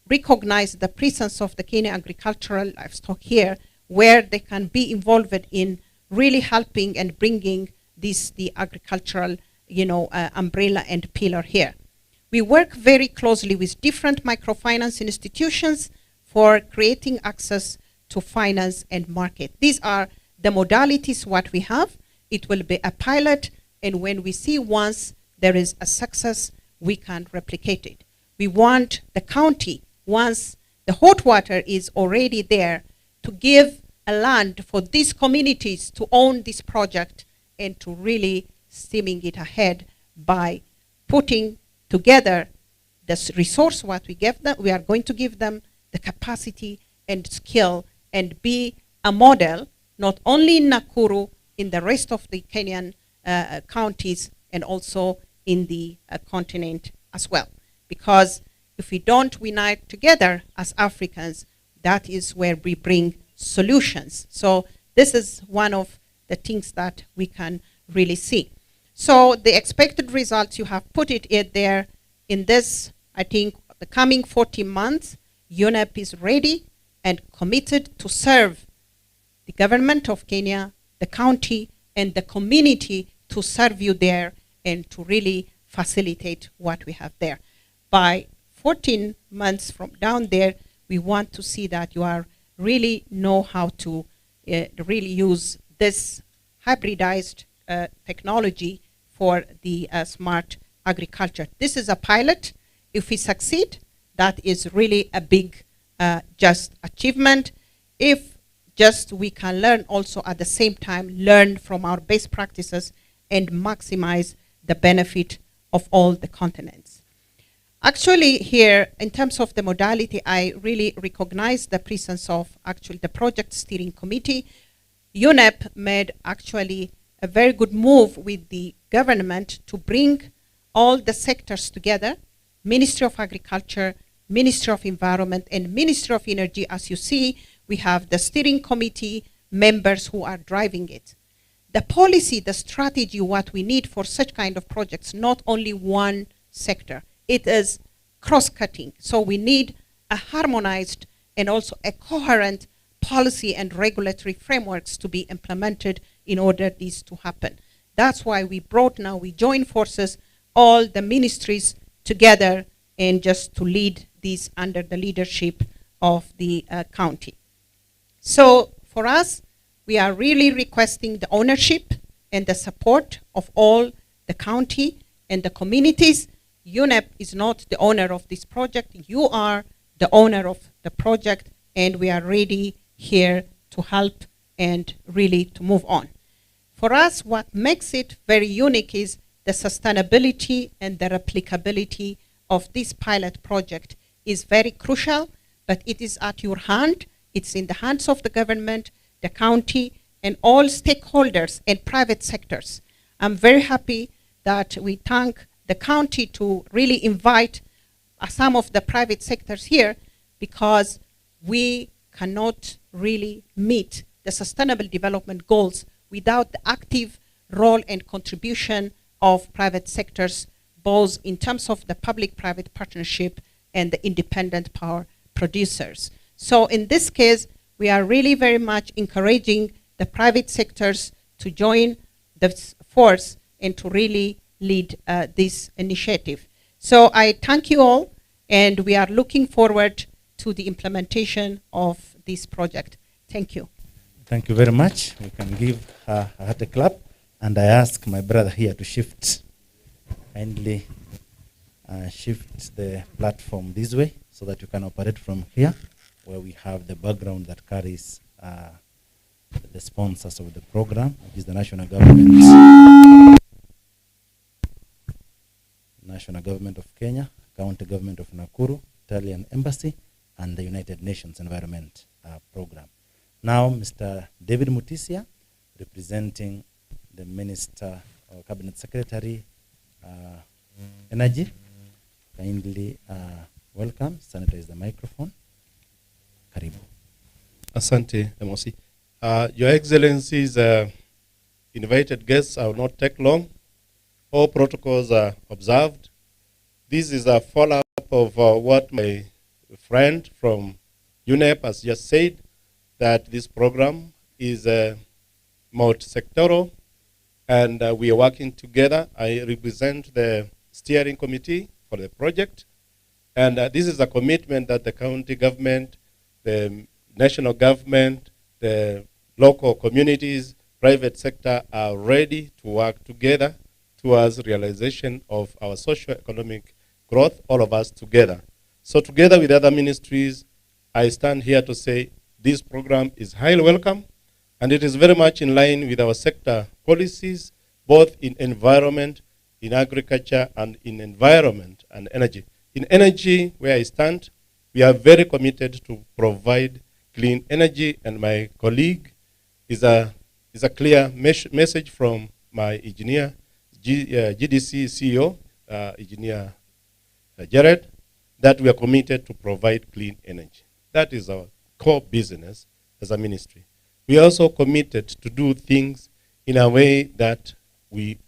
recognize the presence of the Kenya agricultural livestock here, where they can be involved in really helping and bringing the agricultural umbrella and pillar here. We work very closely with different microfinance institutions for creating access to finance and market. These are the modalities what we have. It will be a pilot, and when we see once there is a success, we can replicate it. We want the county, once the hot water is already there, to give a land for these communities to own this project and to really steaming it ahead by putting together this resource what we give them, we are going to give them the capacity and skill and be a model, not only in Nakuru, in the rest of the Kenyan counties and also in the continent as well. Because if we don't unite together as Africans, that is where we bring solutions. So this is one of the things that we can really see. So the expected results, you have put it in there in this, I think, the coming 40 months, UNEP is ready and committed to serve the government of Kenya, the county, and the community to serve you there and to really facilitate what we have there. By 14 months from down there, we want to see that you are really know how to really use this hybridized technology for the smart agriculture. This is a pilot. If we succeed, that is really a big just achievement. If just we can learn also at the same time, learn from our best practices and maximize the benefit of all the continents. Actually here, in terms of the modality, I really recognize the presence of actually the project steering committee. UNEP made actually a very good move with the government to bring all the sectors together, Ministry of Agriculture, Ministry of Environment, and Ministry of Energy. As you see, we have the steering committee members who are driving it. The policy, the strategy, what we need for such kind of projects, not only one sector, it is cross-cutting. So we need a harmonized and also a coherent policy and regulatory frameworks to be implemented in order this to happen. That's why we join forces, all the ministries together, and just to lead this under the leadership of the county. So for us, we are really requesting the ownership and the support of all the county and the communities. UNEP is not the owner of this project. You are the owner of the project, and we are ready here to help and really to move on. For us, what makes it very unique is the sustainability and the replicability of this pilot project is very crucial, but it is at your hand. It's in the hands of the government, the county, and all stakeholders and private sectors. I'm very happy that we thank the county to really invite some of the private sectors here, because we cannot really meet the sustainable development goals without the active role and contribution of private sectors, both in terms of the public-private partnership and the independent power producers. So in this case, we are really very much encouraging the private sectors to join this force and to really lead this initiative. So I thank you all, and we are looking forward to the implementation of this project. Thank you. Thank you very much. We can give her a hearty clap. And I ask my brother here to shift, kindly shift the platform this way so that you can operate from here, where we have the background that carries the sponsors of the program, which is the national government. National Government of Kenya, County Government of Nakuru, Italian Embassy, and the United Nations Environment Program. Now, Mr. David Mutisia, representing the Minister or Cabinet Secretary, Energy, kindly welcome, sanitize the microphone. Karibu. Asante, MOC. Your Excellencies, invited guests, I will not take long. All protocols are observed. This is a follow-up of what my friend from UNEP has just said, that this program is multi-sectoral, and we are working together. I represent the steering committee for the project, and this is a commitment that the county government, the national government, the local communities, private sector are ready to work together towards realization of our socio-economic growth, all of us together. So together with other ministries, I stand here to say this program is highly welcome, and it is very much in line with our sector policies, both in environment, in agriculture, and in environment and energy. In energy, where I stand, we are very committed to provide clean energy, and my colleague is a clear message from my engineer, GDC CEO, Engineer Jared, that we are committed to provide clean energy. That is our core business as a ministry. We are also committed to do things in a way that we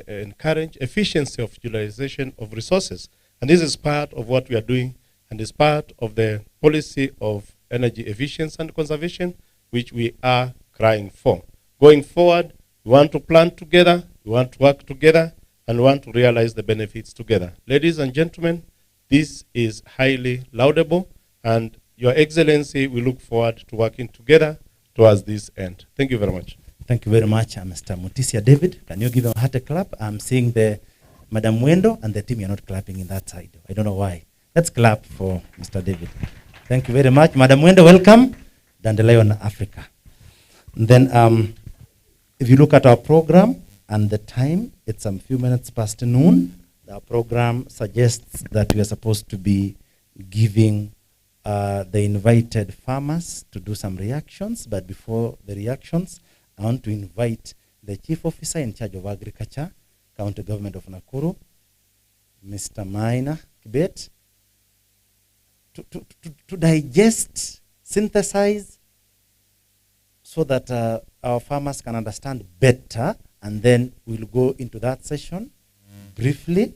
encourage efficiency of utilization of resources. And this is part of what we are doing, and is part of the policy of energy efficiency and conservation, which we are crying for. Going forward, we want to plan together, we want to work together, and we want to realize the benefits together. Ladies and gentlemen, this is highly laudable, and Your Excellency, we look forward to working together towards this end. Thank you very much. Thank you very much, Mr. Mutisia David. Can you give him a hearty clap? I'm seeing the Madam Wendo and the team, you're not clapping in that side. I don't know why. Let's clap for Mr. David. Thank you very much. Madam Wendo, welcome. Dandelion Africa. And then, if you look at our program and the time, it's some few minutes past noon. Our program suggests that we are supposed to be giving the invited farmers to do some reactions. But before the reactions, I want to invite the Chief Officer in charge of Agriculture, County Government of Nakuru, Mr. Maina Kibet, to digest, synthesize, so that our farmers can understand better, and then we'll go into that session briefly,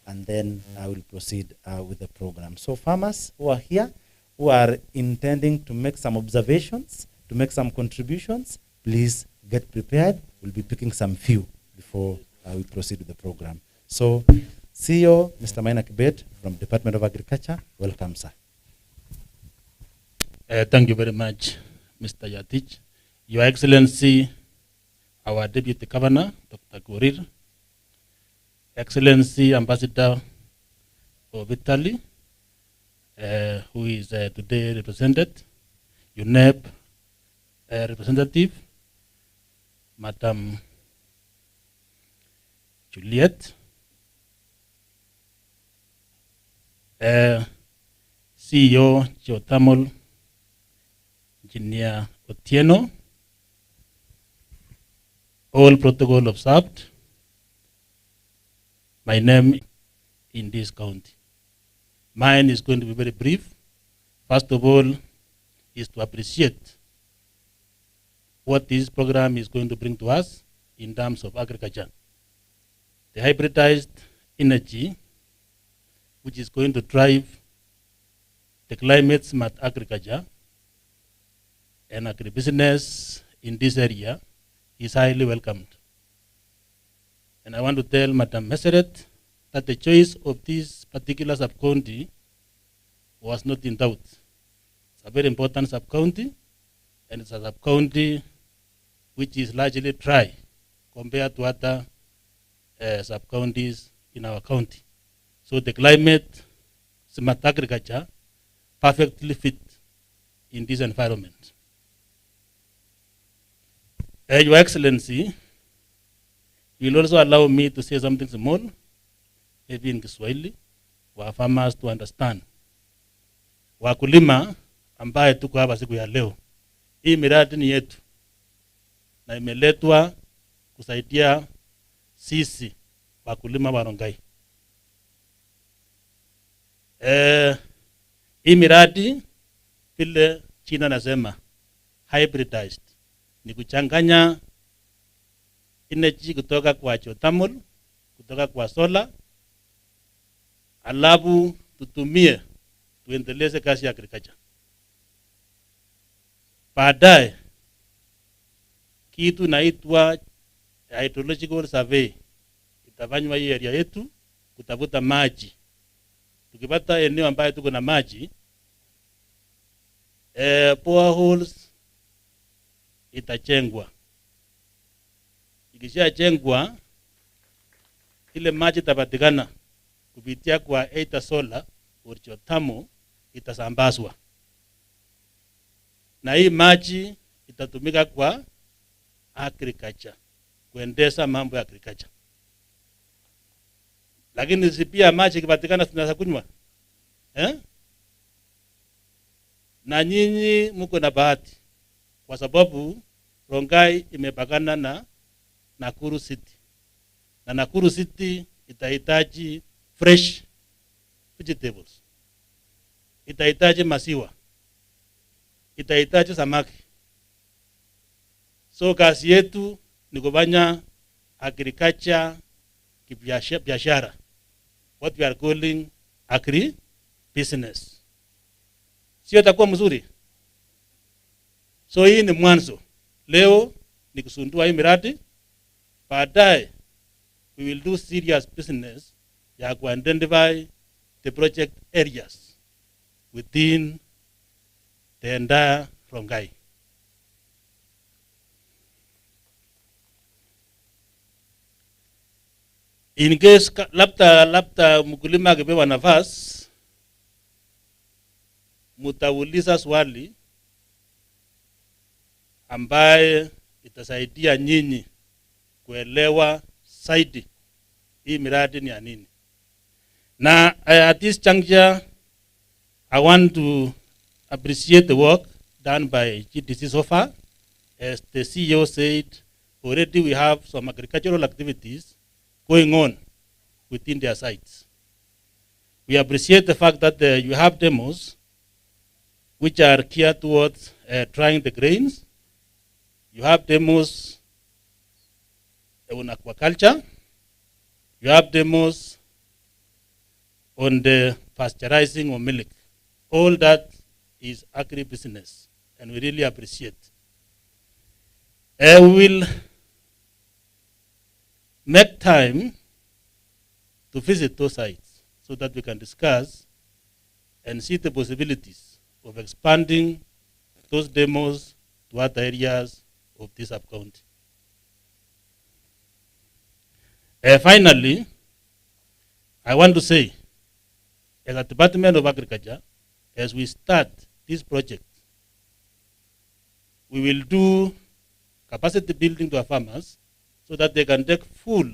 and then I will proceed with the program. So farmers who are here, who are intending to make some observations, to make some contributions, please get prepared. We'll be picking some few before we proceed with the program. So, CEO, Mr. Maina Kibet from Department of Agriculture, welcome, sir. Thank you very much, Mr. Yatich. Your Excellency, our Deputy Governor, Dr. Gorir, Excellency Ambassador of Italy, who is today represented, UNEP representative, Madam Juliet, CEO Geothermal, Engineer Otieno, all protocol observed. My name in this county. Mine is going to be very brief. First of all, is to appreciate what this program is going to bring to us in terms of agriculture. The hybridized energy, which is going to drive the climate smart agriculture and agribusiness in this area, is highly welcomed. And I want to tell Madam Meseret that the choice of this particular sub-county was not in doubt. It's a very important sub-county, and it's a sub-county which is largely dry compared to other sub-counties in our county. So the climate smart agriculture perfectly fit in this environment. Your Excellency, you will also allow me to say something small, maybe in Kiswahili, for farmers to understand. Wakulima ambaye tuko hapa siku ya leo, hii miradi ni yetu na imeletwa kusaidia sisi wakulima wa Rongai. Hii miradi vile China nasema hybridized, ni kuchanganya energy kutoka kwa geothermal, kutoka kwa solar, alafu tutumie tuendeleze kazi ya agriculture. Baadaye kitu inaitwa hydrological survey itafanywa hii area yetu kutafuta maji. Tukipata eneo ambayo tuko na maji, boreholes itachengwa. Ikishachengwa, ile maji itapatikana kupitia kwa either solar or geothermal, itasambazwa. Na hii maji itatumika kwa agriculture, kuendesha mambo ya agriculture. Lakini si pia maji ikipatikana tunaweza kunywa? Na nyinyi mko na bahati kwa sababu Rongai imepakana na Nakuru City, na Nakuru City itahitaji fresh vegetables, itahitaji maziwa, itahitaji samaki. So kazi yetu ni kufanya agriculture kibiashara, what we are calling agri business. Sio itakuwa mzuri? So hii ni mwanzo. Leo ni kusundua hii miradi, baadaye we will do serious business ya ku identify the project areas within the entire Rongai. In case labda mkulima akipewa nafasi, mutauliza swali ambaye itasaidia nyinyi kuelewa zaidi hii miradi ni ya nini. Na at this juncture, I want to appreciate the work done by GDC so far. As the CEO said, already we have some agricultural activities going on within their sites. We appreciate the fact that you have demos which are geared towards trying the grains. You have demos on aquaculture. You have demos on the pasteurizing of milk. All that is agri-business, and we really appreciate. We will make time to visit those sites so that we can discuss and see the possibilities of expanding those demos to other areas of this sub-county. Finally, I want to say, as a Department of Agriculture, as we start this project, we will do capacity building to our farmers so that they can take full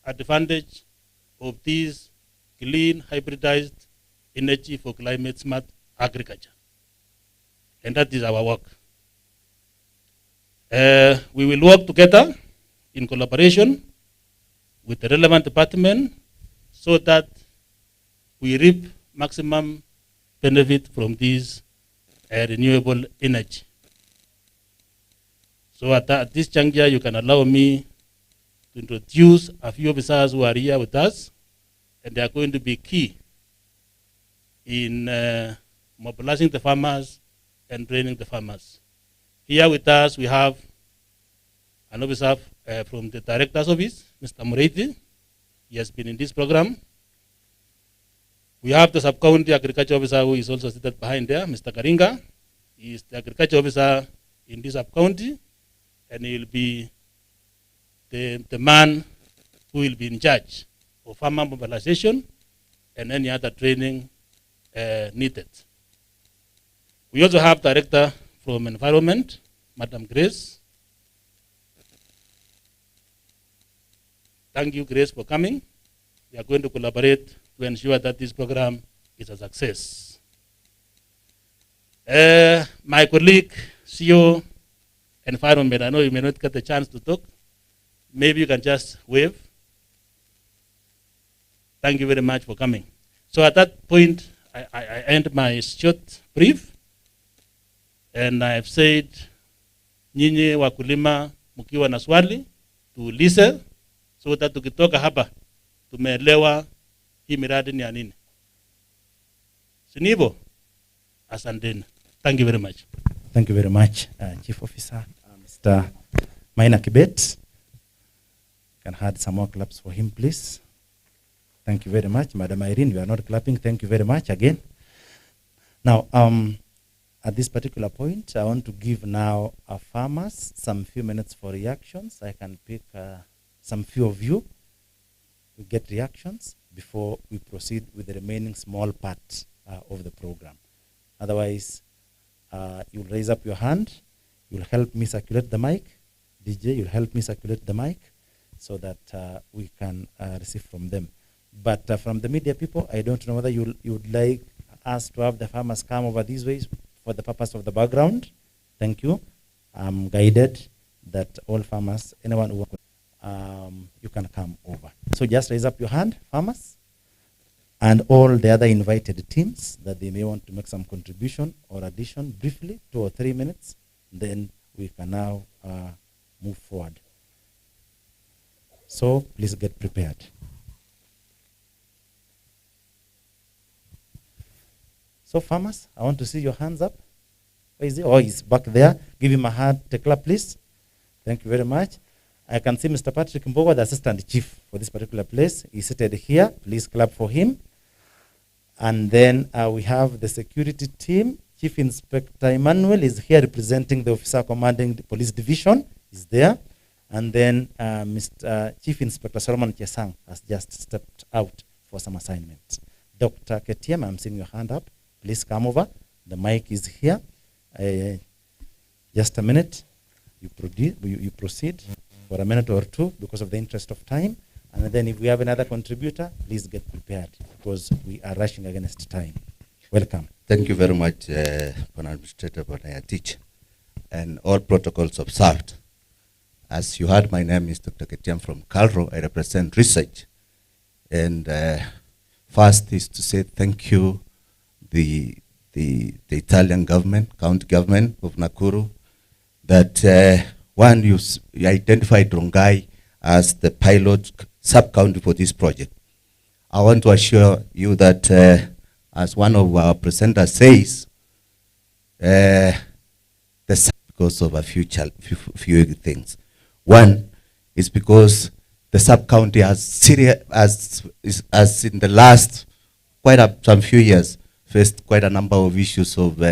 advantage of this clean, hybridized energy for climate smart agriculture. And that is our work. We will work together in collaboration with the relevant department so that we reap maximum benefit from this renewable energy. So at this juncture, you can allow me to introduce a few officers who are here with us, and they are going to be key in mobilizing the farmers and training the farmers. Here with us, we have an officer from the Director's Office, Mr. Mureti. He has been in this program. We have the Sub-County Agriculture Officer who is also seated behind there, Mr. Karinga. He is the Agriculture Officer in this Sub-County, and he will be the man who will be in charge of farmer mobilization and any other training needed. We also have Director from Environment, Madam Grace. Thank you, Grace, for coming. We are going to collaborate to ensure that this program is a success. My colleague, CEO Environment, I know you may not get the chance to talk. Maybe you can just wave. Thank you very much for coming. So at that point, I end my short brief. And I've said, nyinyi wakulima mkiwa na swali, tuulize, so that tukitoka hapa, tumeelewa hii miradi ni ya nini. Sinivo? Asanteni. Thank you very much. Thank you very much, Chief Officer, Mr. Maina Kibet. Can add some more claps for him, please. Thank you very much. Madam Irene, you are not clapping. Thank you very much again. Now, at this particular point, I want to give now our farmers some few minutes for reactions. I can pick some few of you to get reactions before we proceed with the remaining small part of the program. Otherwise, you'll raise up your hand. You'll help me circulate the mic. DJ, you'll help me circulate the mic so that we can receive from them. But from the media people, I don't know whether you would like us to have the farmers come over these ways for the purpose of the background. Thank you. I'm guided that all farmers, anyone who you can come over. So just raise up your hand, farmers, and all the other invited teams that they may want to make some contribution or addition briefly, 2 or 3 minutes. Then we can now move forward. So please get prepared. So farmers, I want to see your hands up. Where is he? Oh, he's back there. Give him a hand. Take a clap, please. Thank you very much. I can see Mr. Patrick Mbogo, the assistant chief for this particular place. He's seated here. Please clap for him. And then we have the security team. Chief Inspector Emmanuel is here representing the officer commanding the police division. Is there. And then Mr. Chief Inspector Solomon Chesang has just stepped out for some assignments. Dr. Ketiam, I'm seeing your hand up. Please come over. The mic is here. Just a minute. You proceed for a minute or two because of the interest of time. And then if we have another contributor, please get prepared because we are rushing against time. Welcome. Thank you very much, Administrator Bonayatich, and all protocols observed. As you heard, my name is Dr. Ketiam from KALRO. I represent research. And first is to say thank you the Italian government, county government of Nakuru, that one, you identified Rongai as the pilot sub-county for this project. I want to assure you that, as one of our presenters says, because of a few things. One is because the sub-county has serious, as in the last some few years, faced quite a number of issues of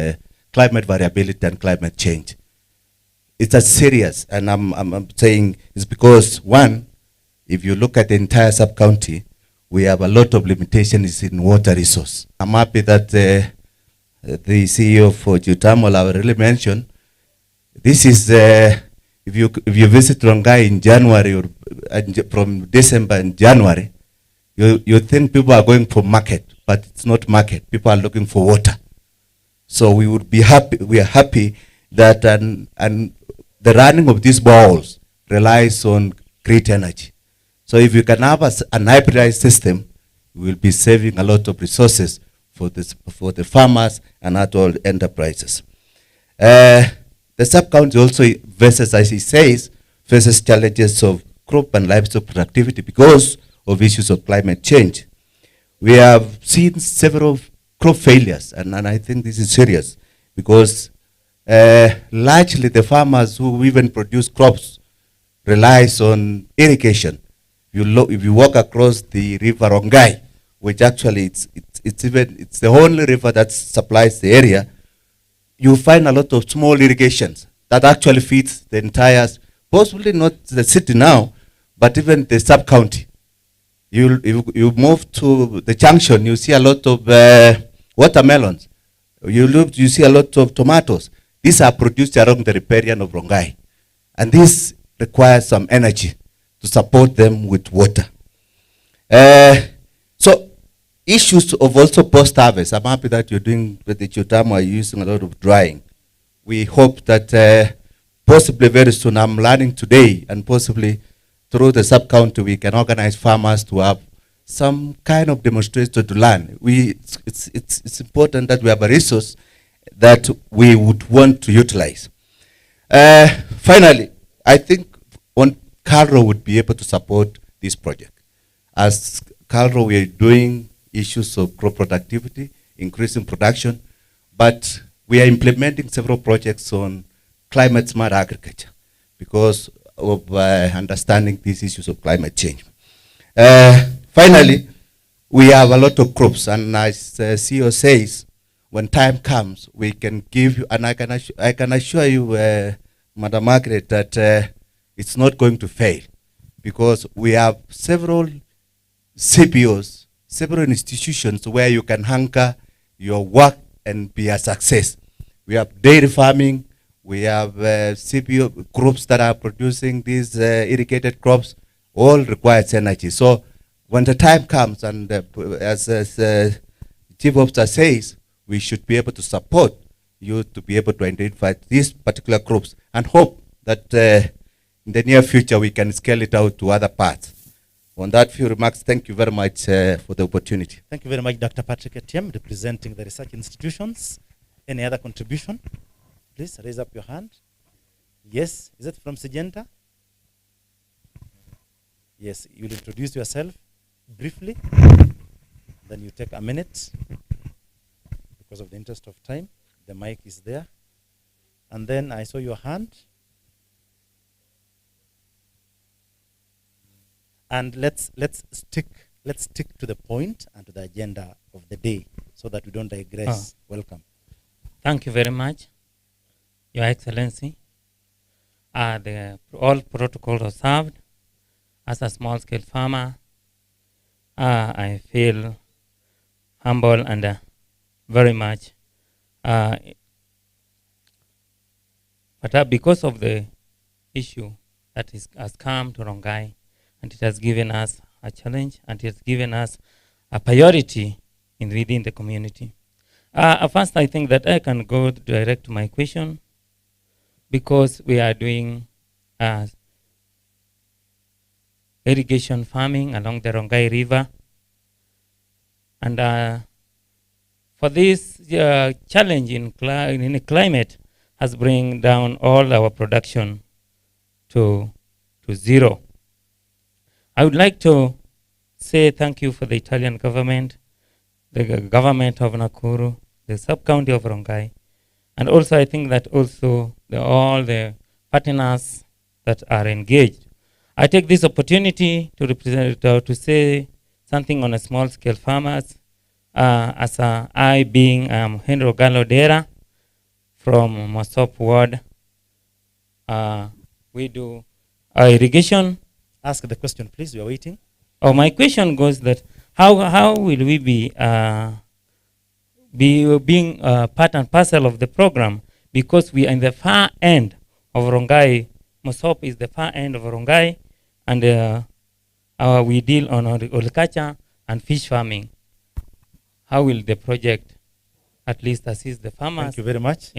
climate variability and climate change. It's as serious, and I'm saying it's because, one, if you look at the entire sub-county, we have a lot of limitations in water resource. I'm happy that the CEO for Geothermal already mentioned, this is, if you visit Rongai in January, or from December and January, you think people are going for market, but it's not market. People are looking for water. So we would be happy, we are happy that, and the running of these boreholes relies on great energy. So if you can have an hybridized system, we will be saving a lot of resources for the farmers and at all enterprises. The sub-county also faces, as he says, faces challenges of crop and livestock productivity because of issues of climate change. We have seen several crop failures, and I think this is serious because largely the farmers who even produce crops relies on irrigation. If you walk across the river Rongai, which actually it's the only river that supplies the area, you find a lot of small irrigations that actually feeds the entire, possibly not the city now, but even the sub-county. You move to the junction, you see a lot of watermelons. You see a lot of tomatoes. These are produced along the riparian of Rongai. And this requires some energy to support them with water. So issues of also post-harvest. I'm happy that you're doing with the Geothermal, are using a lot of drying. We hope that possibly very soon, I'm learning today, and possibly through the sub-county, we can organize farmers to have some kind of demonstration to learn. It's important that we have a resource that we would want to utilize. Finally, I think KALRO would be able to support this project. As KALRO, we are doing issues of crop productivity, increasing production, but we are implementing several projects on climate smart agriculture because of understanding these issues of climate change. Finally, we have a lot of crops, and as CEO says, when time comes, we can give you, and I can assure you, Madam Margaret, that it's not going to fail because we have several CPOs, several institutions where you can anchor your work and be a success. We have dairy farming, we have CPO groups that are producing these irrigated crops, all requires energy. So when the time comes, and as Chief Officer says, we should be able to support you to be able to identify these particular groups and hope that in the near future we can scale it out to other parts. On that few remarks, thank you very much for the opportunity. Thank you very much, Dr. Patrick Etienne, representing the research institutions. Any other contribution? Please raise up your hand. Yes, is it from Syngenta? Yes, you will introduce yourself briefly. Then you take a minute. Because of the interest of time, the mic is there. And then I saw your hand. And let's stick to the point and to the agenda of the day so that we don't digress. Welcome. Thank you very much, Your Excellency. All protocols observed. As a small-scale farmer, I feel humble and very much. But because of the issue that has come to Rongai, and it has given us a challenge, and it has given us a priority within the community. First, I think that I can go direct to my question, because we are doing irrigation farming along the Rongai River. And for this challenge in climate has bring down all our production to zero. I would like to say thank you for the Italian government, the government of Nakuru, the sub-county of Rongai, and also I think that also all the partners that are engaged. I take this opportunity to represent to say something on a small-scale farmers. I being Henry Ogalo Dera from Mosop Ward, we do irrigation. Ask the question, please. We are waiting. Oh, my question goes that how will we be being part and parcel of the program, because we are in the far end of Rongai. Mosop is the far end of Rongai, and we deal on agriculture and fish farming. How will the project at least assist the farmers? Thank you very much.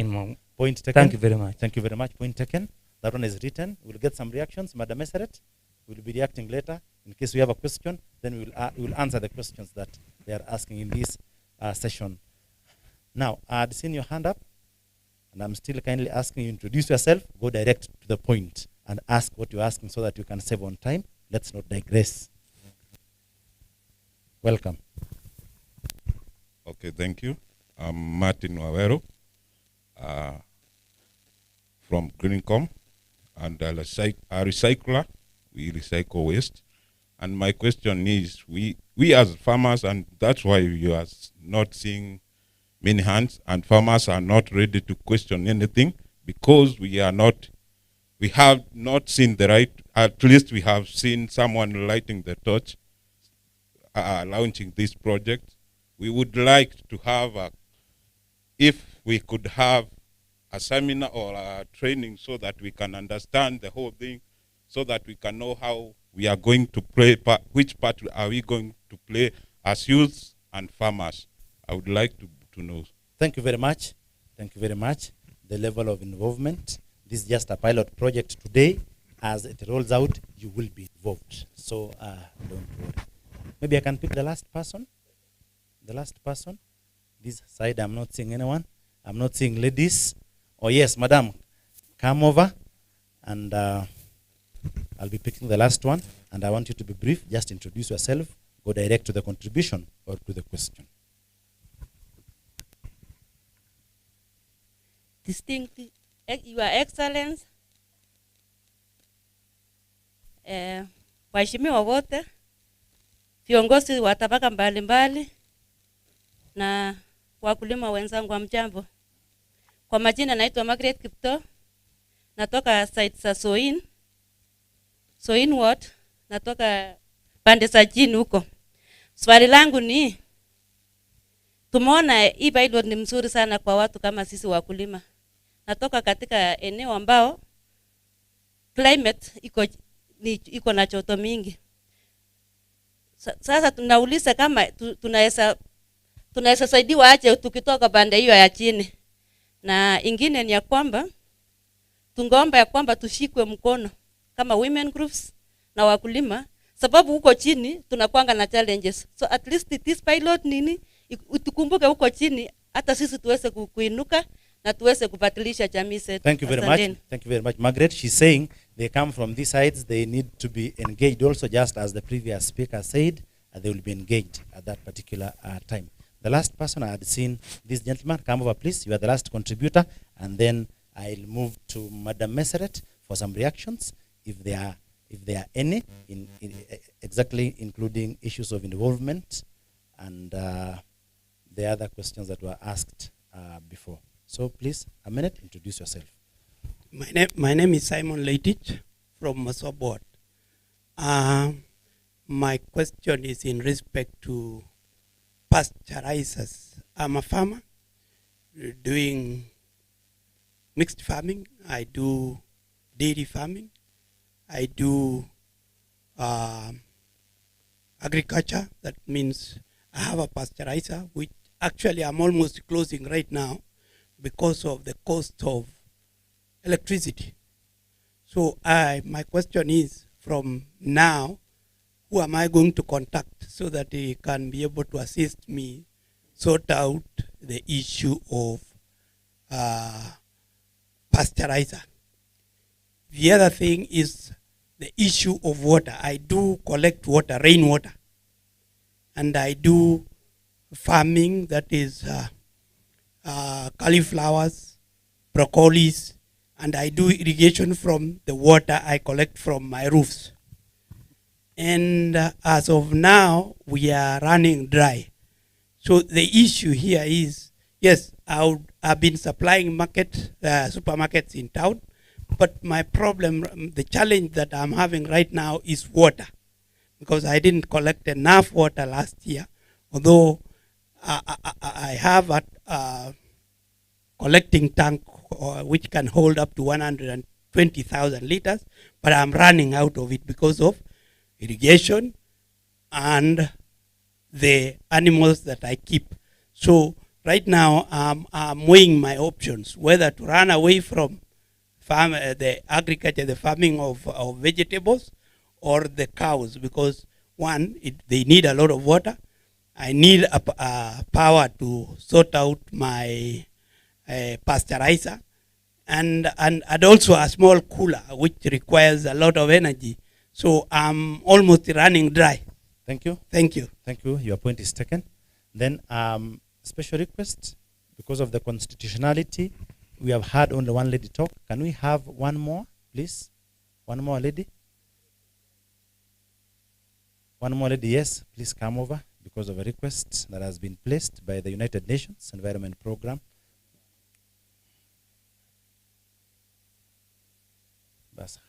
Point taken. Thank you very much. Thank you very much. Point taken. That one is written. We'll get some reactions. Madam Meseret will be reacting later. In case we have a question, then we will answer the questions that they are asking in this session. Now, I'd seen your hand up, and I'm still kindly asking you to introduce yourself, go direct to the point, and ask what you're asking so that you can save on time. Let's not digress. Welcome. Okay, thank you. I'm Martin Wawero from Greencom, and a recycler. We recycle waste. And my question is, we as farmers, and that's why you are not seeing many hands, and farmers are not ready to question anything, because we have not seen the right, at least we have seen someone lighting the torch, launching this project. We would like to have, if we could have a seminar or a training so that we can understand the whole thing, so that we can know how we are going to play, which part are we going to play as youths and farmers. I would like to know. Thank you very much. Thank you very much. The level of involvement. This is just a pilot project today. As it rolls out, you will be involved. So don't worry. Maybe I can pick the last person. The last person. This side, I'm not seeing anyone. I'm not seeing ladies. Oh yes, madam, come over, and I'll be picking the last one. And I want you to be brief. Just introduce yourself. Go direct to the contribution or to the question. Distinct, Your Excellency, waheshimiwa wote, viongozi wa tabaka mbalimbali na wakulima wenzangu, hamjambo. Kwa majina naitwa Margaret Kipto, natoka site za Soin Ward, natoka pande za chini huko. Swali langu ni, tumeona hii pilot ni mzuri sana kwa watu kama sisi wakulima. Natoka katika eneo ambao climate iko na joto mingi. Sasa tunauliza kama tunaweza tunaweza saidiwa aje tukitoka pande hiyo ya chini. Na ingine ni ya kwamba tungeomba ya kwamba tushikwe mkono kama women groups na wakulima, sababu huko chini tunakuanga na challenges. So at least this pilot nini tukumbuke huko chini hata sisi tuweze kuinuka na tuweze kubadilisha jamii zetu. Thank you very much. Thank you very much, Margaret. She's saying they come from these sides, they need to be engaged also, just as the previous speaker said, they will be engaged at that particular time. The last person I had seen, this gentleman, come over please, you are the last contributor, and then I'll move to Madam Meseret for some reactions, if there are any, exactly including issues of involvement and the other questions that were asked before. So please, a minute, introduce yourself. My name is Simon Leitich from Masobot. My question is in respect to pasteurizers. I'm a farmer doing mixed farming. I do dairy farming. I do agriculture. That means I have a pasteurizer, which actually I'm almost closing right now because of the cost of electricity. So my question is, from now, who am I going to contact so that they can be able to assist me sort out the issue of pasteurizer? The other thing is the issue of water. I do collect water, rainwater, and I do farming, that is cauliflowers, broccolis, and I do irrigation from the water I collect from my roofs. And as of now, we are running dry. So the issue here is, yes, I've been supplying supermarkets in town, but my problem, the challenge that I'm having right now is water, because I didn't collect enough water last year, although I have a collecting tank which can hold up to 120,000 liters, but I'm running out of it because of irrigation and the animals that I keep. So right now I'm weighing my options, whether to run away from the agriculture, the farming of vegetables, or the cows, because one, they need a lot of water. I need a power to sort out my pasteurizer, and also a small cooler which requires a lot of energy. So I'm almost running dry. Thank you. Thank you. Thank you. Your point is taken. Then special request, because of the constitutionality, we have had only one lady talk. Can we have one more, please? One more lady? One more lady, yes. Please come over because of a request that has been placed by the United Nations Environment Program. Bas,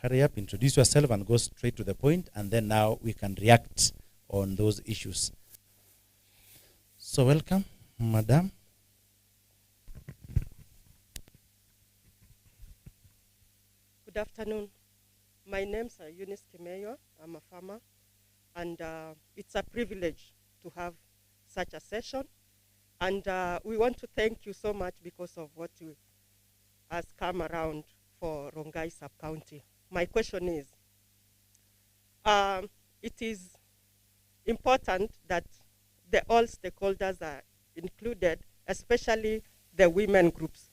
hurry up, introduce yourself and go straight to the point, and then now we can react on those issues. So welcome, Madam. Good afternoon. My name's Eunice Kimeyo. I'm a farmer, and it's a privilege to have such a session. And we want to thank you so much because of what has come around for Rongai Sub-County. My question is, it is important that all stakeholders are included, especially the women groups,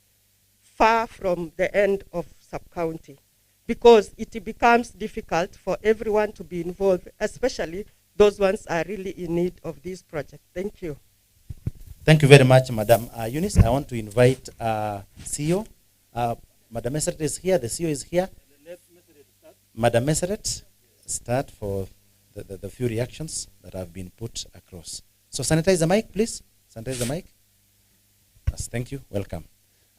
far from the end of sub-county, because it becomes difficult for everyone to be involved, especially those ones are really in need of this project. Thank you. Thank you very much, Madam Eunice. I want to invite CEO. Madam Meseret is here, the CEO is here. Madam Meseret, start for the few reactions that have been put across. So sanitize the mic, please. Sanitize the mic. Yes, thank you. Welcome.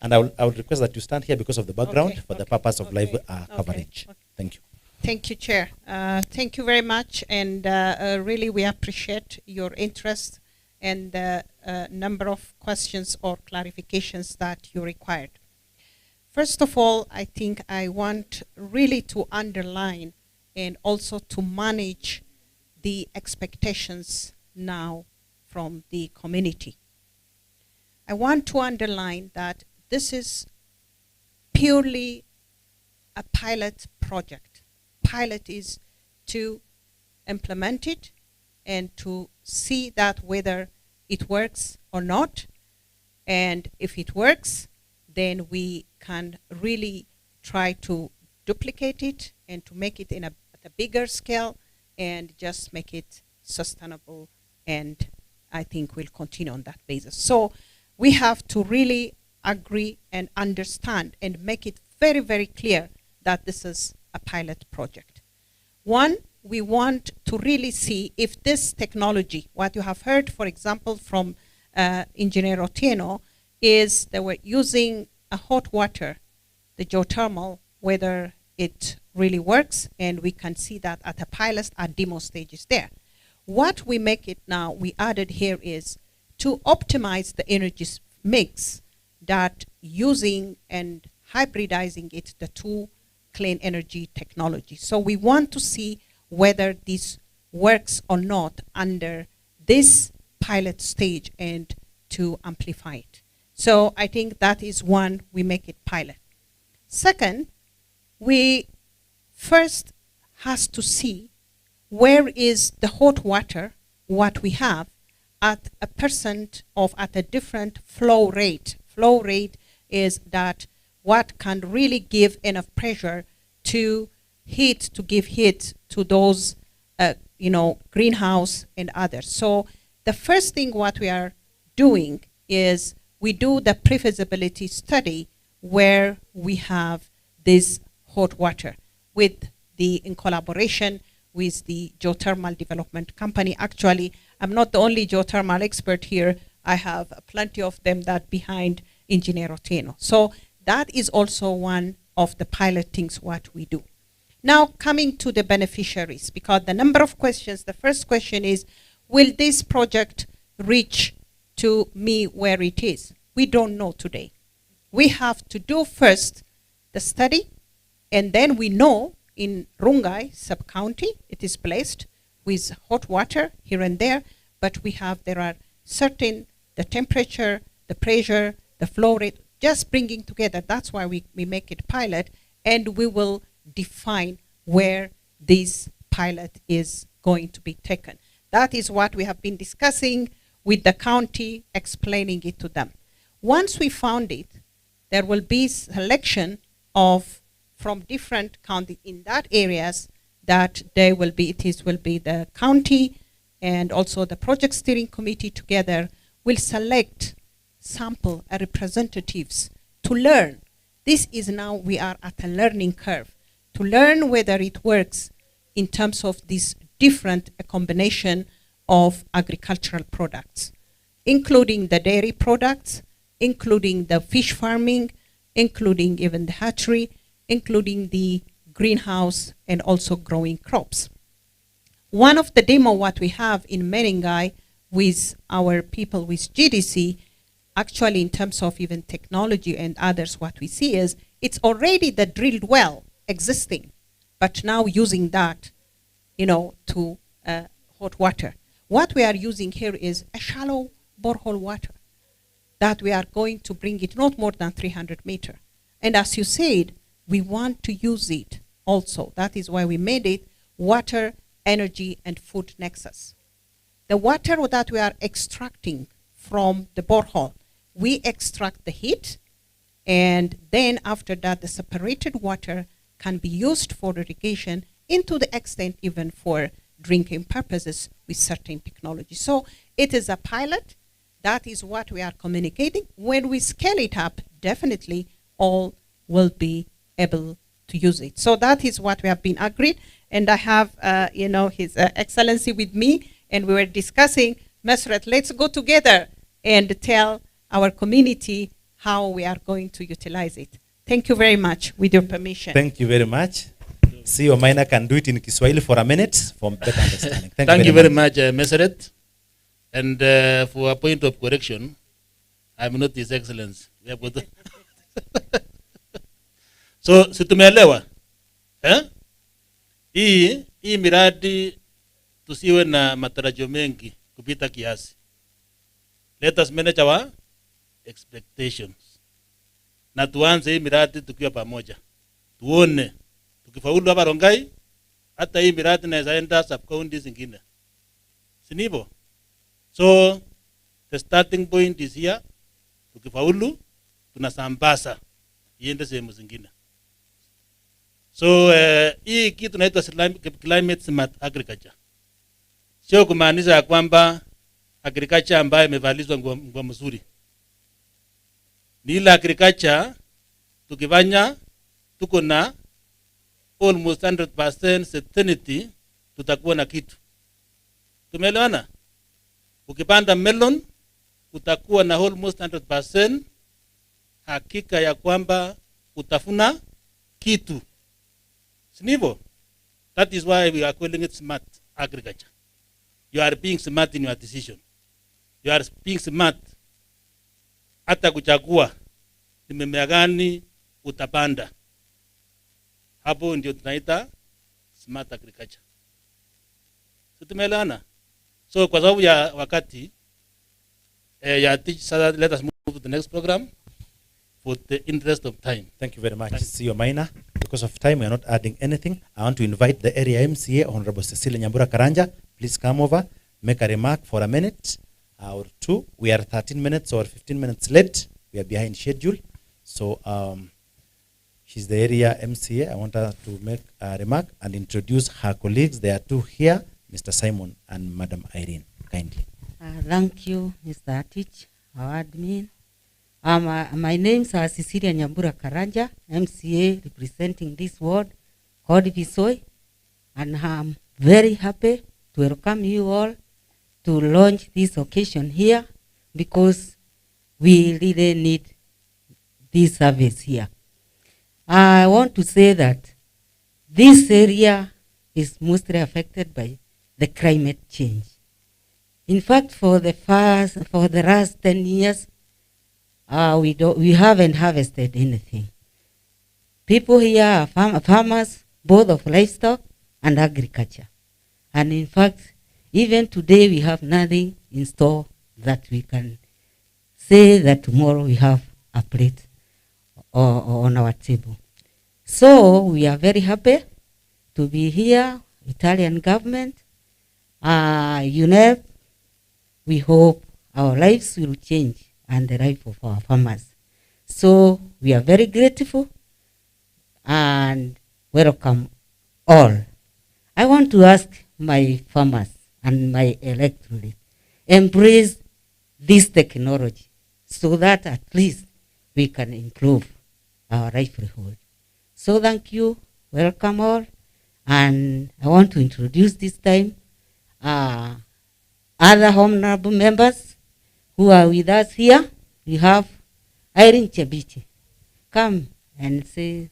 And I will request that you stand here because of the background for the purpose of live coverage. Thank you. Thank you, Chair. Thank you very much. And really, we appreciate your interest and the number of questions or clarifications that you required. First of all, I think I want really to underline and also to manage the expectations now from the community. I want to underline that this is purely a pilot project. Pilot is to implement it and to see that whether it works or not. And if it works, then we can really try to duplicate it and to make it at a bigger scale and just make it sustainable. And I think we'll continue on that basis. So we have to really agree and understand and make it very, very clear that this is a pilot project. One, we want to really see if this technology, what you have heard, for example, from Engineer Otieno, is that we're using a hot water, the geothermal, whether it really works, and we can see that at a pilot, at demo stages there. What we make it now, we added here is to optimize the energy mix that using and hybridizing it, the two clean energy technology. So we want to see whether this works or not under this pilot stage and to amplify it. So I think that is one, we make it pilot. Second, we first has to see where is the hot water, what we have, at a percent of at a different flow rate. Flow rate is that what can really give enough pressure to heat, to give heat to those, greenhouse and others. So the first thing what we are doing is we do the pre-feasibility study where we have this hot water in collaboration with the geothermal development company. Actually, I'm not the only geothermal expert here. I have plenty of them that behind Engineer Otieno. So that is also one of the pilot things what we do. Now coming to the beneficiaries, because the number of questions, the first question is, will this project reach to me where it is? We don't know today. We have to do first the study, and then we know in Rungai sub-county it is placed with hot water here and there, but there are certain, the temperature, the pressure, the flow rate, just bringing together. That's why we make it pilot, and we will define where this pilot is going to be taken. That is what we have been discussing with the county, explaining it to them. Once we found it, there will be selection from different counties in that areas that will be the county and also the project steering committee together will select sample representatives to learn. This is now we are at a learning curve to learn whether it works in terms of this different combination of agricultural products, including the dairy products, including the fish farming, including even the hatchery, including the greenhouse and also growing crops. One of the demo what we have in Meringai with our people with GDC, actually in terms of even technology and others, what we see is it's already the drilled well existing, but now using that, to hot water. What we are using here is a shallow borehole water that we are going to bring it not more than 300 meters. And as you said, we want to use it also. That is why we made it water, energy, and food nexus. The water that we are extracting from the borehole, we extract the heat, and then after that, the separated water can be used for irrigation into the extent even for drinking purposes with certain technology. So it is a pilot. That is what we are communicating. When we scale it up, definitely all will be able to use it. So that is what we have been agreed. And I have, His Excellency with me, and we were discussing, Mesret, let's go together and tell our community how we are going to utilize it. Thank you very much, with your permission. Thank you very much. CEO Maina can do it in Kiswahili for a minute for better understanding. Thank you very much, Meseret. And for a point of correction, I'm not His Excellency. So, tumeelewa. Hii miradi tusiwe na matarajio mengi kupita kiasi. Let us manage our expectations. Na tuanze hii miradi tukiwa pamoja. Tuone tukifaulu hapa Rongai, hata hii miradi inaweza enda sub county zingine. Si ndivyo? So the starting point is here. Tukifaulu tunasambaza iende sehemu zingine. So hii kitu tunaitwa climate smart agriculture. Sio kumaanisha ya kwamba agriculture ambayo imevalizwa nguo mzuri. Ni ile agriculture tukifanya tuko na almost 100% certainty tutakuwa na kitu. Tumeelewana? Ukipanda melon utakuwa na almost 100% hakika ya kwamba utafuna kitu. Sinivo? That is why we are calling it smart agriculture. You are being smart in your decision. You are being smart hata kuchagua ni mimea gani utapanda. Hapo ndio tunaita smart agriculture. So tumeelewana? So kwa sababu ya wakati let us move to the next program for the interest of time. Thank you very much. CEO Maina. Because of time, we are not adding anything. I want to invite the area MCA, Honorable Cecilia Nyambura Karanja. Please come over, make a remark for a minute or two. We are 13 minutes or 15 minutes late. We are behind schedule. So she's the area MCA. I want her to make a remark and introduce her colleagues. There are two here, Mr. Simon and Madam Irene. Kindly. Thank you, Mr. Atich, our admin. My name is Cecilia Nyambura Karanja, MCA representing this ward called Visoi, and I'm very happy to welcome you all to launch this occasion here because we really need this service here. I want to say that this area is mostly affected by the climate change. In fact, for the last 10 years, we haven't harvested anything. People here are farmers, both of livestock and agriculture. And in fact, even today we have nothing in store that we can say that tomorrow we have a plate on our table. So we are very happy to be here, Italian government, UNEP. We hope our lives will change and the life of our farmers. So we are very grateful and welcome all. I want to ask my farmers and my electorate, embrace this technology so that at least we can improve our livelihood. So thank you, welcome all, and I want to introduce this time other honorable members who are with us here. We have Irene Chebichi. Come and say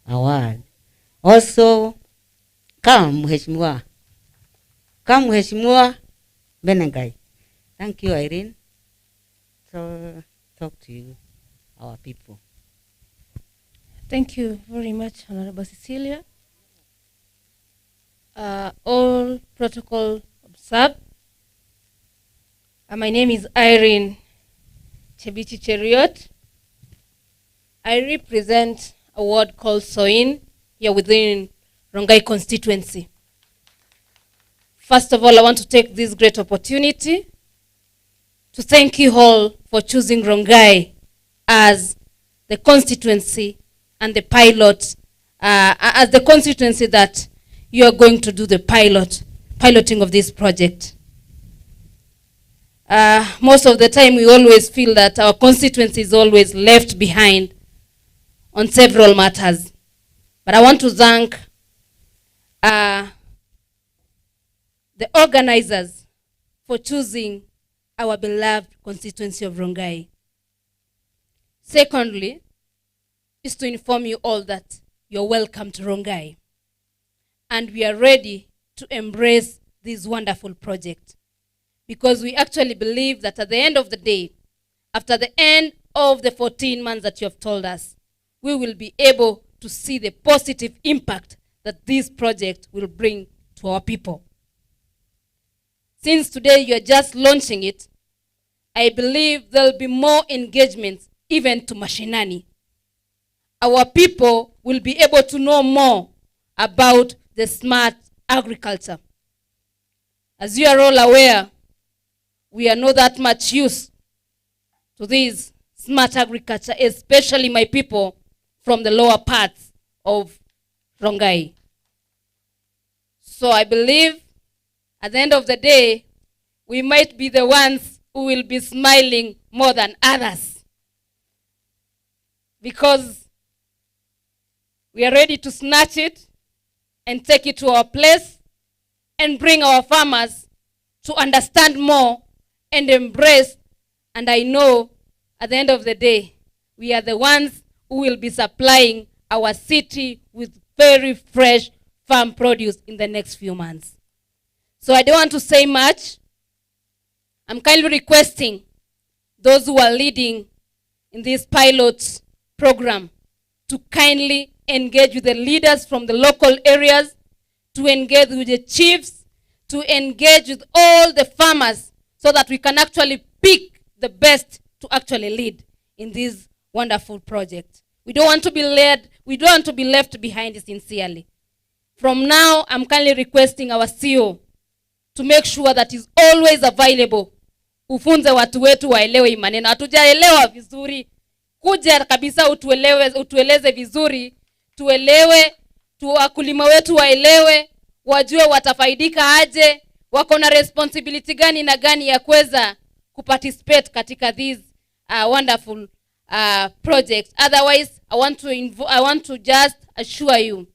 a word. Also, come, Mheshimiwa. Come, Mheshimiwa Benengai. Thank you, Irene. So, talk to you, our people. Thank you very much, Honorable Cecilia. All protocol observed. My name is Irene Chebichi Cheriot. I represent a ward called Soin here within Rongai constituency. First of all, I want to take this great opportunity to thank you all for choosing Rongai as the constituency and the pilot, as the constituency that you are going to do the piloting of this project. Most of the time we always feel that our constituency is always left behind on several matters. But I want to thank the organizers for choosing our beloved constituency of Rongai. Secondly, is to inform you all that you're welcome to Rongai. And we are ready to embrace this wonderful project. Because we actually believe that at the end of the day, after the end of the 14 months that you have told us, we will be able to see the positive impact that this project will bring to our people. Since today you are just launching it, I believe there'll be more engagements even to mashinani. Our people will be able to know more about the smart agriculture. As you are all aware, we are not that much used to this smart agriculture, especially my people from the lower parts of Rongai. So I believe at the end of the day, we might be the ones who will be smiling more than others, because we are ready to snatch it and take it to our place and bring our farmers to understand more and embrace. And I know at the end of the day, we are the ones who will be supplying our city with very fresh farm produce in the next few months. So I don't want to say much. I'm kindly requesting those who are leading in this pilot program to kindly engage with the leaders from the local areas, to engage with the chiefs, to engage with all the farmers, so that we can actually pick the best to actually lead in this wonderful project. We don't want to be led, we don't want to be left behind sincerely. From now, I'm kindly requesting our CEO to make sure that he's always available. Ufunze watu wetu waelewe maneno. Hatujaelewa vizuri. Kuja kabisa utueleze vizuri. Tuelewe, wakulima wetu waelewe, wajue watafaidika aje, wako na responsibility gani na gani ya kuweza kuparticipate katika this wonderful project. Otherwise, I want to just assure you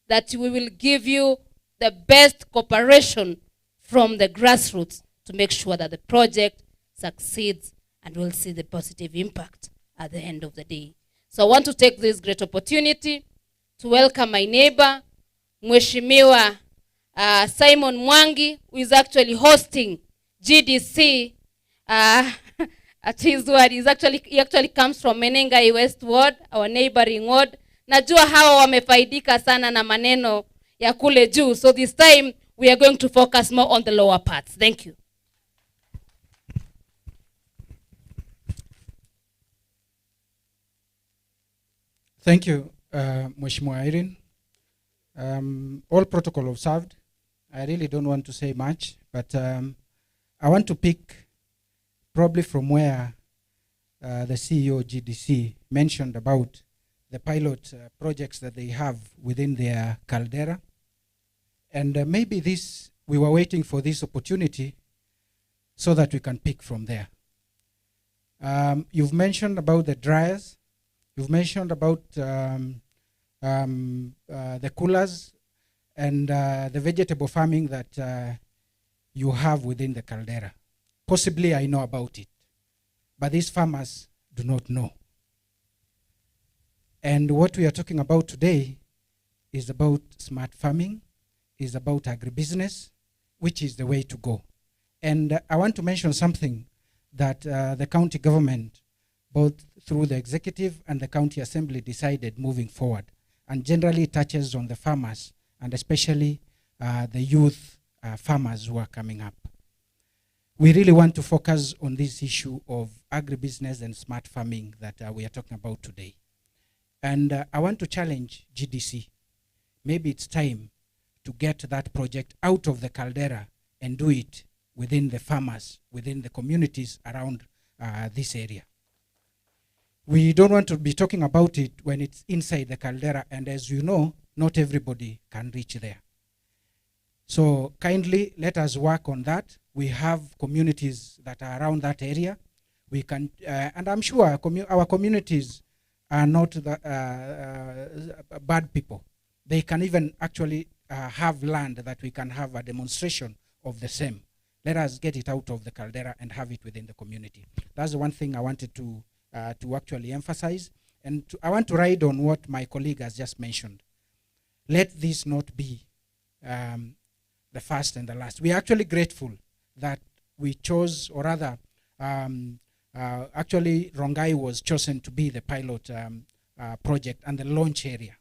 that we will give you the best cooperation from the grassroots to make sure that the project succeeds and we'll see the positive impact at the end of the day. So I want to take this great opportunity to welcome my neighbor, Mheshimiwa Simon Mwangi, who is actually hosting GDC at his ward. He actually comes from Menengai West Ward, our neighboring ward. Najua hawa wamefaidika sana na maneno ya kule juu. So this time we are going to focus more on the lower parts. Thank you. Thank you, Mheshimiwa Irene. All protocol observed. I really don't want to say much, but I want to pick probably from where the CEO GDC mentioned about the pilot projects that they have within their caldera. And maybe we were waiting for this opportunity so that we can pick from there. You've mentioned about the dryers. You've mentioned about the coolers and the vegetable farming that you have within the caldera. Possibly I know about it, but these farmers do not know. And what we are talking about today is about smart farming, is about agribusiness, which is the way to go. And I want to mention something that the county government, both through the executive and the county assembly, decided moving forward, and generally touches on the farmers, and especially the youth farmers who are coming up. We really want to focus on this issue of agribusiness and smart farming that we are talking about today. And I want to challenge GDC. Maybe it's time to get that project out of the caldera and do it within the farmers, within the communities around this area. We don't want to be talking about it when it's inside the caldera, and as you know, not everybody can reach there. So kindly let us work on that. We have communities that are around that area. We can, and I'm sure our communities are not bad people. They can even actually have land that we can have a demonstration of the same. Let us get it out of the caldera and have it within the community. That's the one thing I wanted to actually emphasize. And I want to ride on what my colleague has just mentioned. Let this not be the first and the last. We are actually grateful that we chose, or rather, actually Rongai was chosen to be the pilot project and the launch area.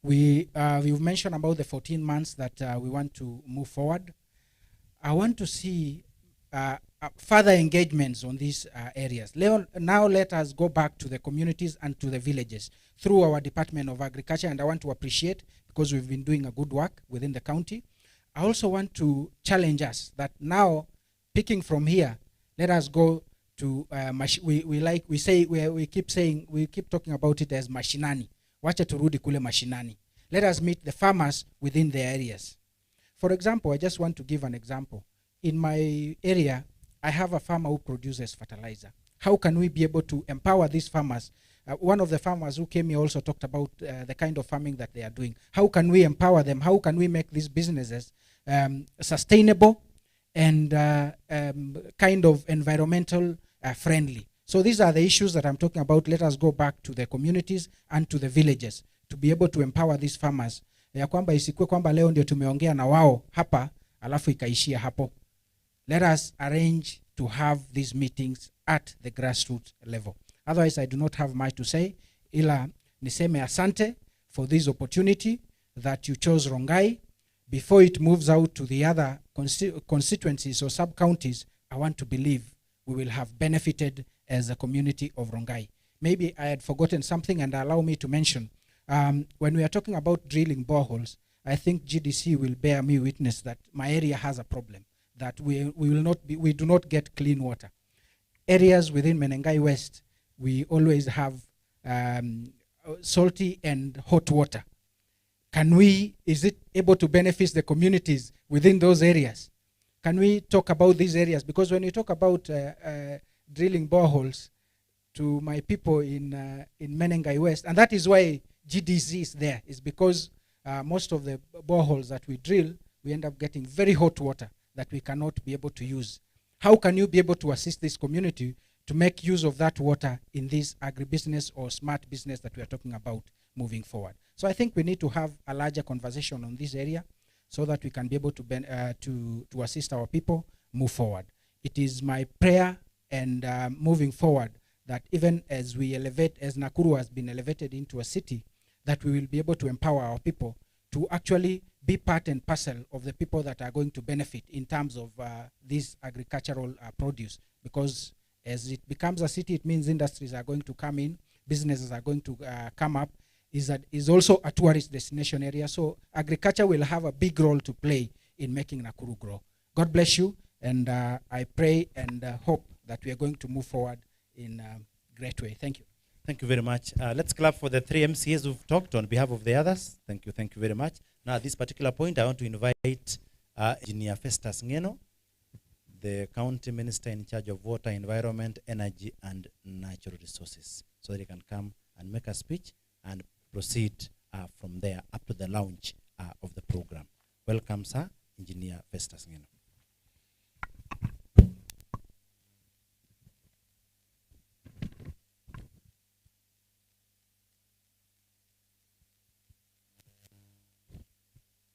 We've mentioned about the 14 months that we want to move forward. I want to see further engagements on these areas. Now let us go back to the communities and to the villages through our Department of Agriculture, and I want to appreciate, because we've been doing a good work within the county. I also want to challenge us that now, picking from here, let us go to we keep talking about it as mashinani. Wacha turudi kule mashinani. Let us meet the farmers within the areas. For example, I just want to give an example. In my area, I have a farmer who produces fertilizer. How can we be able to empower these farmers? One of the farmers who came here also talked about the kind of farming that they are doing. How can we empower them? How can we make these businesses sustainable and kind of environmental friendly? So these are the issues that I'm talking about. Let us go back to the communities and to the villages to be able to empower these farmers. Ya kwamba isikue kwamba leo ndio tumeongea na wao hapa alafu ikaishia hapo. Let us arrange to have these meetings at the grassroots level. Otherwise, I do not have much to say. Ila niseme asante for this opportunity that you chose Rongai. Before it moves out to the other constituencies or sub-counties, I want to believe we will have benefited as a community of Rongai. Maybe I had forgotten something, and allow me to mention, when we are talking about drilling boreholes, I think GDC will bear me witness that my area has a problem, that we do not get clean water. Areas within Menengai West, we always have salty and hot water. Is it able to benefit the communities within those areas? Can we talk about these areas? Because when you talk about drilling boreholes to my people in Menengai West, and that is why GDC is there, is because most of the boreholes that we drill, we end up getting very hot water that we cannot be able to use. How can you be able to assist this community to make use of that water in this agribusiness or smart business that we are talking about moving forward? So I think we need to have a larger conversation on this area so that we can be able to assist our people move forward. It is my prayer and moving forward that even as we elevate, as Nakuru has been elevated into a city, that we will be able to empower our people to actually be part and parcel of the people that are going to benefit in terms of this agricultural produce. Because as it becomes a city, it means industries are going to come in, businesses are going to come up, is also a tourist destination area. So agriculture will have a big role to play in making Nakuru grow. God bless you, and I pray and hope that we are going to move forward in a great way. Thank you. Thank you very much. Let's clap for the 3 MCAs who've talked on behalf of the others. Thank you very much. Now, at this particular point, I want to invite Engineer Festus Ngeno, the County Minister in charge of Water, Environment, Energy, and Natural Resources, so that he can come and make a speech and proceed from there up to the launch of the program. Welcome, sir, Engineer Festus Ngeno.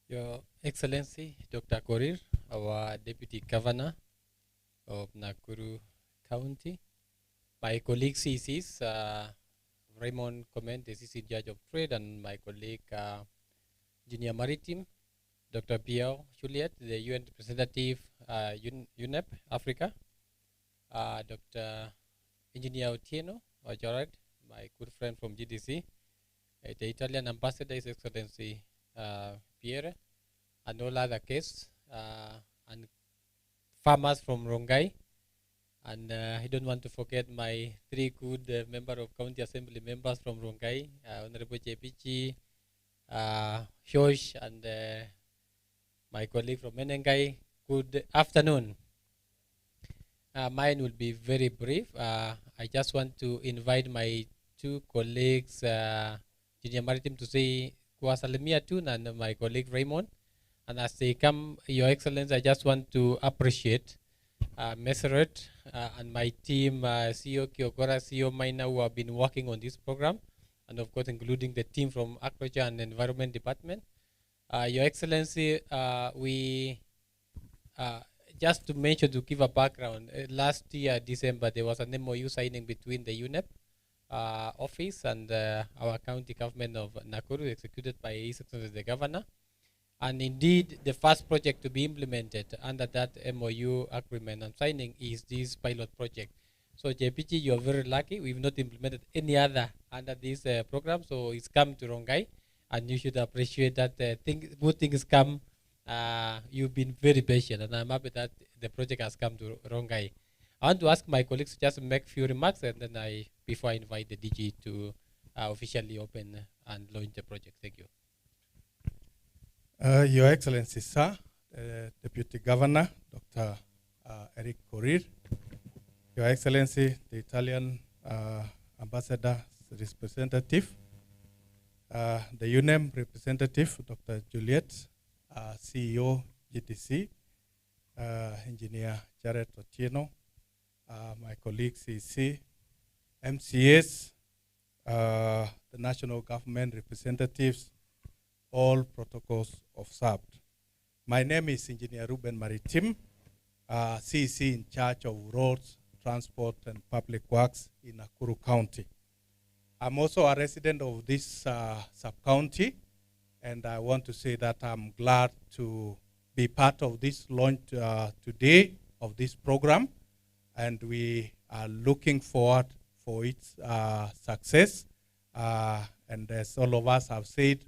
Your Excellency, Dr. Korir, our Deputy Governor of Nakuru County, my colleague CCs, Raymond Comment, the CC in charge of trade, and my colleague Engineer Maritime, Dr. Pierre Juliet, the UN representative, UNEP Africa, Dr. Engineer Otieno or Jared, my good friend from GDC, the Italian ambassador, His Excellency Pierre, and all other guests, and farmers from Rongai. And I don't want to forget my 3 good member of County Assembly members from Rongai, Honorable JPG, Shosh, and my colleague from Menengai. Good afternoon. Mine will be very brief. I just want to invite my 2 colleagues, Engineer Maritime, to say Kuasalimia too, and my colleague Raymond. And as they come, Your Excellency, I just want to appreciate Meseret and my team, CEO Kiokora, CEO Maina, who have been working on this program, and of course including the team from Agriculture and Environment Department. Your Excellency, we just to mention, to give a background, last year December there was an MOU signing between the UNEP office and our county government of Nakuru, executed by His Excellency the Governor. And indeed, the first project to be implemented under that MOU agreement I'm signing is this pilot project. So JPG, you're very lucky. We've not implemented any other under this program, so it's come to Rongai, and you should appreciate that good things come. You've been very patient, and I'm happy that the project has come to Rongai. I want to ask my colleagues to just make few remarks, and then before I invite the DG to officially open and launch the project. Thank you. Your Excellency, sir, Deputy Governor, Dr. Eric Korir, Your Excellency, the Italian Ambassador representative, the UNEM representative, Dr. Juliet, CEO, GTC, Engineer Jared Otieno, my colleague CC, MCAs, the national government representatives, all protocols observed. My name is Engineer Ruben Maritim, CC in charge of roads, transport, and public works in Nakuru County. I'm also a resident of this sub-county, and I want to say that I'm glad to be part of this launch today of this program, and we are looking forward for its success. And as all of us have said,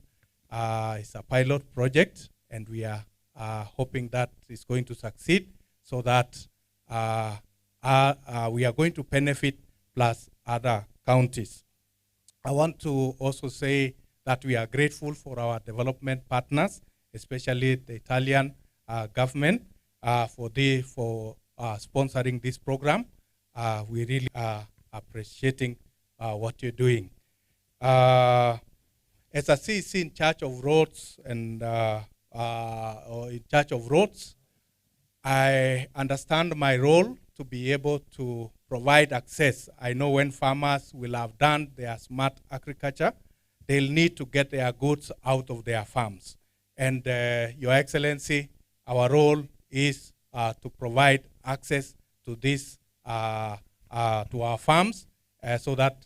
it's a pilot project, and we are hoping that it's going to succeed so that we are going to benefit plus other counties. I want to also say that we are grateful for our development partners, especially the Italian government, for sponsoring this program. We really are appreciating what you're doing. As a CC in charge of roads and in charge of roads, I understand my role to be able to provide access. I know when farmers will have done their smart agriculture, they'll need to get their goods out of their farms. And Your Excellency, our role is to provide access to this, to our farms so that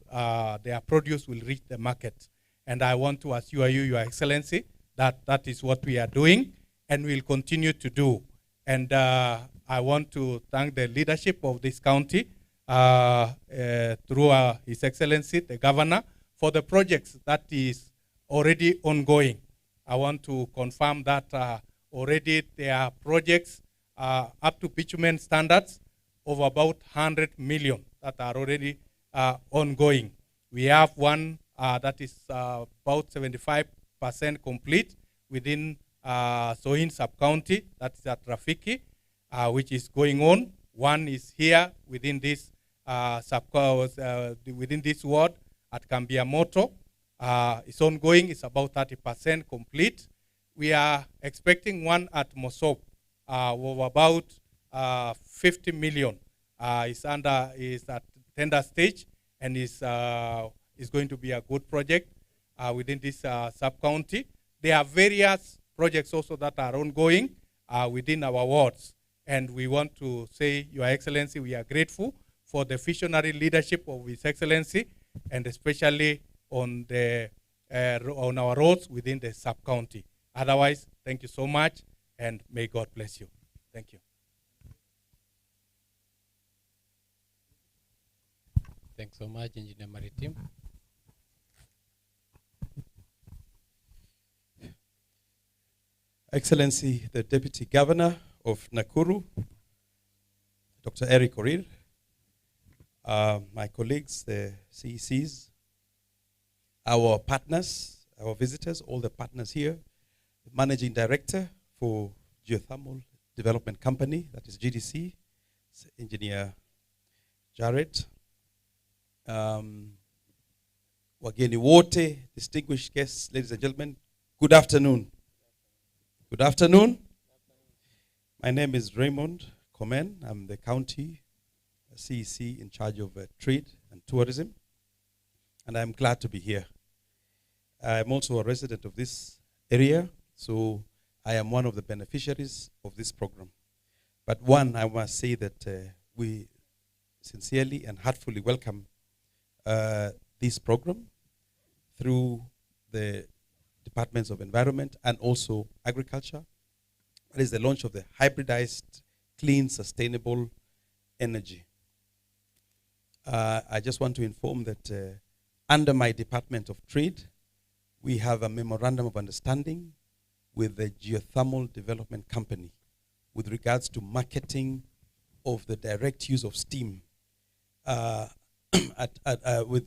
their produce will reach the market. And I want to assure you, Your Excellency, that that is what we are doing and will continue to do. And I want to thank the leadership of this county through His Excellency, the Governor, for the projects that is already ongoing. I want to confirm that already there are projects up to bitumen standards of about 100 million that are already ongoing. We have one that is about 75% complete within Soin sub-county, that's at Rafiki, which is going on. One is here within this within this ward at KAMPI MOTO. It's ongoing, it's about 30% complete. We are expecting one at Mosop of about 50 million. Is at tender stage and is going to be a good project within this sub-county. There are various projects also that are ongoing within our wards. And we want to say, Your Excellency, we are grateful for the visionary leadership of His Excellency, and especially on our roads within the sub-county. Otherwise, thank you so much, and may God bless you. Thank you. Thanks so much, Engineer Maritim. Excellency, the Deputy Governor of Nakuru, Dr. Eric Korir, my colleagues, the CECs, our partners, our visitors, all the partners here, the Managing Director for Geothermal Development Company, that is GDC, Engineer Jared, wageni wote, distinguished guests, ladies and gentlemen, good afternoon. Good afternoon. My name is Raymond Komen. I'm the county CEC in charge of trade and tourism, and I'm glad to be here. I'm also a resident of this area, so I am one of the beneficiaries of this program. But one, I must say that we sincerely and heartfully welcome this program through the departments of environment and also agriculture. That is the launch of the hybridized, clean, sustainable energy. I just want to inform that under my Department of Trade, we have a memorandum of understanding with the Geothermal Development Company with regards to marketing of the direct use of steam with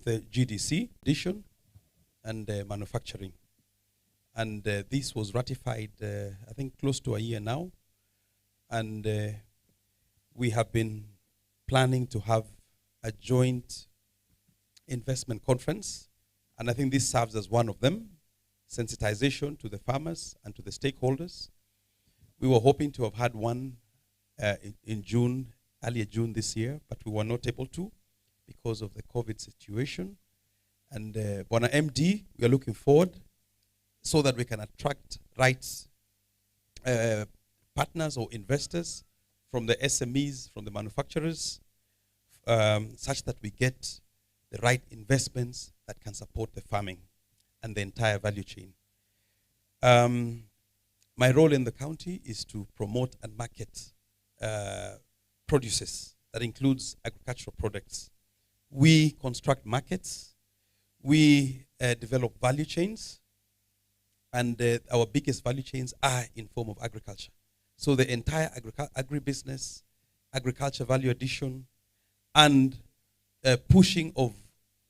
the GDC addition and manufacturing. And this was ratified, I think, close to a year now. And we have been planning to have a joint investment conference. And I think this serves as one of them, sensitization to the farmers and to the stakeholders. We were hoping to have had one in June, earlier June this year, but we were not able to because of the COVID situation. And Bona MD, we are looking forward so that we can attract rights partners or investors from the SMEs, from the manufacturers, such that we get the right investments that can support the farming and the entire value chain. My role in the county is to promote and market produces. That includes agricultural products. We construct markets. We develop value chains. And our biggest value chains are in form of agriculture. So the entire agribusiness, agriculture value addition, and pushing of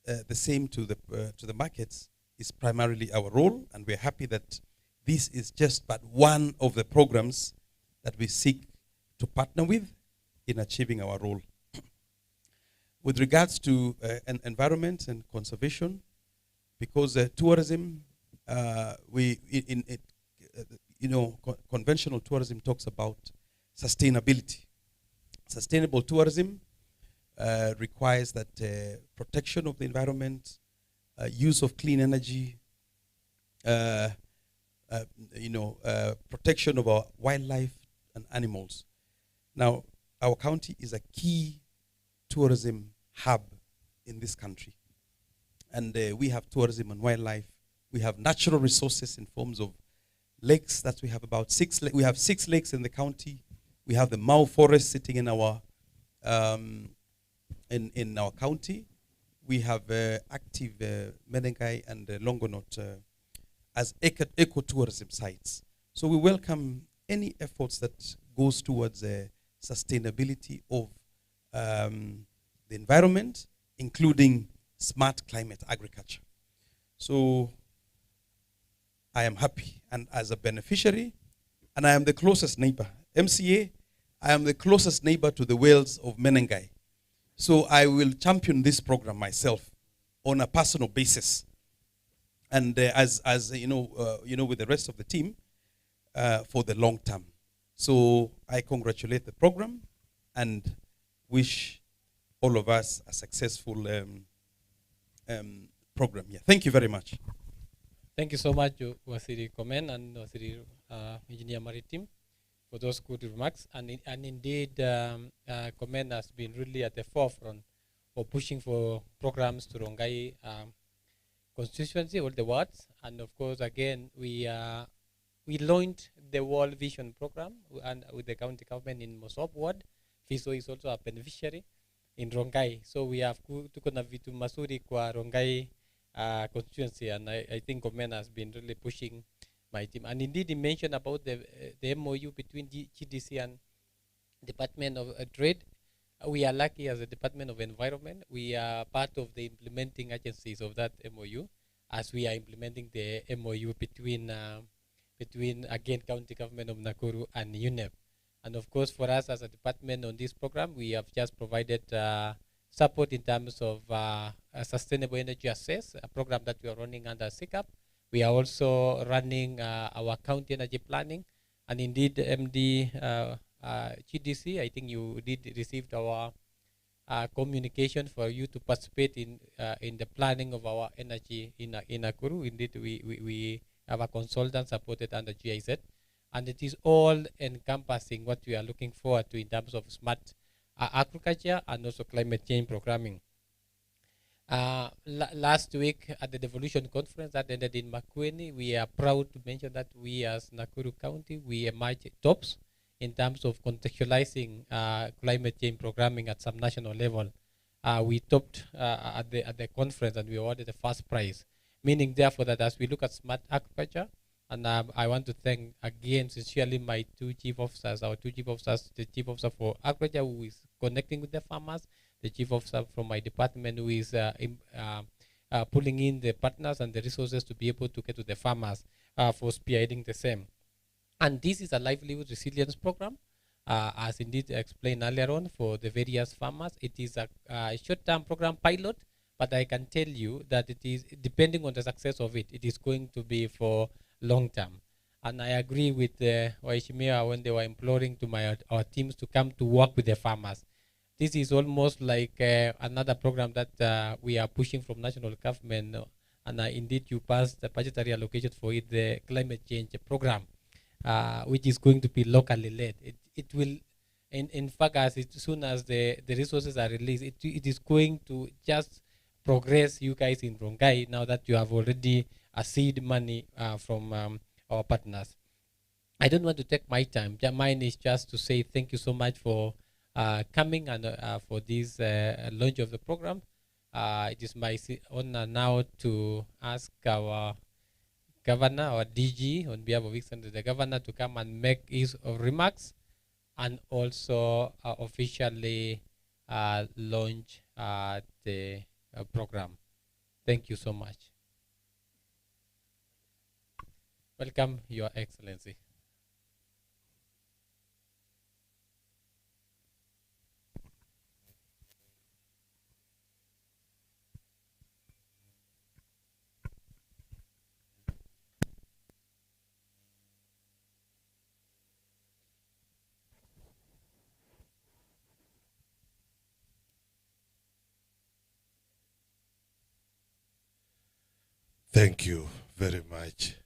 the same to the markets is primarily our role. And we're happy that this is just but one of the programs that we seek to partner with in achieving our role. With regards to environment and conservation, because tourism, conventional tourism talks about sustainability. Sustainable tourism requires that protection of the environment, use of clean energy, protection of our wildlife and animals. Now, our county is a key tourism hub in this country. And we have tourism and wildlife. We have natural resources in forms of lakes that we have about 6 lakes. We have 6 lakes in the county. We have the Mau Forest sitting in our county. We have active Menengai and Longonot as ecotourism sites. So we welcome any efforts that goes towards sustainability of the environment, including smart climate agriculture. So I am happy, and as a beneficiary, and I am the closest neighbor. MCA, I am the closest neighbor to the whales of Menengai. So I will champion this program myself on a personal basis. And as you know, with the rest of the team, for the long term. So I congratulate the program and wish all of us a successful program. Yeah, thank you very much. Thank you so much, Wasiri Komen and Wasiri Engineer Maritime, for those good remarks. And indeed, Komen has been really at the forefront of pushing for programs to Rongai constituency, all the wards. And of course, again, we launched the World Vision program and with the county government in Mosop ward. Fiso is also a beneficiary in Rongai. So we have tukona vitu masuri kwa Rongai constituency, and I think Komen has been really pushing my team. And indeed, he mentioned about the MOU between GDC and Department of Trade. We are lucky as a Department of Environment. We are part of the implementing agencies of that MOU, as we are implementing the MOU between again County Government of Nakuru and UNEP. And of course, for us as a department on this program, we have just provided support in terms of a sustainable energy access, a program that we are running under SICAP. We are also running our county energy planning, and indeed, MD GDC, I think you did receive our communication for you to participate in the planning of our energy in Nakuru. Indeed, we have a consultant supported under GIZ, and it is all encompassing what we are looking forward to in terms of smart agriculture and also climate change programming. Last week at the Devolution Conference that ended in Makueni, we are proud to mention that we as Nakuru County, we emerged tops in terms of contextualizing climate change programming at some national level. We topped at the conference and we awarded the first prize, meaning therefore that as we look at smart agriculture, and I want to thank again sincerely my two chief officers, the chief officer for agriculture who is connecting with the farmers, the chief officer from my department who is pulling in the partners and the resources to be able to get to the farmers for spearheading the same. And this is a livelihood resilience program, as indeed explained earlier on for the various farmers. It is a short-term program pilot, but I can tell you that it is, depending on the success of it, it is going to be for long term. And I agree with Waishimia when they were imploring to our teams to come to work with the farmers. This is almost like another program that we are pushing from national government, and indeed you passed the budgetary allocation for it, the climate change program, which is going to be locally led. It will, in fact, as soon as the resources are released, it is going to just progress you guys in Rongai now that you have already seed money from our partners. I don't want to take my time. Mine is just to say thank you so much for coming and for this launch of the program. It is my honor now to ask our governor or DG on behalf of Excellency the governor to come and make his remarks and also officially launch the program. Thank you so much. Welcome, Your Excellency. Thank you very much,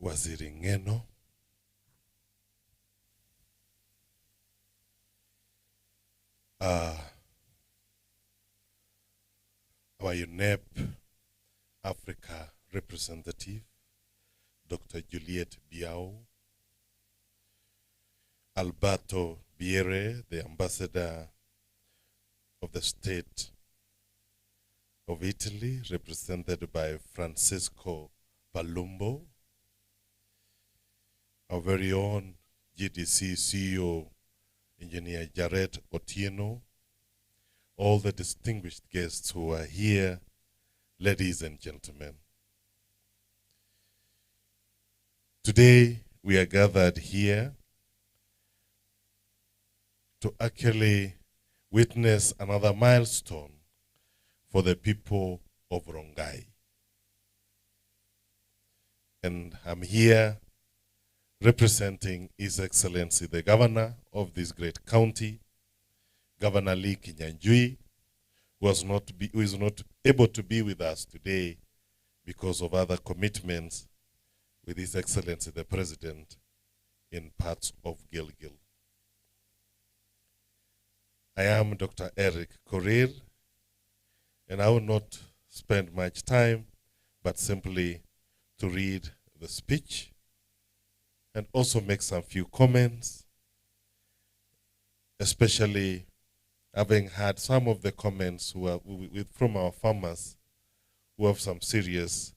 Waziri Ngeno. Our UNEP Africa representative, Dr. Juliet Biao, Alberto Biere, the ambassador of the state of Italy, represented by Francisco Palumbo, our very own GDC CEO, Engineer Jared Otieno, all the distinguished guests who are here, ladies and gentlemen. Today, we are gathered here to actually witness another milestone for the people of Rongai. And I'm here representing His Excellency the Governor of this great county, Governor Lee Kinyanjui, who is not able to be with us today because of other commitments with His Excellency the President in parts of Gilgil. I am Dr. Eric Korir, and I will not spend much time, but simply to read the speech and also make some few comments, especially having had some of the comments from our farmers who have some serious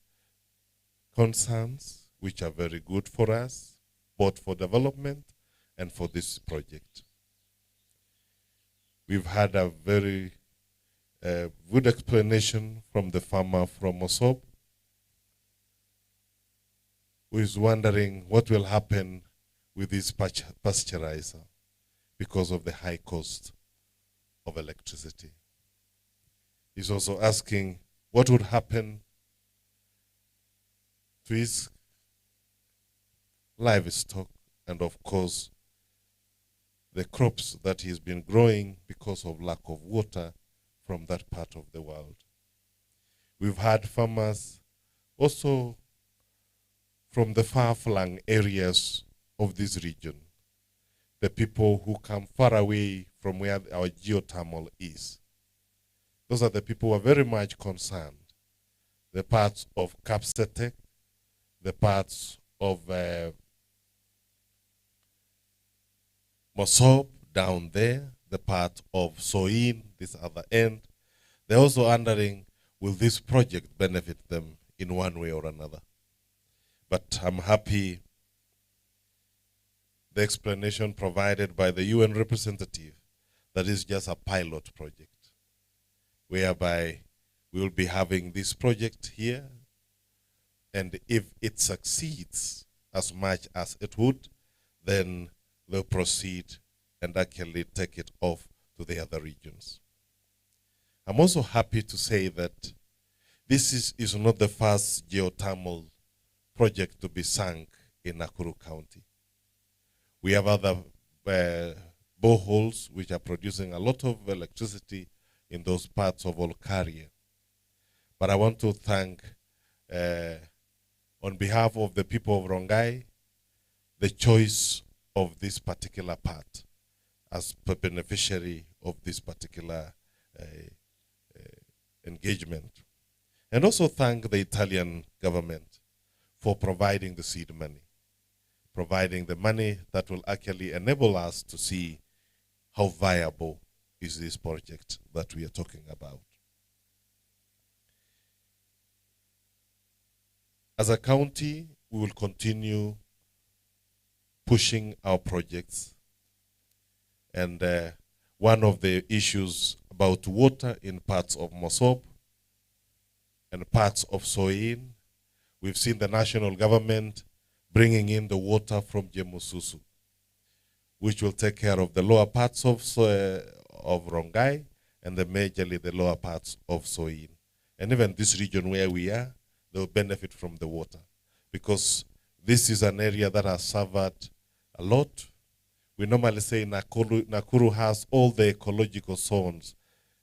concerns, which are very good for us, both for development and for this project. We've had a very good explanation from the farmer from Mosob, who is wondering what will happen with this pasteurizer because of the high cost of electricity. He's also asking what would happen to his livestock and, of course, the crops that he's been growing because of lack of water from that part of the world. We've had farmers also from the far-flung areas of this region, the people who come far away from where our geothermal is. Those are the people who are very much concerned. The parts of Kapsetek, the parts of Mosob down there, the part of Soin, this other end. They're also wondering, will this project benefit them in one way or another? But I'm happy the explanation provided by the UN representative that is just a pilot project, whereby we will be having this project here, and if it succeeds as much as it would, then they'll proceed and actually take it off to the other regions. I'm also happy to say that this is not the first geothermal project to be sunk in Nakuru County. We have other boreholes which are producing a lot of electricity in those parts of Olkaria. But I want to thank, on behalf of the people of Rongai, the choice of this particular part as the beneficiary of this particular engagement. And also thank the Italian government for providing the seed money, providing the money that will actually enable us to see how viable is this project that we are talking about. As a county, we will continue pushing our projects. And one of the issues about water in parts of Mosob and parts of Soin, we've seen the national government bringing in the water from Jemususu, which will take care of the lower parts of Rongai and majorly the lower parts of Soin. And even this region where we are, they will benefit from the water, because this is an area that has suffered a lot. We normally say Nakuru has all the ecological zones.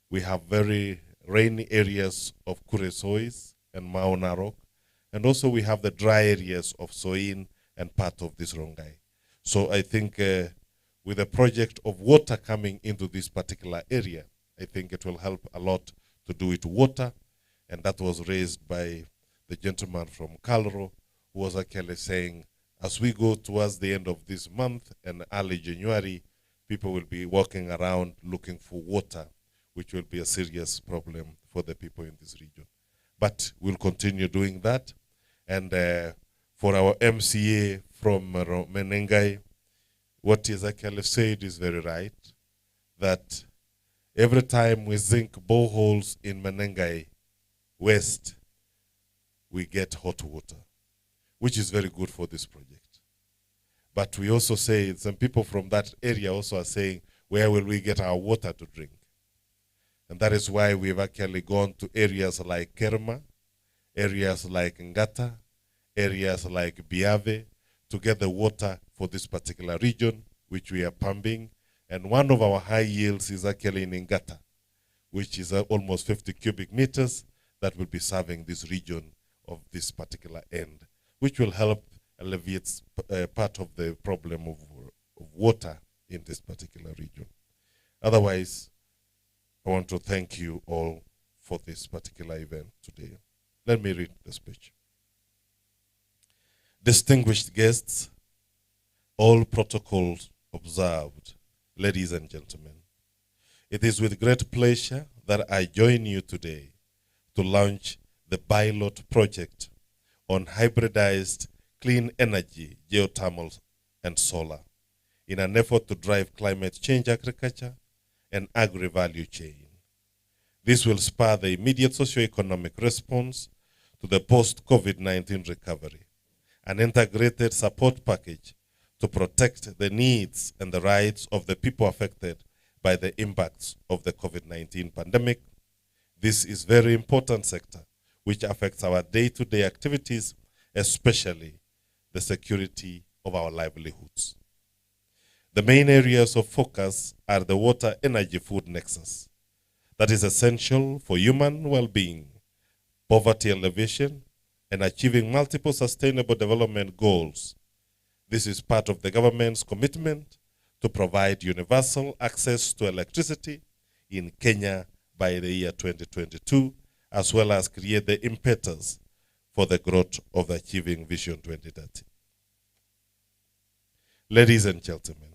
We have very rainy areas of Kuresois and Mao Narok, and also we have the dry areas of Soin and part of this Rongai. So I think with the project of water coming into this particular area, I think it will help a lot to do it water, and that was raised by the gentleman from Kalro, who was actually saying, as we go towards the end of this month and early January, people will be walking around looking for water, which will be a serious problem for the people in this region. But we'll continue doing that. And for our MCA from Menengai, what is actually said is very right, that every time we sink boreholes in Menengai West, we get hot water, which is very good for this project. But we also say, some people from that area also are saying, where will we get our water to drink? And that is why we've actually gone to areas like Kerma, areas like Ngata, areas like Biave, to get the water for this particular region, which we are pumping. And one of our high yields is actually in Ngata, which is almost 50 cubic meters that will be serving this region of this particular end, which will help alleviate part of the problem of water in this particular region. Otherwise, I want to thank you all for this particular event today. Let me read the speech. Distinguished guests, all protocols observed, ladies and gentlemen, it is with great pleasure that I join you today to launch the pilot project on hybridized clean energy, geothermal and solar in an effort to drive climate change agriculture and agri-value chain. This will spur the immediate socio-economic response to the post-COVID-19 recovery, an integrated support package to protect the needs and the rights of the people affected by the impacts of the COVID-19 pandemic. This is a very important sector which affects our day-to-day activities, especially the security of our livelihoods. The main areas of focus are the water, energy, food nexus that is essential for human well-being, poverty alleviation, and achieving multiple sustainable development goals. This is part of the government's commitment to provide universal access to electricity in Kenya by the year 2022, as well as create the impetus for the growth of achieving Vision 2030. Ladies and gentlemen,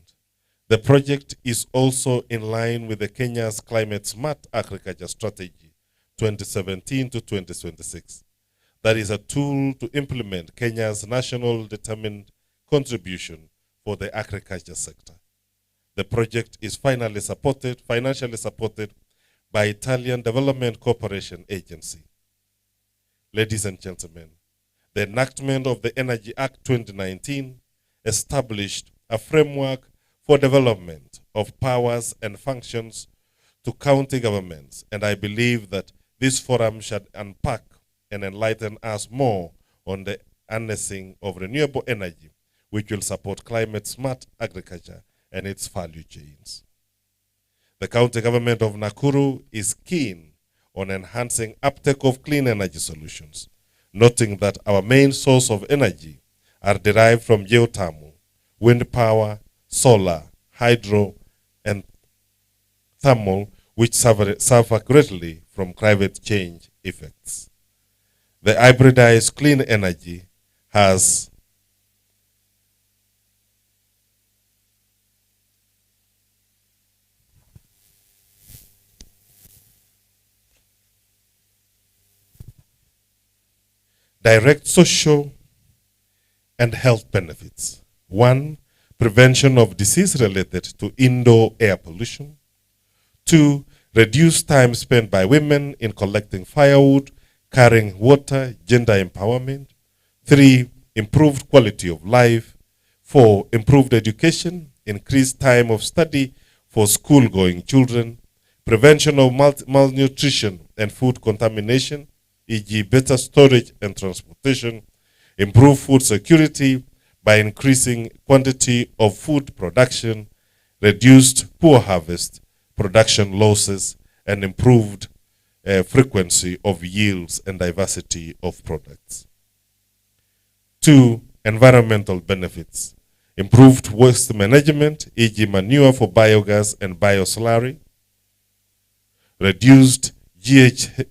the project is also in line with the Kenya's Climate Smart Agriculture Strategy 2017 to 2026. That is a tool to implement Kenya's national determined contribution for the agriculture sector. The project is financially supported by Italian Development Cooperation Agency. Ladies and gentlemen, the enactment of the Energy Act 2019 established a framework for development of powers and functions to county governments, and I believe that this forum should unpack and enlighten us more on the harnessing of renewable energy, which will support climate-smart agriculture and its value chains. The county government of Nakuru is keen on enhancing uptake of clean energy solutions, noting that our main source of energy are derived from geothermal, wind power, solar, hydro, and thermal, which suffer greatly from climate change effects. The hybridized clean energy has direct social and health benefits. 1, prevention of disease related to indoor air pollution. 2, reduced time spent by women in collecting firewood, carrying water, gender empowerment. 3, improved quality of life. 4, improved education, increased time of study for school-going children. Prevention of malnutrition and food contamination, e.g. better storage and transportation. Improve food security by increasing quantity of food production, reduced poor harvest, production losses, and improved frequency of yields and diversity of products. 2, environmental benefits. Improved waste management, e.g. manure for biogas and bioslurry. Reduced GHG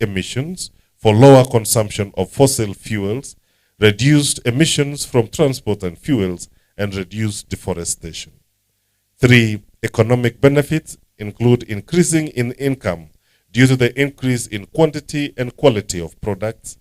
emissions for lower consumption of fossil fuels, reduced emissions from transport and fuels, and reduced deforestation. 3, economic benefits include increasing in income due to the increase in quantity and quality of products,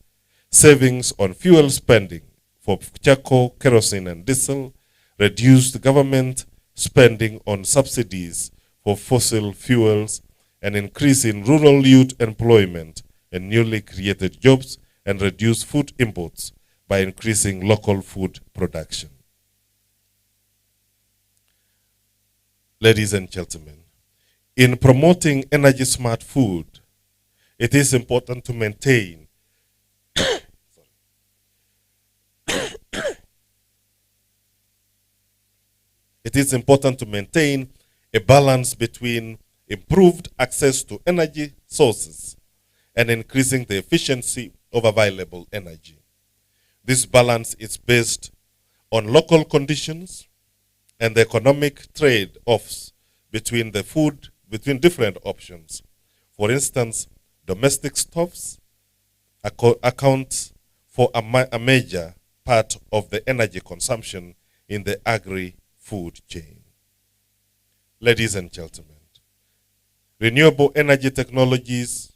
savings on fuel spending for charcoal, kerosene, and diesel, reduced government spending on subsidies for fossil fuels, an increase in rural youth employment and newly created jobs, and reduce food imports by increasing local food production. Ladies and gentlemen, in promoting energy smart food, it is important to maintain a balance between improved access to energy sources and increasing the efficiency of available energy. This balance is based on local conditions and the economic trade-offs between different options. For instance, domestic stoves account for a major part of the energy consumption in the agri-food chain. Ladies and gentlemen, renewable energy technologies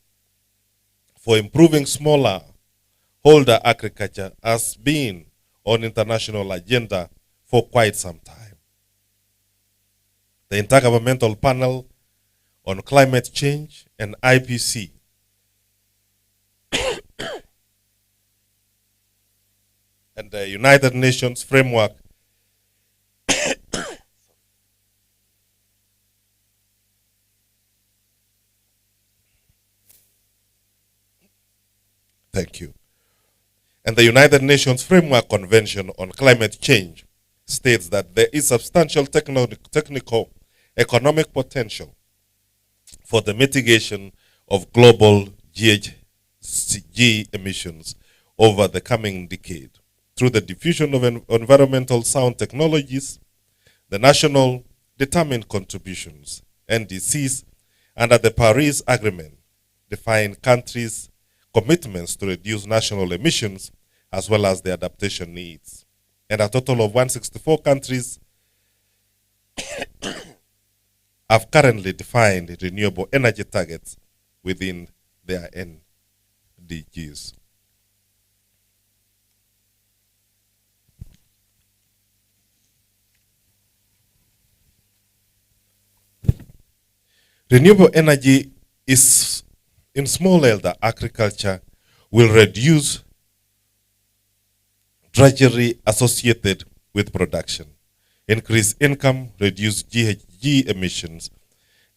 for improving smallholder agriculture has been on international agenda for quite some time. The Intergovernmental Panel on Climate Change and IPC and the United Nations Framework Thank you. And the United Nations Framework Convention on Climate Change states that there is substantial technical economic potential for the mitigation of global GHG emissions over the coming decade through the diffusion of environmental sound technologies, the national determined contributions, NDCs, under the Paris Agreement define countries' commitments to reduce national emissions as well as the adaptation needs. And a total of 164 countries have currently defined renewable energy targets within their NDGs. Renewable energy is in smallholder agriculture will reduce drudgery associated with production, increase income, reduce GHG emissions,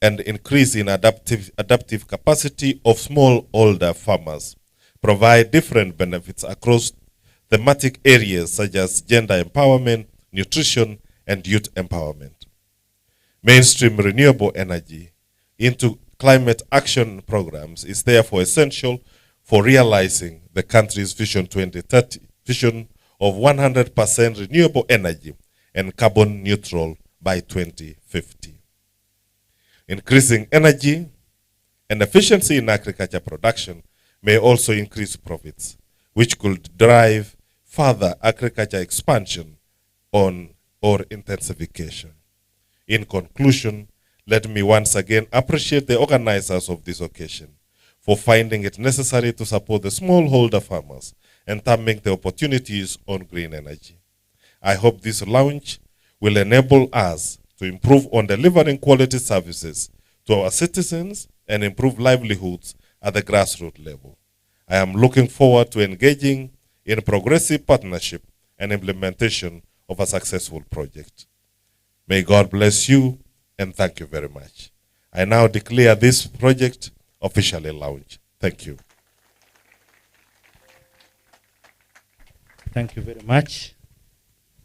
and increase in adaptive capacity of smallholder farmers, provide different benefits across thematic areas such as gender empowerment, nutrition, and youth empowerment. Mainstream renewable energy into climate action programs is therefore essential for realizing the country's Vision 2030 vision of 100% renewable energy and carbon neutral by 2050. Increasing energy and efficiency in agriculture production may also increase profits, which could drive further agriculture expansion or intensification. In conclusion, let me once again appreciate the organizers of this occasion for finding it necessary to support the smallholder farmers and tapping the opportunities on green energy. I hope this launch will enable us to improve on delivering quality services to our citizens and improve livelihoods at the grassroots level. I am looking forward to engaging in progressive partnership and implementation of a successful project. May God bless you, and thank you very much. I now declare this project officially launched. Thank you. Thank you very much,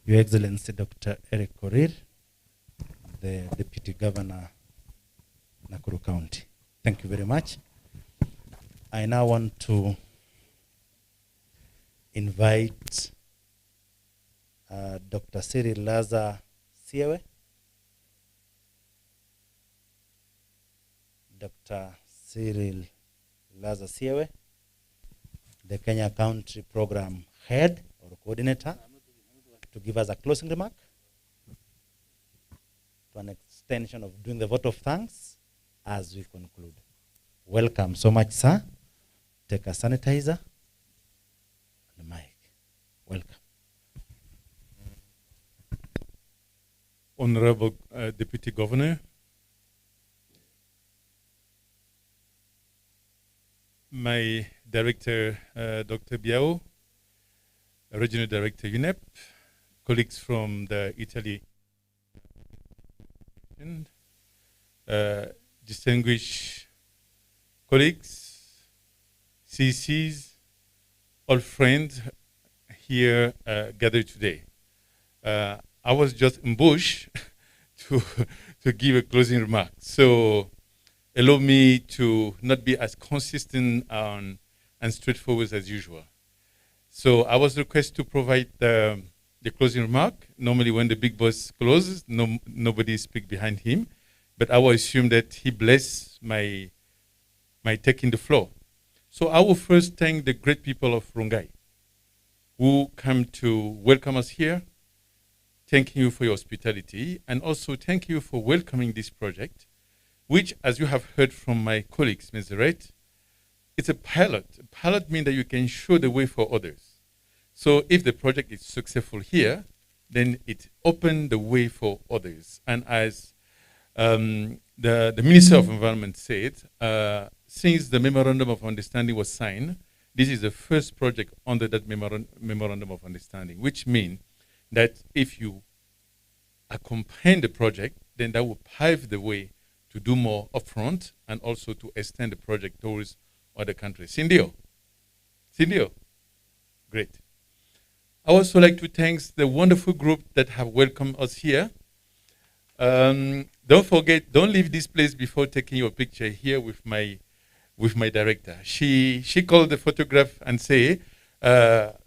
Your Excellency Dr. Eric Korir, the Deputy Governor, Nakuru County. Thank you very much. I now want to invite Dr. Cyril Laza Siewe. Dr. Cyril Laza Siewe, the Kenya County Program Head or Coordinator, to give us a closing remark, to an extension of doing the vote of thanks as we conclude. Welcome so much, sir. Take a sanitizer and a mic. Welcome. Honorable Deputy Governor, my Director, Dr. Biao, Regional Director, UNEP, colleagues from the Italy, and distinguished colleagues, CCs, all friends here gathered today. I was just ambushed to give a closing remark. So allow me to not be as consistent and straightforward as usual. So I was requested to provide the closing remark. Normally when the big boss closes, nobody speaks behind him. But I will assume that he blessed my taking the floor. So I will first thank the great people of Rongai who come to welcome us here. Thank you for your hospitality, and also thank you for welcoming this project, which, as you have heard from my colleagues, Ms. Red, it's a pilot. A pilot means that you can show the way for others. So if the project is successful here, then it opened the way for others. And as the Minister of Environment said, since the Memorandum of Understanding was signed, this is the first project under that Memorandum of Understanding, which means that if you accompany the project, then that will pave the way to do more upfront and also to extend the project towards other countries. Cindio? Great. I also like to thank the wonderful group that have welcomed us here. Don't forget, don't leave this place before taking your picture here with my director. She called the photograph and say,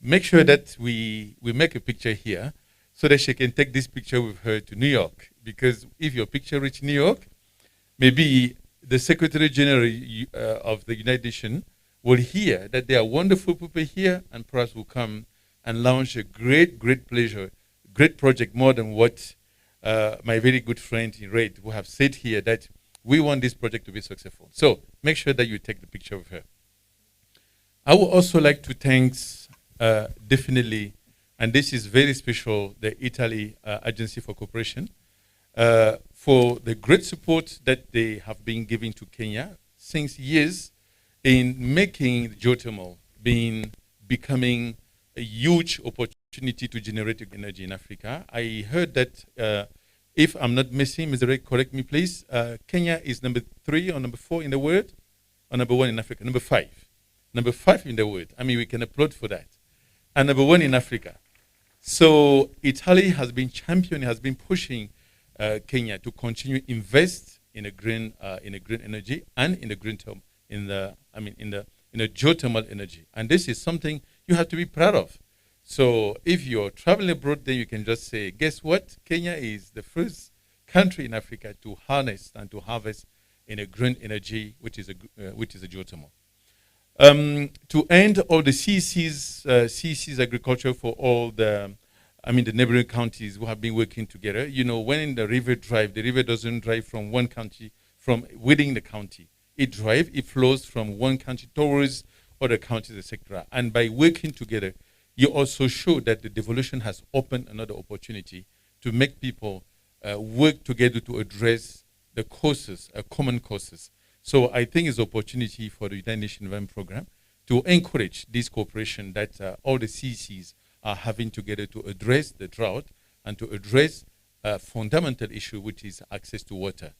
make sure that we make a picture here. so that she can take this picture with her to New York. Because if your picture reach New York, maybe the Secretary General of the United Nations will hear that there are wonderful people here, and perhaps will come and launch a great project, more than what my very good friend in Red who have said here, that we want this project to be successful. So make sure that you take the picture of her. I would also like to thank definitely, and this is very special, the Italy Agency for Cooperation, for the great support that they have been giving to Kenya since years in making geothermal becoming a huge opportunity to generate energy in Africa. I heard that, if I'm not missing, Mr. Ray, correct me please, Kenya is number 3 or number 4 in the world, or number 1 in Africa? Number 5. Number 5 in the world. I mean, we can applaud for that. And number 1 in Africa. So Italy has been championing, has been pushing Kenya to continue invest in a green energy and in the green term, in the geothermal energy. And this is something you have to be proud of. So if you're traveling abroad, then you can just say, guess what? Kenya is the first country in Africa to harness and to harvest in a green energy, which is a geothermal. To end all the CC's agriculture for all the neighboring counties who have been working together. You know, when the river doesn't drive from one county, from within the county. It flows from one county towards other counties, etc. And by working together, you also show that the devolution has opened another opportunity to make people work together to address the causes, common causes. So I think it's an opportunity for the United Nations Environment Program to encourage this cooperation that all the CCs are having together to address the drought and to address a fundamental issue, which is access to water.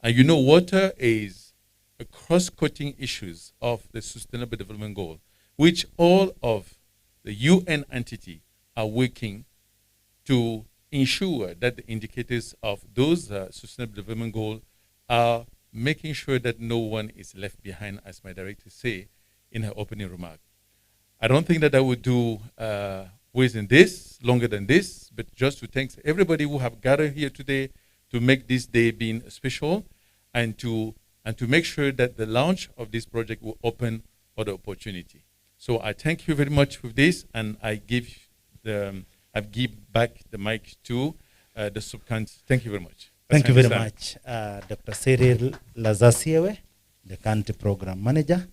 And you know, water is a cross-cutting issues of the Sustainable Development Goal, which all of the UN entity are working to ensure that the indicators of those Sustainable Development Goals are making sure that no one is left behind, as my director say in her opening remark. I don't think that I would do longer than this, but just to thank everybody who have gathered here today to make this day being special, and to make sure that the launch of this project will open other opportunity. So I thank you very much for this, and I give back the mic to the subcount. Thank you very much. Thank you very much, Dr. Cyril Lazasiewe, the County Program Manager.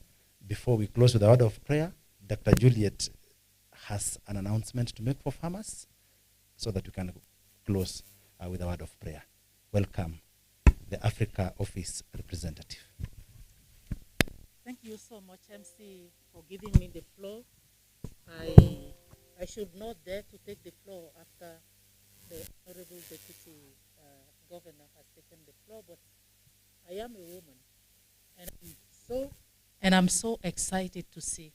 Before we close with a word of prayer, Dr. Juliet has an announcement to make for farmers so that we can close with a word of prayer. Welcome, the Africa Office representative. Thank you so much, MC, for giving me the floor. I should not dare to take the floor after the Honorable Deputy Governor has taken the floor, but I am a woman, and I'm so excited to see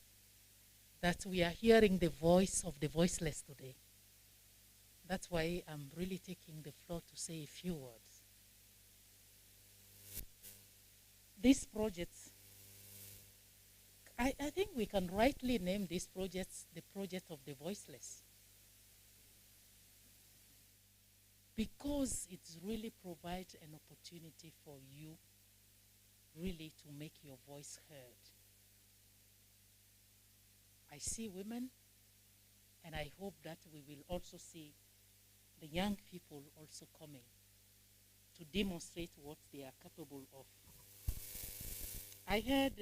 that we are hearing the voice of the voiceless today. That's why I'm really taking the floor to say a few words. These projects, I think we can rightly name these projects the project of the voiceless, because it really provides an opportunity for you really to make your voice heard. I see women, and I hope that we will also see the young people also coming to demonstrate what they are capable of. I heard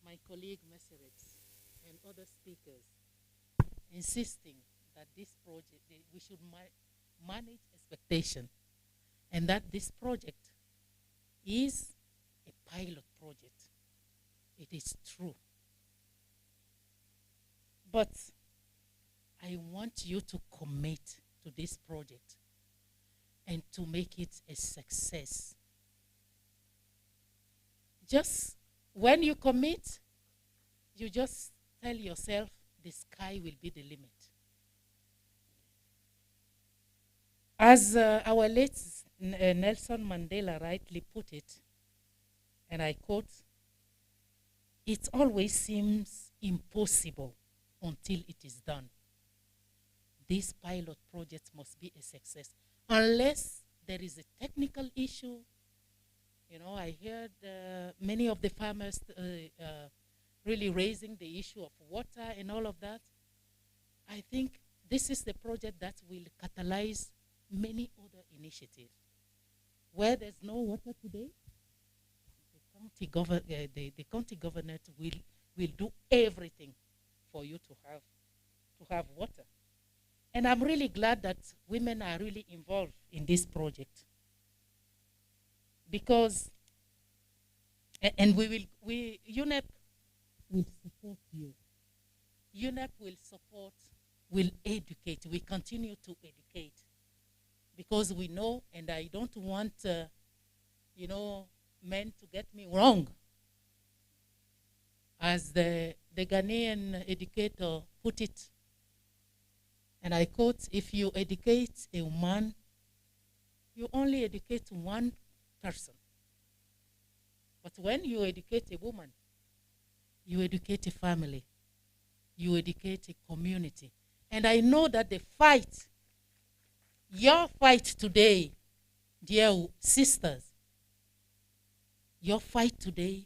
my colleague Meseret and other speakers insisting that this project, we should manage expectation, and that this project is a pilot project. It is true. But I want you to commit to this project and to make it a success. Just when you commit, you just tell yourself the sky will be the limit. As our late Nelson Mandela rightly put it, and I quote, "It always seems impossible until it is done. these pilot projects must be a success. Unless there is a technical issue, you know, I heard many of the farmers really raising the issue of water and all of that. I think this is the project that will catalyze many other initiatives. Where there's no water today, the county government will do everything for you to have water. And I'm really glad that women are really involved in this project, because and UNEP will support you. UNEP will support, will educate. We continue to educate, because we know, and I don't want, you know, men to get me wrong. As the Ghanaian educator put it, and I quote, if you educate a man, you only educate one person. But when you educate a woman, you educate a family, you educate a community. And I know that the fight, your fight today, dear sisters, your fight today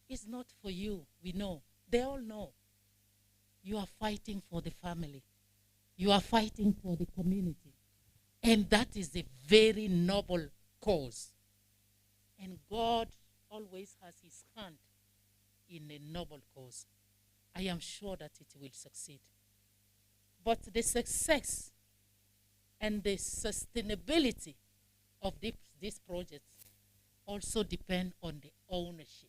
is not for you. We know. They all know. You are fighting for the family. You are fighting for the community. And that is a very noble cause. And God always has his hand in a noble cause. I am sure that it will succeed. But the success and the sustainability of this project also depend on the ownership.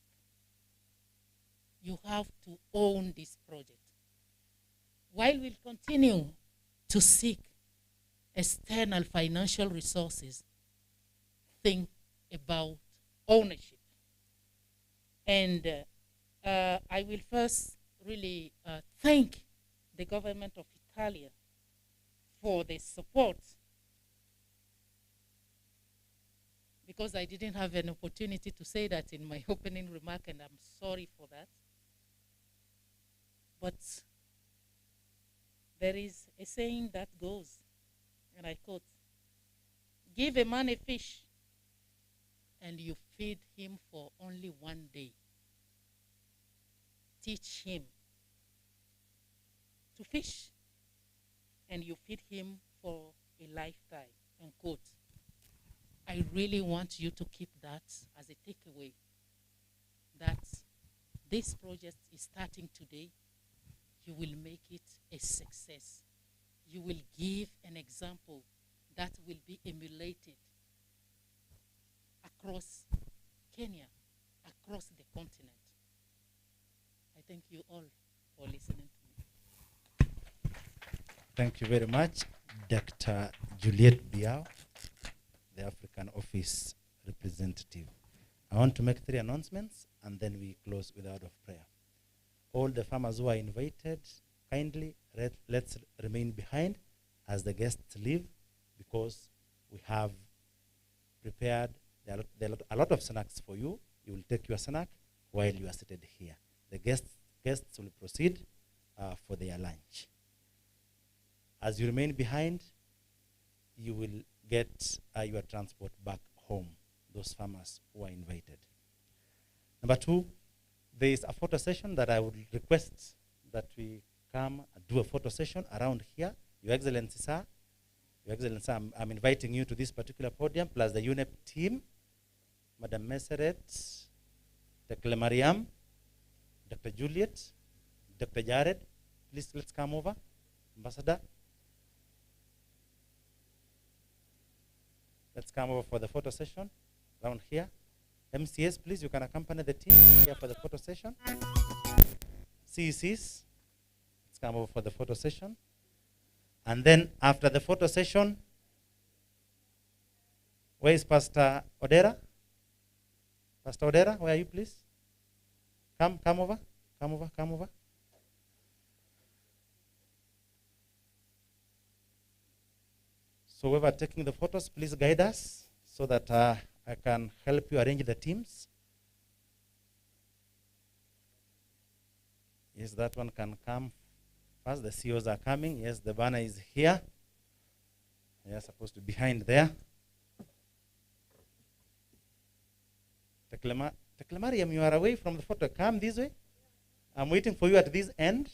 You have to own this project. While we'll continue to seek external financial resources, think about ownership. And I will first really thank the government of Italy for the support, because I didn't have an opportunity to say that in my opening remark, and I'm sorry for that. But there is a saying that goes, and I quote, "Give a man a fish, and you feed him for only one day. Teach him to fish, and you feed him for a lifetime," unquote. I really want you to keep that as a takeaway, that this project is starting today. You will make it a success. You will give an example that will be emulated across Kenya, across the continent. I thank you all for listening to me. Thank you very much, Dr. Juliet Biao, the African Office representative. I want to make 3 announcements, and then we close with a word of prayer. All the farmers who are invited, kindly let's remain behind as the guests leave, because we have prepared a lot of snacks for you. You will take your snack while you are seated here. The guests will proceed for their lunch. As you remain behind, you will get your transport back home, those farmers who are invited. Number 2, there is a photo session that I would request that we come and do a photo session around here. Your Excellency, sir, Your Excellency, I'm inviting you to this particular podium, plus the UNEP team, Madam Meseret, Dr. Mariam, Dr. Juliet, Dr. Jared. Please, let's come over. Ambassador. Let's come over for the photo session around here. MCS, please, you can accompany the team here for the photo session. CECs, let's come over for the photo session. And then after the photo session, where is Pastor Odera? Pastor Odera, where are you, please? Come over, come over. So whoever taking the photos, please guide us so that I can help you arrange the teams. Yes, that one can come first. The CEOs are coming. Yes, the banner is here. Yeah, supposed to be behind there. Teklemariam, you are away from the photo. Come this way. I'm waiting for you at this end.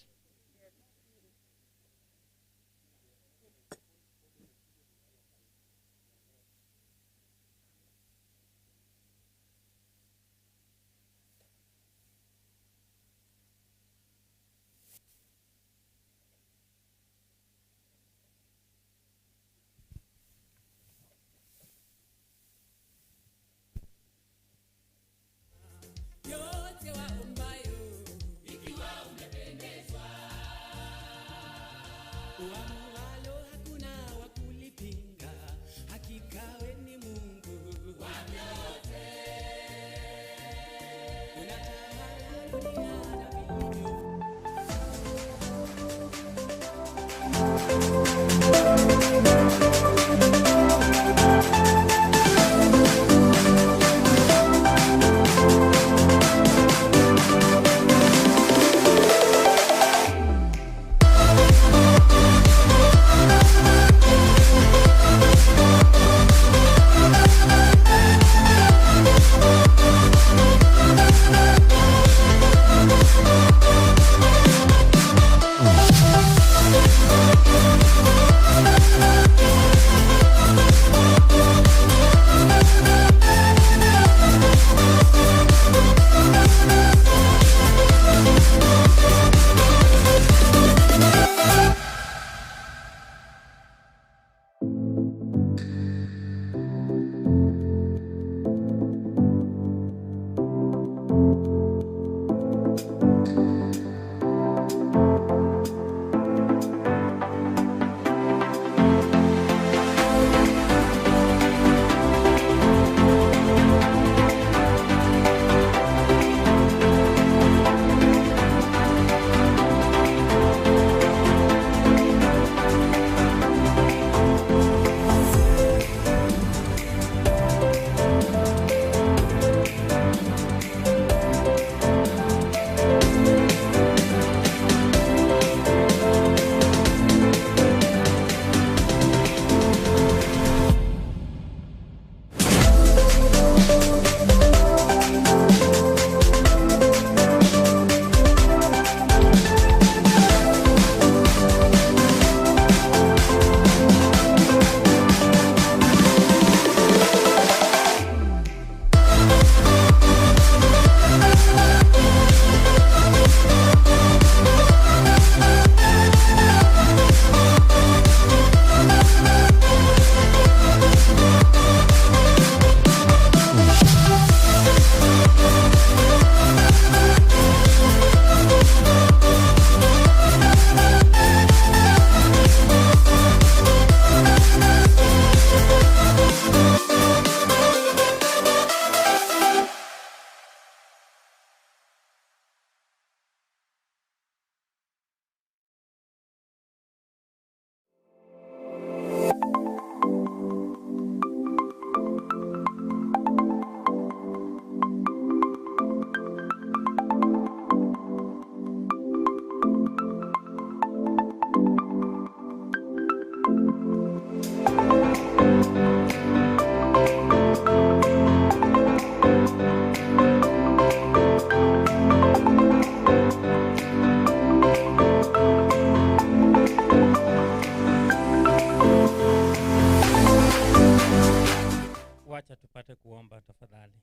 kuomba tafadhali.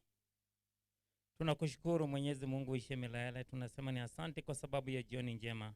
Tunakushukuru Mwenyezi Mungu ishe milele. Tunasema ni asante kwa sababu ya jioni njema.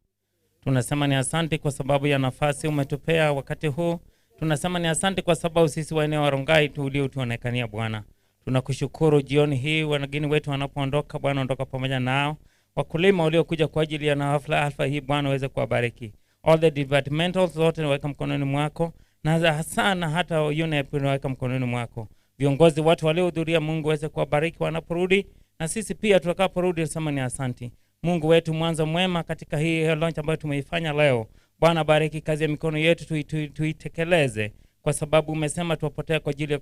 Tunasema ni asante kwa sababu ya nafasi umetupea wakati huu. Tunasema ni asante kwa sababu sisi wa eneo wa Rongai tuliotuonekania Bwana. Tunakushukuru jioni hii wageni wetu wanapoondoka Bwana, ondoka pamoja nao. Wakulima waliokuja kwa ajili ya hafla hii Bwana uweze kuwabariki. All the departmentals zote weka mkononi mwako, na hasa na hata UNEP weka mkononi mwako. Viongozi watu waliohudhuria Mungu uweze kuwabariki wanaporudi, na sisi pia tutakaporudi tunasema ni asante. Mungu wetu mwanzo mwema katika hii launch ambayo tumeifanya leo. Bwana bariki kazi ya mikono yetu tuitekeleze, kwa sababu umesema tuwapotea kwa ajili ya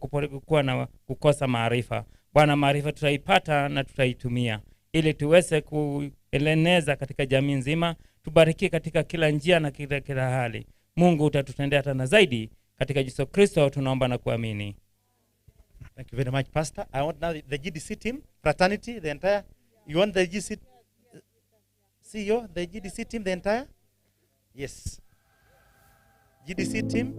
kuwa na kukosa maarifa. Bwana maarifa tutaipata na tutaitumia ili tuweze kueleneza katika jamii nzima. Tubariki katika kila njia na kila hali. Mungu utatutendea tena zaidi Katika Yesu Kristo tunaomba na kuamini. Thank you very much, Pastor. I want now the GDC team, fraternity, the entire. You want the GDC CEO, the GDC team, the entire? Yes. GDC team.